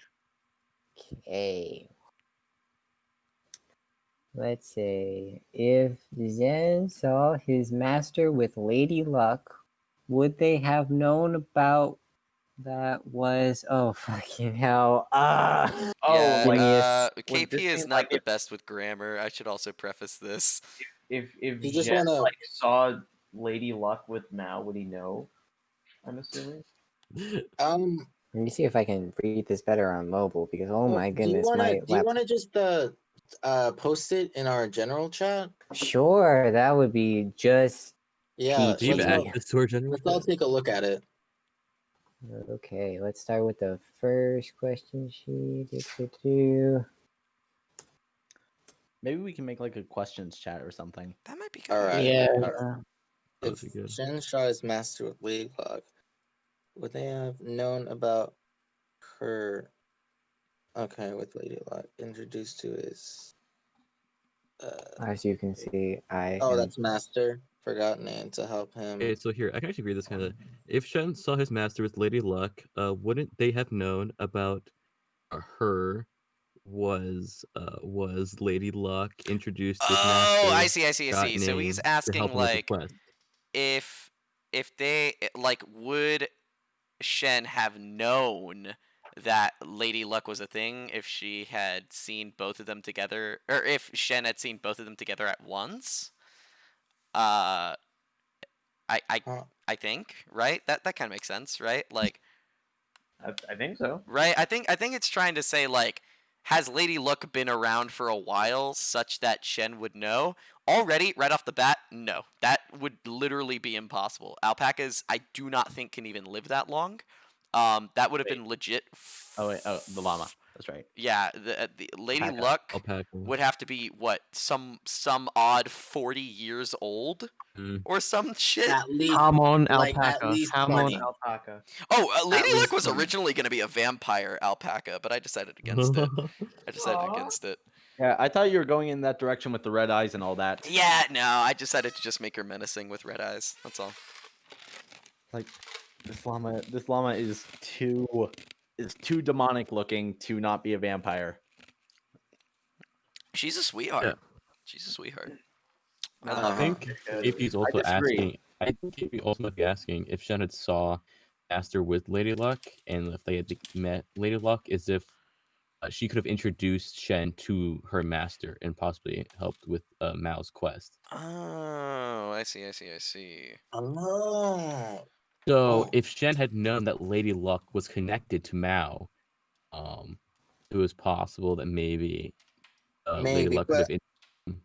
Okay. Let's say if Zen saw his master with Lady Luck, would they have known about that was fucking hell. Oh, Yeah, like Genius. would KP this is mean, not like, the best with grammar. I should also preface this. if You just Jen wanna like saw Lady Luck with Mao, would he know? I'm assuming. um Let me see if I can read this better on mobile because oh well, my goodness, my do you laptop. wanna just post it in our general chat? Sure, that would be just Yeah, Do you let's have all, peachy. access to our general let's all chat? take a look at it. Okay, let's start with the first question sheet. Do. Maybe we can make like a questions chat or something. That might be good. Alright. Yeah. That If would be good. Shen saw his master with Lady Luck, would they have known about her okay with Lady Luck introduced to his As you can see, I oh am. that's master. Forgot name to help him. Okay, so here I can actually read this kind of. If Shen saw his master with Lady Luck, wouldn't they have known about her was Lady Luck introduced his master? Oh, I see. got So he's name to asking help him with the like quest. if they like would Shen have known that Lady Luck was a thing if she had seen both of them together, or if Shen had seen both of them together at once? Uh, Huh. I think, right? That kind of makes sense, right? Like, I think so. right? I think it's trying to say like, has Lady Luck been around for a while such that Shen would know? Already, right off the bat, no. That would literally be impossible. Alpacas, I do not think can even live that long. That would have been legit. Oh wait, oh the llama. That's right. Yeah, the Lady Alpaca. Luck Alpaca. would have to be what some odd 40 years old Mm. or some shit. At least Hamon like alpaca. at least Hamon 20. alpaca. Oh, Lady At Luck least was 20. originally going to be a vampire alpaca, but I decided against it. Yeah, I thought you were going in that direction with the red eyes and all that. Yeah, no, I decided to just make her menacing with red eyes. That's all. Like this llama is too demonic looking to not be a vampire. She's a sweetheart. Yeah. She's a sweetheart. I Uh-huh. love I her. think KP's also disagree. asking. I think KP also might be asking if Shen had saw Master with Lady Luck, and if they had met Lady Luck, is if she could have introduced Shen to her master and possibly helped with Mao's quest. Oh, I see. Oh, So Oh. if Shen had known that Lady Luck was connected to Mao, it was possible that maybe Lady Maybe, Luck could but have.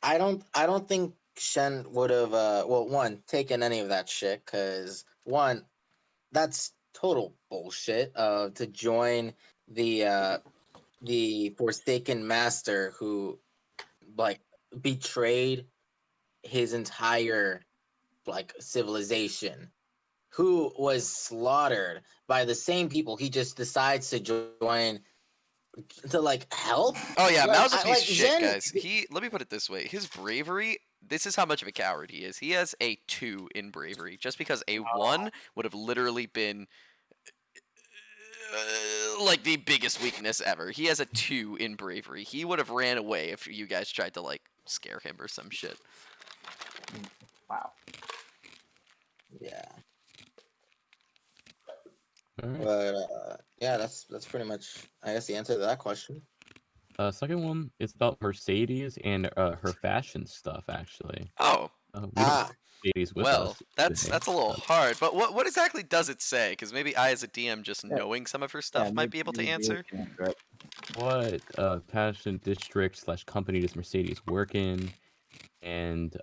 I don't think Shen would have well, one, taken any of that shit, because one, that's total bullshit. To join the Forsaken Master who like betrayed his entire like civilization, who was slaughtered by the same people he just decides to join to like help. Oh yeah, Like Mao's a I piece like of shit, Jen. guys. Let me put it this way: his bravery. This is how much of a coward he is. He has a 2 in bravery, just because a 1 would have literally been like the biggest weakness ever. He has a 2 in bravery. He would have ran away if you guys tried to like scare him or some shit. Wow. Yeah, All right. but yeah, that's pretty much I guess the answer to that question. Second one is about Mercedes and her fashion stuff. Actually, Oh, we don't have Ah, Mercedes with well, us that's today. a little hard. But what exactly does it say? Because maybe I, as a DM, just Yeah. knowing some of her Yeah, stuff, might be able to maybe you answer. can answer it. What fashion district / company does Mercedes work in? And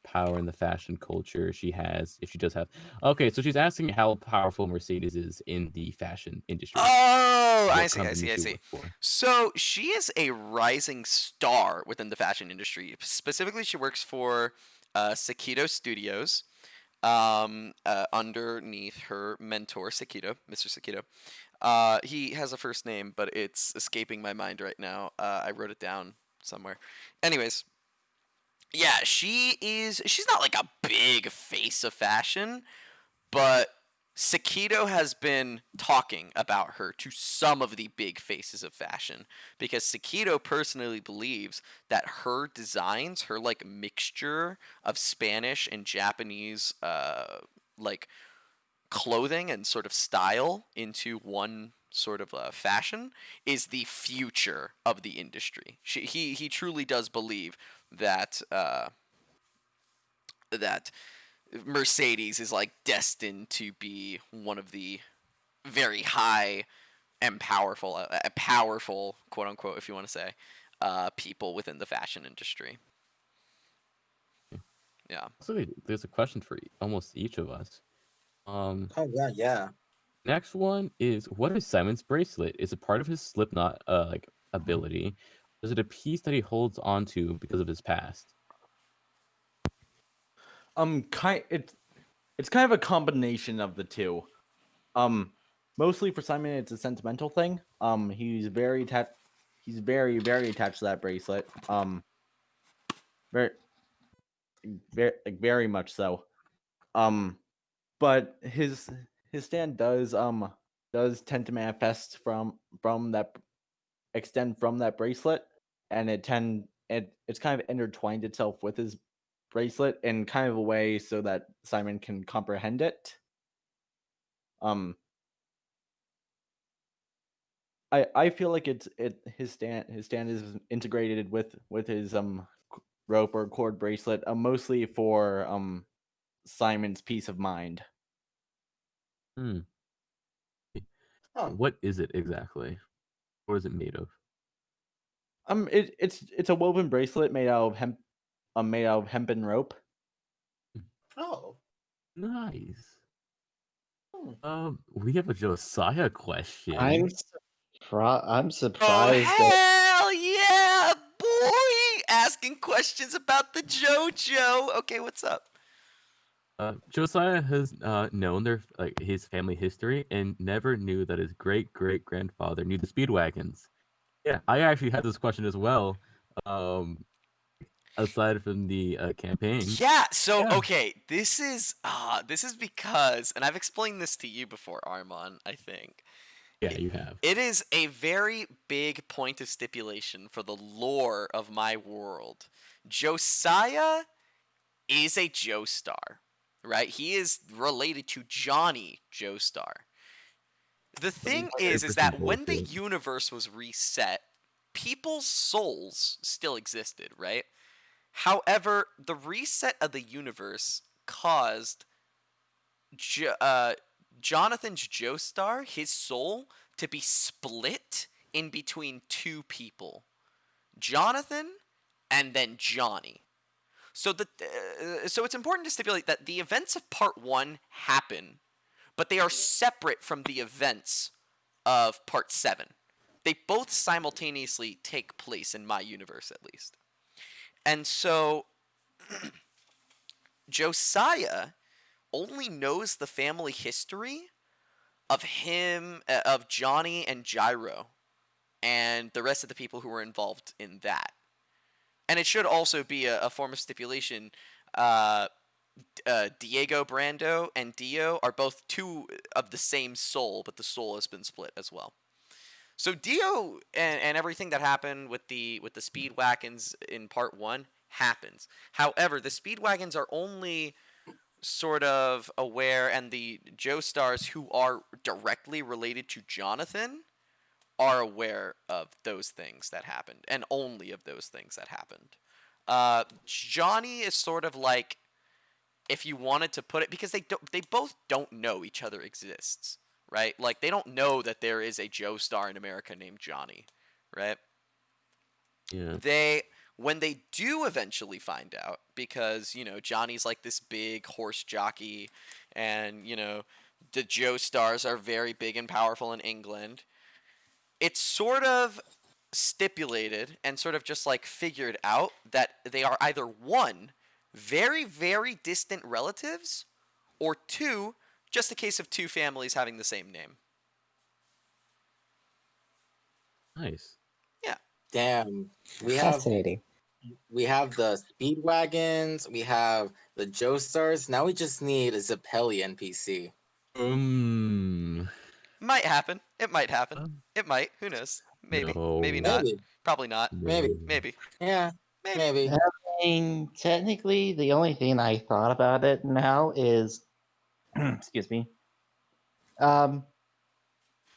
power in the fashion culture she has, if she does have. Okay, so she's asking how powerful Mercedes is in the fashion industry. Oh, I What see, I company see, I she see. works for. So she is a rising star within the fashion industry. Specifically, she works for Sakito Studios, underneath her mentor, Sakito, Mr. Sakito. He has a first name, but it's escaping my mind right now. I wrote it down somewhere. Anyways, yeah, she's not like a big face of fashion, but Sakito has been talking about her to some of the big faces of fashion because Sakito personally believes that her designs, her like mixture of Spanish and Japanese like clothing and sort of style into one sort of fashion is the future of the industry. He truly does believe that that Mercedes is like destined to be one of the very high and powerful quote unquote, if you want to say, people within the fashion industry. Yeah. So there's a question for almost each of us. oh yeah. Next one is, what is Simon's bracelet? Is it part of his Slipknot like ability? Is it a piece that he holds onto because of his past? It's kind of a combination of the two. Mostly for Simon, it's a sentimental thing. He's very very attached to that bracelet. Very, very much so. But his stand does tend to manifest from that extend from that bracelet, and it's kind of intertwined itself with his bracelet in kind of a way so that Simon can comprehend it. I feel like his stand is integrated with his rope or cord bracelet, mostly for Simon's peace of mind. Hmm. Huh. What is it exactly? What is it made of? It's a woven bracelet made out of hempen rope. Oh. Nice. Hmm. We have a Josiah question. I'm Oh surprised that hell yeah, boy! Asking questions about the JoJo. Okay, what's up? Josiah has known his family history and never knew that his great grandfather knew the Speedwagons. Yeah, I actually had this question as well. Aside from the campaign. Yeah, so Yeah. okay, this is because, and I've explained this to you before, Armon, I think. Yeah, you have. It is a very big point of stipulation for the lore of my world. Josiah is a Joestar, right? He is related to Johnny Joestar. The thing is that when the universe was reset, people's souls still existed, right? However, the reset of the universe caused Jonathan's Joestar, his soul, to be split in between two people, Jonathan and then Johnny. So so it's important to stipulate that the events of part 1 happen, but they are separate from the events of part 7. They both simultaneously take place in my universe, at least. And so Josiah only knows the family history of of Johnny and Gyro, and the rest of the people who were involved in that. And it should also be a form of stipulation. Diego Brando and Dio are both two of the same soul, but the soul has been split as well. So Dio and everything that happened with the Speedwagons in part 1 happens. However, the Speedwagons are only sort of aware, and the Joestars who are directly related to Jonathan are aware of those things that happened, and only of those things that happened. Johnny is sort of like, if you wanted to put it, because they both don't know each other exists, right? Like, they don't know that there is a Joestar in America named Johnny, right? Yeah. When they do eventually find out, because, Johnny's like this big horse jockey, and, the Joestars are very big and powerful in England, it's sort of stipulated and sort of just like figured out that they are either one, very, very distant relatives, or two, just a case of two families having the same name. Nice. Yeah. Damn. We Fascinating. have the Speedwagons, we have the Joestars. Now we just need a Zeppeli NPC. Might happen. It might happen. Uh, It might. Who knows? Maybe. No. Maybe not. Maybe. Probably not. Maybe. No. Maybe. Yeah. Maybe. Maybe. I mean, technically, the only thing I thought about it now is, excuse me. God,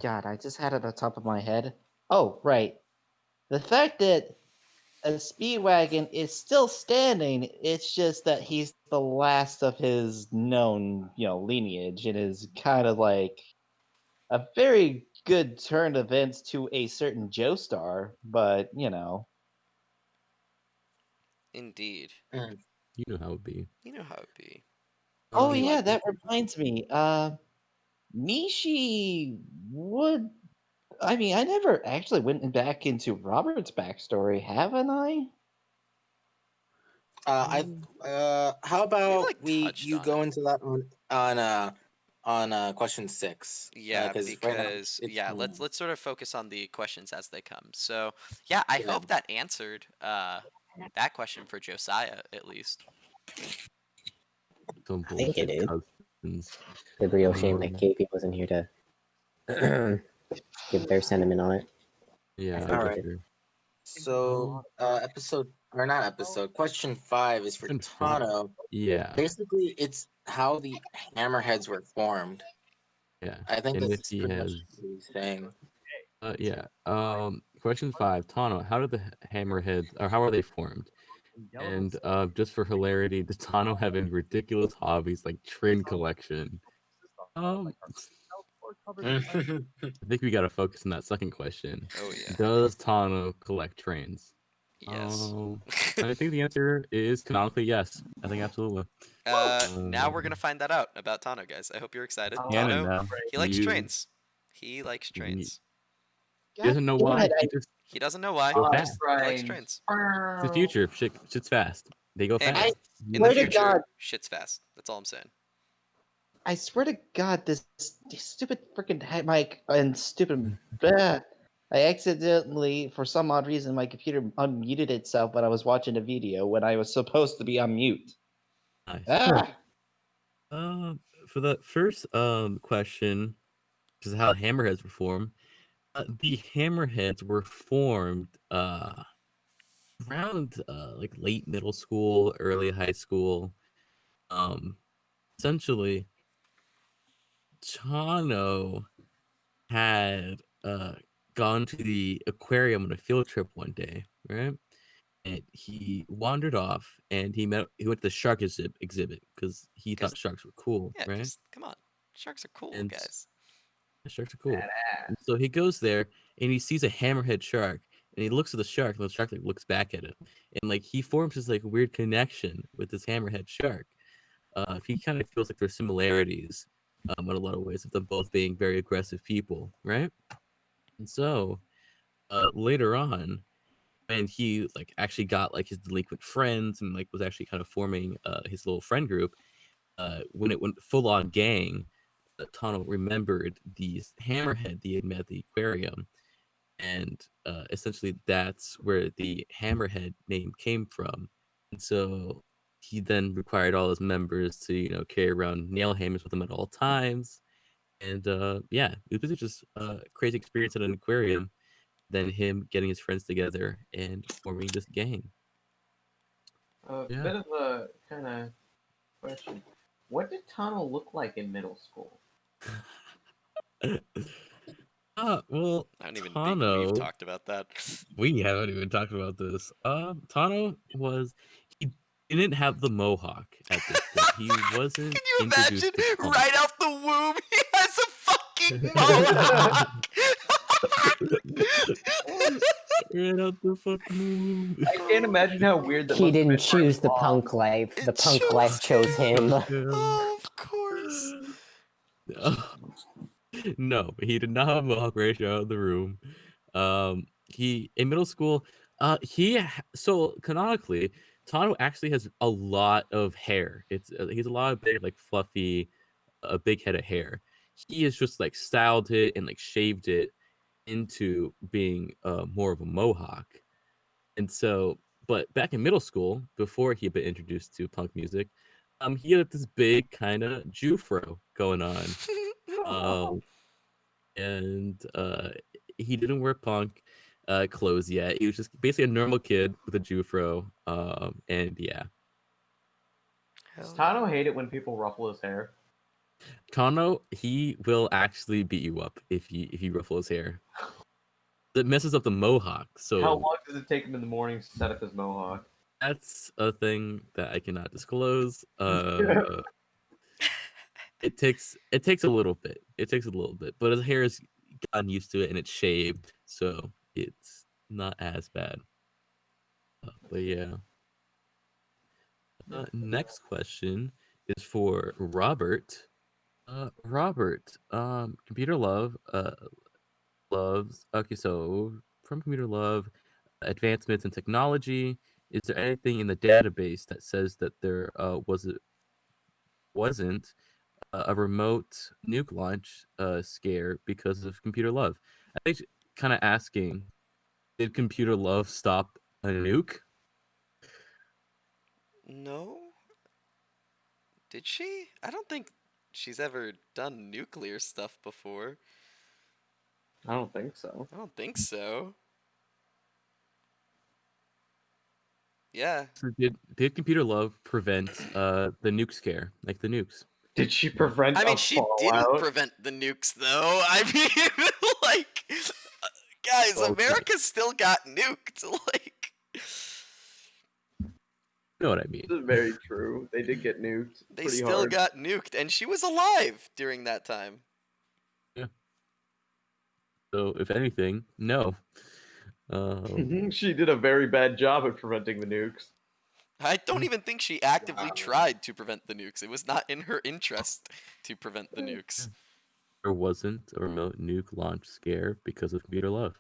I just had it on the top of my head. Oh, right. The fact that a Speedwagon is still standing, it's just that he's the last of his known, lineage, and is kind of like a very good turn of events to a certain Joestar, but, Indeed. Mm. You know how it be. You know how it be. Oh Be yeah, like that reminds me. Mishi would. I mean, I never actually went back into Robert's backstory, haven't I? How about like, touched you on go it. into that on question 6? Yeah, Because right now because it's let's sort of focus on the questions as they come. So, yeah, I Yeah. hope that answered that question for Josiah at least. Some I think it bullshit did. cousins. The real shame that Um, KP wasn't here to give their sentiment on it. Yeah. think Alright. it sure. So question 5 is for Question five. Tano. Yeah. Basically, it's how the hammerheads were formed. Yeah. I think And this if is he pretty much has what he's saying. yeah. Question 5, Tano, how did the hammerheads, or how are they formed? And just for hilarity, does Tano have any ridiculous hobbies like train collection? I think we gotta focus on that second question. Oh yeah. Does Tano collect trains? Yes. I think the answer is canonically yes. I think absolutely. Now we're gonna find that out about Tano, guys. I hope you're excited. Canon Tano, now. he likes You- trains. He likes you- trains. He doesn't know God why. damn it, He just He doesn't know why. Go He fast. likes trains. It's the future. Shit's fast. They go And fast. in the swear to future, God. shit's fast. That's all I'm saying. I swear to God, this stupid freaking head mic and stupid. Bleh. I accidentally, for some odd reason, my computer unmuted itself when I was watching a video when I was supposed to be on mute. Nice. Ah! For the first question, which is how hammerheads were formed. The hammerheads were formed around like late middle school, early high school. Essentially, Chano had gone to the aquarium on a field trip one day, right? and he wandered off, and he went to the shark exhibit because he 'Cause- thought sharks were cool, Yeah, right? because come on, sharks are cool, And guys. the sharks are cool. And so he goes there and he sees a hammerhead shark, and he looks at the shark, and the shark like looks back at him, and like he forms this like weird connection with this hammerhead shark. He kind of feels like there's similarities in a lot of ways of them both being very aggressive people, right? And so later on, when he like actually got like his delinquent friends and like was actually kind of forming his little friend group, when it went full on gang, Tano remembered the hammerhead he had met at the aquarium, and essentially that's where the hammerhead name came from. And so he then required all his members to carry around nail hammers with them at all times. And yeah, it was just a crazy experience at an aquarium, then him getting his friends together and forming this gang. A Yeah. bit of a kind of question. What did Tano look like in middle school? Well, I don't even think we've Tano, talked about that. we haven't even talked about this. Tano he didn't have the mohawk at this point. He wasn't Can you introduced imagine? to punk. Right out the womb, he has a fucking mohawk. Right out the fucking womb. I can't imagine how weird that He must have didn't been for his choose the mom. punk life. The It punk life chose him. Oh, of course. No, he did not have a mohawk right out of the room. He in middle school, so canonically, Tano actually has a lot of hair. He's a lot of big, like fluffy, a big head of hair. He has just like styled it and like shaved it into being more of a mohawk. And so, but back in middle school, before he had been introduced to punk music, he had this big kind of Jufro going on. Um, and he didn't wear punk clothes yet. He was just basically a normal kid with a Jufro. And yeah, Does Tano hate it when people ruffle his hair? Tano, he will actually beat you up if you ruffle his hair. It messes up the mohawk. So How long does it take him in the morning to set up his mohawk? that's a thing that I cannot disclose. It takes a little bit. It takes a little bit, but his hair has gotten used to it and it's shaved, so it's not as bad. But yeah. Next question is for Robert. Robert, Computer Love loves. Okay, so from Computer Love, advancements in technology. Is there anything in the database that says that there wasn't a remote nuke launch scare because of Computer Love? I think kind of asking, did Computer Love stop a nuke? No? Did she? I don't think she's ever done nuclear stuff before. I don't think so. I don't think so. Yeah. So did Computer Love prevent the nuke scare, like the nukes? Did she prevent I mean, a she fallout? didn't prevent the nukes, though. I mean, like, guys, Okay. America still got nuked. Like, You know what I mean? This is very true. They did get nuked. they pretty still hard. got nuked, and she was alive during that time. So if anything, no. She did a very bad job at preventing the nukes. I don't even think she actively tried to prevent the nukes. It was not in her interest to prevent the nukes. There wasn't a remote nuke launch scare because of Computer Love.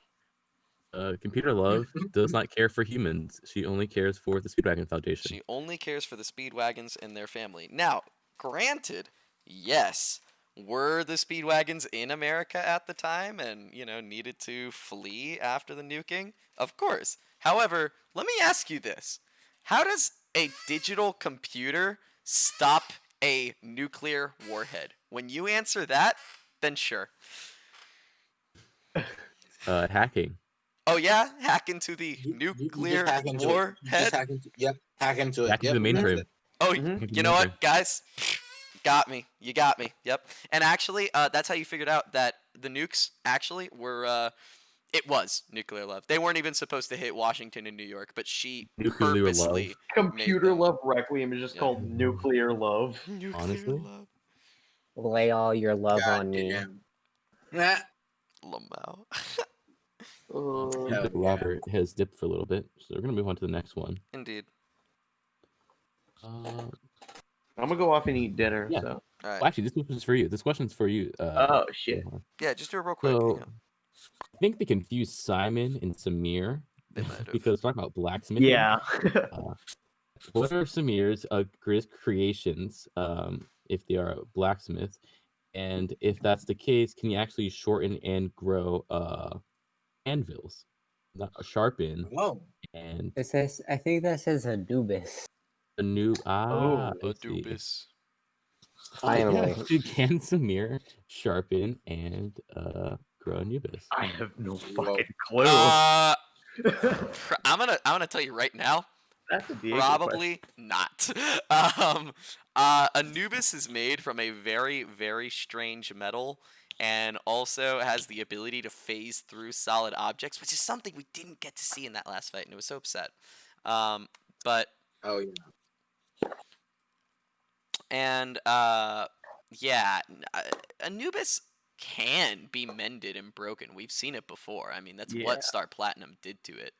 Computer Love does not care for humans. She only cares for the Speedwagon Foundation. She only cares for the Speedwagons and their family. Now, granted, yes, were the Speedwagons in America at the time and, needed to flee after the nuking? Of course. However, let me ask you this. How does a digital computer stop a nuclear warhead? When you answer that, then sure. Hacking. Oh yeah? Hack into the You just nuclear hack into it. You warhead? just hack into, yep, hack into it. Hacking Yep, the that's mainframe. it. Oh, Mhm. you know what, guys? Got me. You got me. Yep. And actually, that's how you figured out that the nukes actually were It was Nuclear Love. They weren't even supposed to hit Washington and New York, but she Nuclear Love. purposely Computer made them. Love Requiem is just Yeah. called Nuclear Love. Nuclear Honestly? Love. Lay all your love God on me. damn. Nah. Lamau. Uh, Hell yeah. Robert has dipped for a little bit, so we're gonna move on to the next one. Indeed. I'm gonna go off and eat dinner. Yeah. So. All right. Well, actually, this question's for you. This question's for you. Oh shit. Rohan. Yeah, just do it real quick. So, hang on. I think they confused Simon and Samir They might have. because talking about blacksmithing. Yeah. What are Samir's greatest creations if they are blacksmiths? And if that's the case, can you actually shorten and grow anvils? Not sharpen Whoa. and It says, I think that says Anubis. a new I see. Adubis. Finally. Yeah, can Samir sharpen and grow Anubis? I have no Whoa. fucking clue. I'm gonna tell you right now. That's a Diego Probably not. Anubis is made from a very, very strange metal and also has the ability to phase through solid objects, which is something we didn't get to see in that last fight, and it was so upset. But Oh yeah. and yeah, Anubis can be mended and broken. We've seen it before. I mean, that's Yeah. what Star Platinum did to it.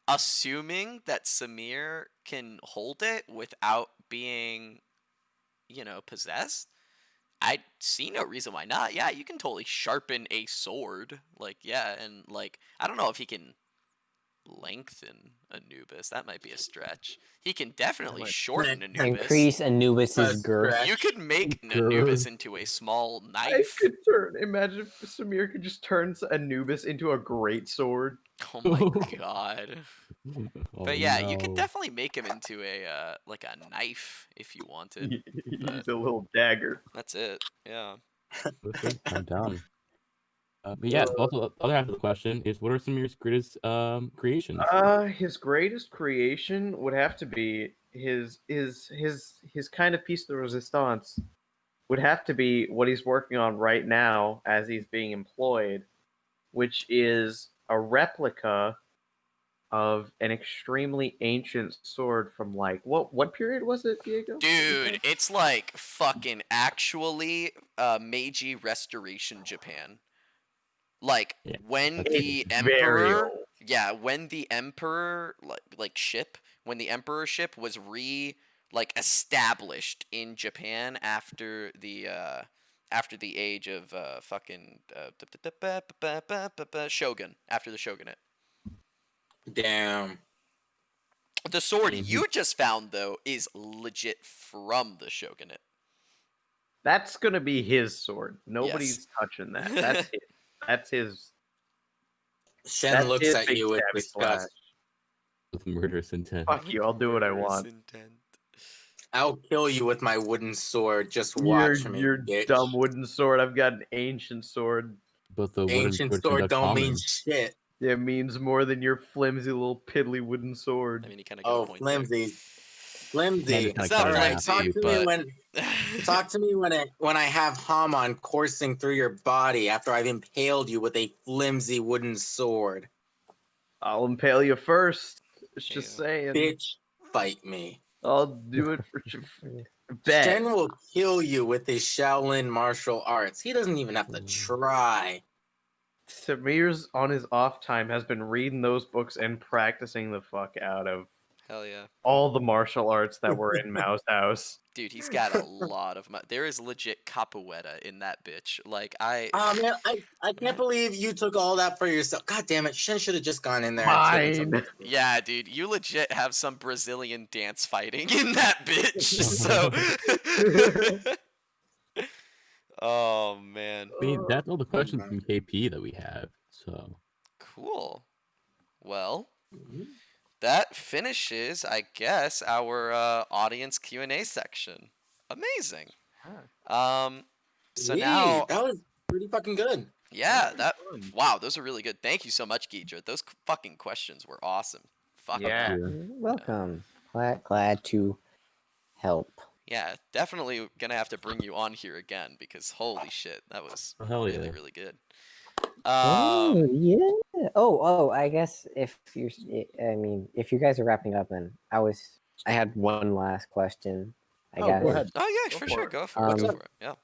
Assuming that Samir can hold it without being, possessed, I see no reason why not. Yeah, you can totally sharpen a sword. And I don't know if he can lengthen Anubis. That might be a stretch. He can definitely shorten Anubis. Increase Anubis's A girth. stretch. You could make Girth. Anubis into a small I knife. could imagine if Samir could just turn Anubis into a great sword. Oh my god. Oh, But yeah, you could no. definitely make him into a knife if you wanted. Use a little dagger. That's it. Yeah. Okay, I'm down. But yeah, also the other half of the question is, what are Samir's greatest creations? His greatest creation would have to be his kind of piece de resistance would have to be what he's working on right now as he's being employed, which is a replica of an extremely ancient sword from what period was it, Diego? Dude, it's fucking actually Meiji Restoration Japan. Yeah, When that's the It's very emperor, old. yeah, when the emperor when the emperor ship was established in Japan after the age of shogun, after the shogunate. Damn. The sword Mhm. you just found though is legit from the shogunate. That's gonna be his sword. Nobody's touching that. That's his. That's his. Shen That's looks his at big you with stabby disgust. slash. With murderous intent. Fuck you! I'll do what I Murderous want. intent. I'll kill you with my wooden sword. Just watch me, Your bitch. dumb wooden sword. I've got an ancient sword. But the wooden Ancient sword sword turned out don't mean common. shit. It means more than your flimsy little piddly wooden sword. I mean, you kind of got a Oh, point flimsy. there. Flimsy. kinda It's cut not it All right, off, talk flimsy, to me but when I have Haman coursing through your body after I've impaled you with a flimsy wooden sword. I'll impale you first. It's just Yeah. saying. Bitch, fight me. I'll do it for bet. Shen will kill you with his Shaolin martial arts. He doesn't even have to try. Samir's on his off time has been reading those books and practicing the fuck out of hell yeah, all the martial arts that were in Mao's house. dude, he's got a lot of there is legit capoeira in that bitch. Oh man, I can't believe you took all that for yourself. God damn it, Shen should have just gone in there and taken some. Mine. Yeah, dude, you legit have some Brazilian dance fighting in that bitch. So, oh man, I mean, that's all the questions from KP that we have. So cool. Well, that finishes, I guess, our audience Q&A section. Amazing. So now, that was pretty fucking good. yeah, Fun. wow, those are really good. Thank you so much, Ghidra. Those fucking questions were awesome. Fuck Yeah. Welcome. Glad to help. yeah, definitely gonna have to bring you on here again because holy shit, that was Oh, hell really yeah. really good. Oh yeah. Oh, I guess if you're, I mean, if you guys are wrapping up, then I had one last question. I Oh, guess. go ahead. Oh yeah, Go for for sure. it. Go for it. Go Um, for it. Yeah.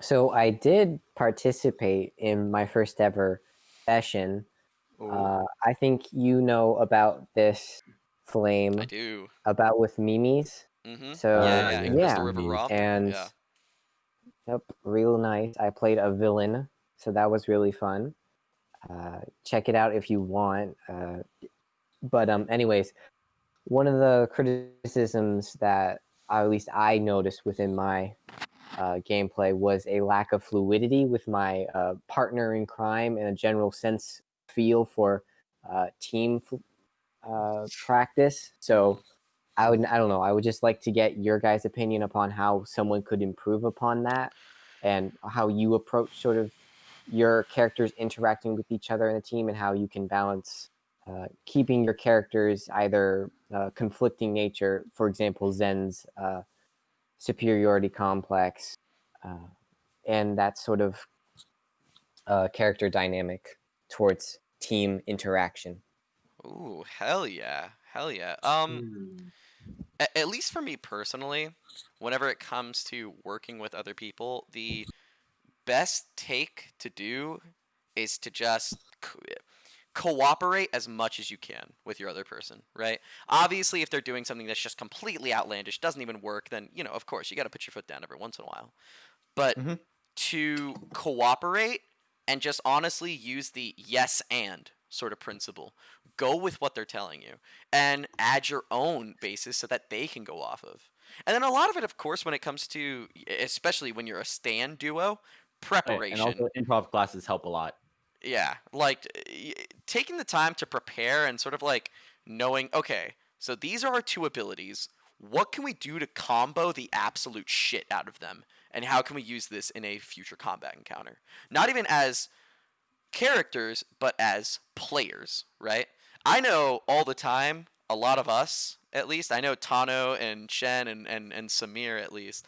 So I did participate in my first ever session. I think you know about this I flame do. about with Mimi's. Mm-hmm. Yeah, So yeah. In yeah, Crystal River Raw. and Yeah. yep, real nice. I played a villain, so that was really fun. Check it out if you want. But anyways, one of the criticisms that at least I noticed within my gameplay was a lack of fluidity with my partner in crime and a general sense feel for team practice. So I don't know. I would just like to get your guys' opinion upon how someone could improve upon that, and how you approach sort of your characters interacting with each other in a team, and how you can balance keeping your characters either conflicting nature, for example, Zen's superiority complex, uh, and that sort of character dynamic towards team interaction. Ooh, hell yeah. Hell yeah. At least for me personally, whenever it comes to working with other people, the best take to do is to just cooperate as much as you can with your other person, right? Obviously, if they're doing something that's just completely outlandish, doesn't even work, then, of course, you got to put your foot down every once in a while. But Mhm. to cooperate and just honestly use the yes and sort of principle. Go with what they're telling you and add your own basis so that they can go off of. And then a lot of it, of course, when it comes to, especially when you're a stand duo, And preparation. also improv classes help a lot. Yeah, like taking the time to prepare and sort of like knowing, okay, so these are our two abilities. What can we do to combo the absolute shit out of them? And how can we use this in a future combat encounter? Not even as characters, but as players, right? I know all the time, a lot of us, at least, I know Tano and Shen and Samir, at least,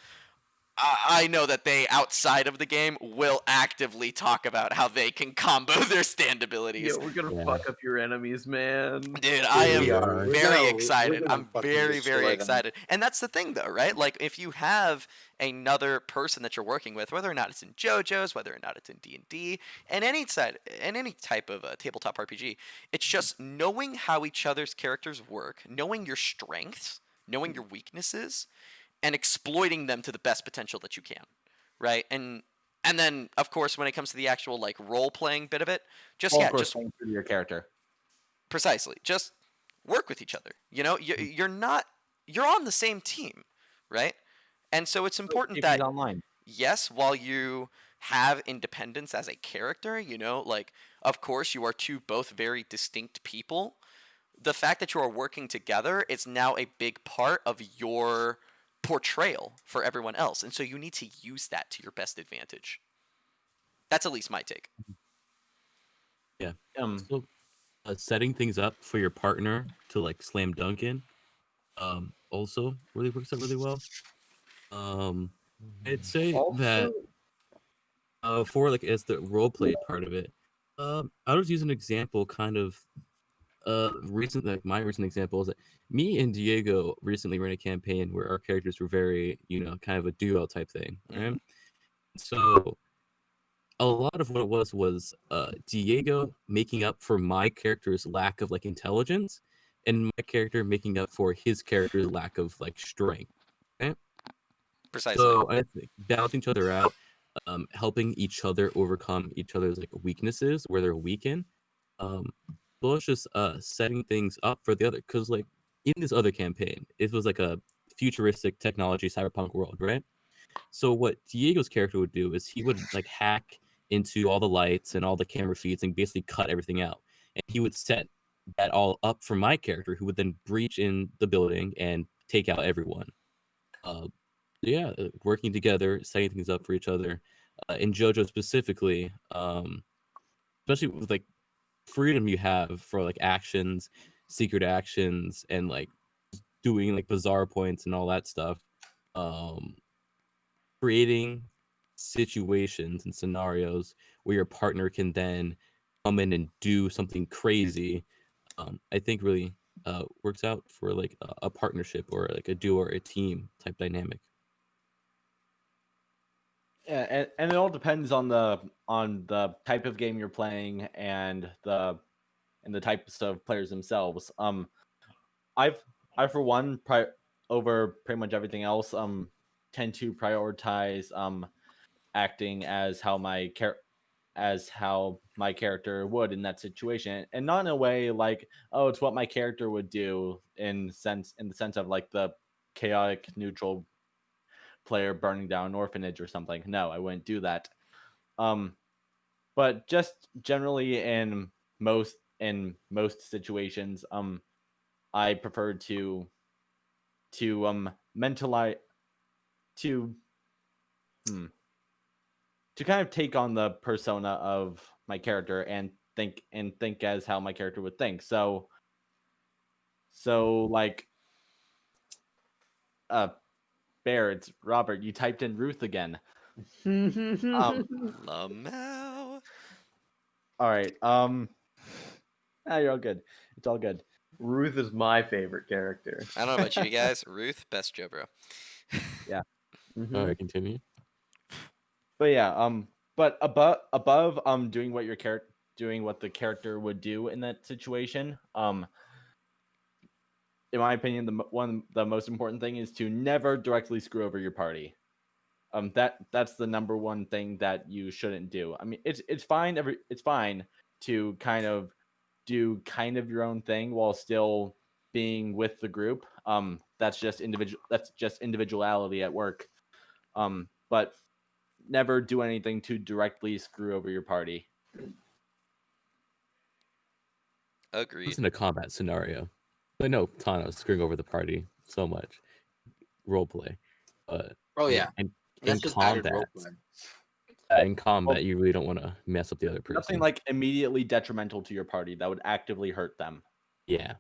I know that they, outside of the game, will actively talk about how they can combo their stand abilities. Yeah, we're gonna Yeah. fuck up your enemies, man. Dude, I am We are. We're very gonna- excited. we're gonna I'm fucking very, destroy very them. excited. And that's the thing, though, right? Like, if you have another person that you're working with, whether or not it's in JoJo's, whether or not it's in D&D, and any side, and any type of tabletop RPG, it's just knowing how each other's characters work, knowing your strengths, knowing your weaknesses, and exploiting them to the best potential that you can, right? And then, of course, when it comes to the actual like role playing bit of it, just All yeah, of course, just playing through your character. precisely, just work with each other. You're not you're on the same team, right? And so it's important If that he's online. yes, while you have independence as a character, like of course you are two both very distinct people. The fact that you are working together is now a big part of your portrayal for everyone else. And so you need to use that to your best advantage. That's at least my take. Yeah. Um, So setting things up for your partner to like slam dunk in, also really works out really well. I'd say that for like as the role play part of it, I'll just use an example kind of recent like my recent example is that me and Diego recently ran a campaign where our characters were very, kind of a duo type thing, right? Mhm. So a lot of what it was Diego making up for my character's lack of like intelligence, and my character making up for his character's lack of like strength. Right? Precisely. So I think balancing each other out, helping each other overcome each other's like weaknesses where they're weak in. So it's just setting things up for the other, because like in this other campaign, it was like a futuristic technology cyberpunk world, right? So what Diego's character would do is he would like hack into all the lights and all the camera feeds and basically cut everything out. And he would set that all up for my character, who would then breach in the building and take out everyone. Uh, yeah, working together, setting things up for each other. In JoJo specifically, especially with like freedom you have for like actions, secret actions, and like doing like bizarre points and all that stuff. Um, Creating situations and scenarios where your partner can then come in and do something crazy, I think really works out for like a partnership or like a duo or a team type dynamic. Yeah, and it all depends on the type of game you're playing and the types of players themselves. I've I for one over pretty much everything else tend to prioritize acting as how my character would in that situation, and not in a way like, oh, it's what my character would do in the sense of like the chaotic neutral player burning down an orphanage or something. No, I wouldn't do that. But just generally in most situations, I prefer to mentalize to to kind of take on the persona of my character and think as how my character would think. So like Bear, it's Robert, you typed in Ruth again. Lamau. All right. You're all good. It's all good. Ruth is my favorite character. I don't know about you guys. Ruth, best Joe bro. All right, continue. But yeah, but above doing what the character would do in that situation, in my opinion, the most important thing is to never directly screw over your party. That's the number one thing that you shouldn't do. I mean, it's fine to kind of do kind of your own thing while still being with the group. That's just individuality at work. But never do anything to directly screw over your party. Agreed. It's in a combat scenario. But no, Tano's screwing over the party so much. Roleplay. Oh yeah, In that's just added combat, roleplay. in combat, you really don't want to mess up the other person. Nothing like immediately detrimental to your party that would actively hurt them. Yeah.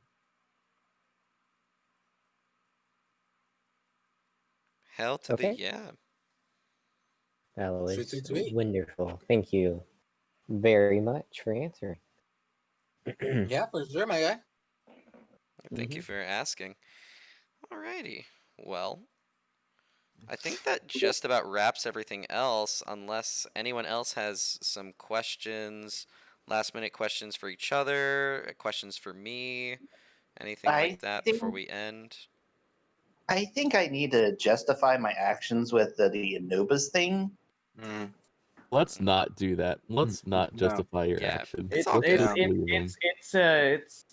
Hell to Okay. the yeah. That was Sweet, sweet, sweet. wonderful. Thank you very much for answering. Yeah, for sure, my guy. Thank you for asking. Alrighty. Well, I think that just about wraps everything else, unless anyone else has some questions, last minute questions for each other, questions for me, anything I like that think- before we end. I think I need to justify my actions with the Anubis thing. Mm. Let's not do that. Let's not No. justify your Yeah, actions. it's all good. Just leave them.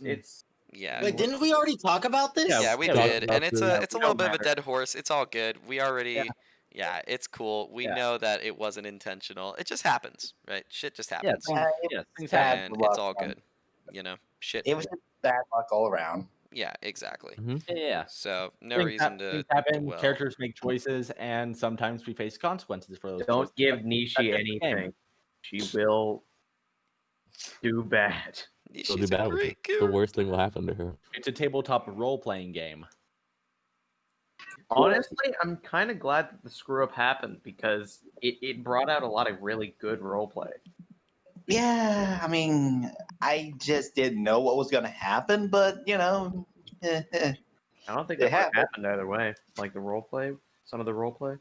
It's Yeah. Wait, didn't we already talk about this? Yeah, we yeah, we did, talked and it's about a it's a we little don't bit of a matter. dead horse. It's all good. We already, yeah, it's cool. We Yeah. know that it wasn't intentional. It just happens, right? Shit just Yeah, happens, things bad happen. and it's luck, all man. good. You know, shit. It was just bad luck all around. Yeah, exactly. Yeah. So no Things reason to things happen. dwell. Characters make choices, and sometimes we face consequences for those. don't choices. give That's Nishi just the game. anything. She will do bad. She'll do She's a bad with it. great The character. worst thing will happen to her. It's a tabletop role-playing game. Honestly, I'm kind of glad that the screw up happened because it brought out a lot of really good roleplay. Yeah, I mean, I just didn't know what was going to happen, but you know, I don't think It that would have happened. happened either way. Like the roleplay, some of the roleplay.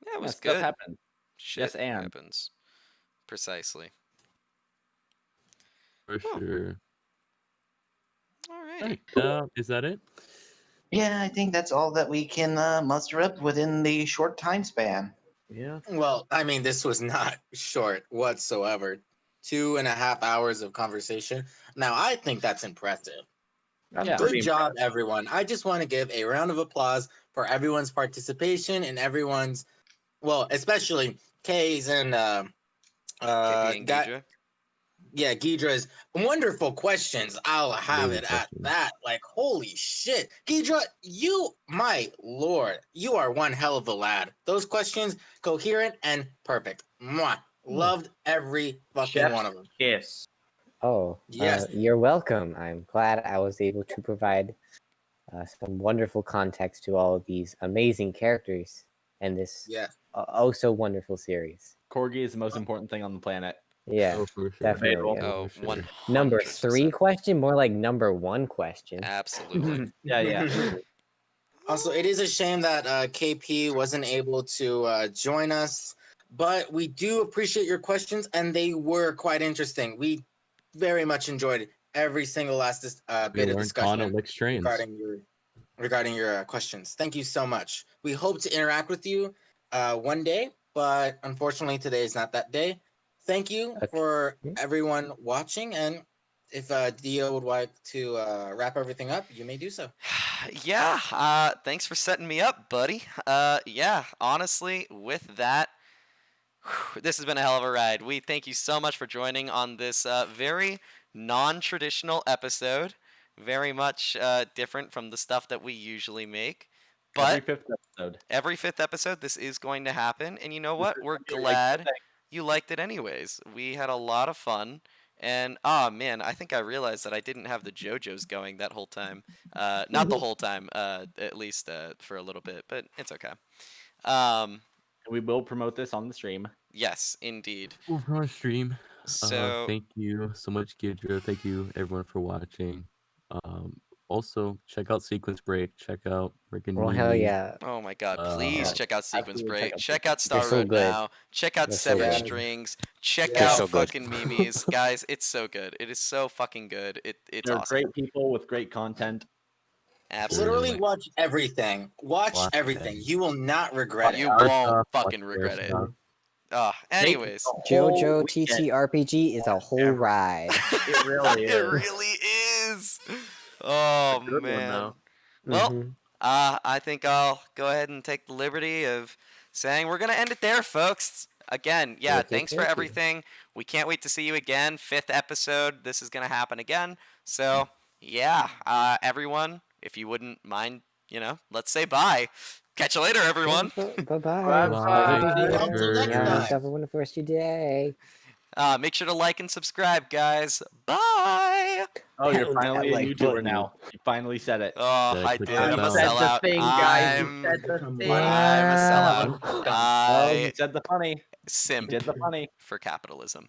Yeah, it was stuff good. happened. Shit Yes, and. happens. Precisely. For sure. Alrighty. Right. Is that it? yeah, I think that's all that we can muster up within the short time span. Yeah. Well, I mean, this was not short whatsoever. 2.5 hours of conversation. Now, I think that's impressive. That's Yeah. pretty Good job, everyone. I just want to give a round of applause for everyone's participation and everyone's, well, especially Kay's and KP and Ghidra. yeah, Ghidra's wonderful questions. I'll have Amazing it at questions. that. Like, holy shit. Ghidra, you, my lord, you are one hell of a lad. Those questions, coherent and perfect. Mwah. Loved every fucking Chef's one of them. kiss. Oh, Yes. you're welcome. I'm glad I was able to provide some wonderful context to all of these amazing characters and this Yeah. oh so wonderful series. Corgi is the most important thing on the planet. Yeah, Oh, for sure. definitely. Debatable. I mean, Oh, for sure. 100%. number 3 question, more like number 1 question. Absolutely. Yeah. Also, it is a shame that KP wasn't able to join us, but we do appreciate your questions, and they were quite interesting. We very much enjoyed every single last We bit of learned Tana discussion licks trains. regarding your questions. Thank you so much. We hope to interact with you one day, but unfortunately today is not that day. Thank you Okay. for everyone watching, and if Dio would like to wrap everything up, you may do so. Yeah, thanks for setting me up, buddy. Yeah, honestly, with that, this has been a hell of a ride. We thank you so much for joining on this very non-traditional episode. Very much different from the stuff that we usually make. Every But fifth episode. every 5th episode, this is going to happen. And you know This what? is We're gonna be a regular glad thing. you liked it anyways. We had a lot of fun. And, oh man, I think I realized that I didn't have the JoJo's going that whole time. Not the whole time, at least for a little bit, but it's okay. We will promote this on the stream. Yes, indeed. Over on stream. So, Thank you so much, Ghidra. Thank you, everyone, for watching. Also, check out Sequence Break. Check out Rick and Well, Mimi. hell yeah. oh my god, please Yeah, check out Sequence absolutely Break. check out Check out Star They're so Road good. Now. Check out They're so Seven good. Strings. Check They're out so good. fucking Mimi's. Guys, it's so good. It is so fucking good. It's They're awesome. great people with great content. Absolutely. Literally watch everything. Watch Watch everything. it. You will not regret You it. Our won't stuff, fucking watch their regret it. stuff. Anyways. JoJo TTRPG is a whole ever. ride. It really It is. really is. Oh Good one, man. though. Well, Mhm. I think I'll go ahead and take the liberty of saying we're gonna end it there, folks. Again, yeah, Thank you, thanks for thank you. everything. We can't wait to see you again. 5th episode. This is gonna happen again. So yeah, everyone, if you wouldn't mind, let's say bye. Catch you later, everyone. Bye-bye. Bye-bye. Until next Yeah, time. have a wonderful rest of your day. Make sure to like and subscribe, guys. Bye. Oh, you're Pound that finally a like YouTuber button. now. You finally said it. Oh, Yeah, I click did. that I'm a bell. Said the sellout. thing, guys. You I'm said the thing. a sellout. Oh, you I said the funny. You simp did the funny. for capitalism.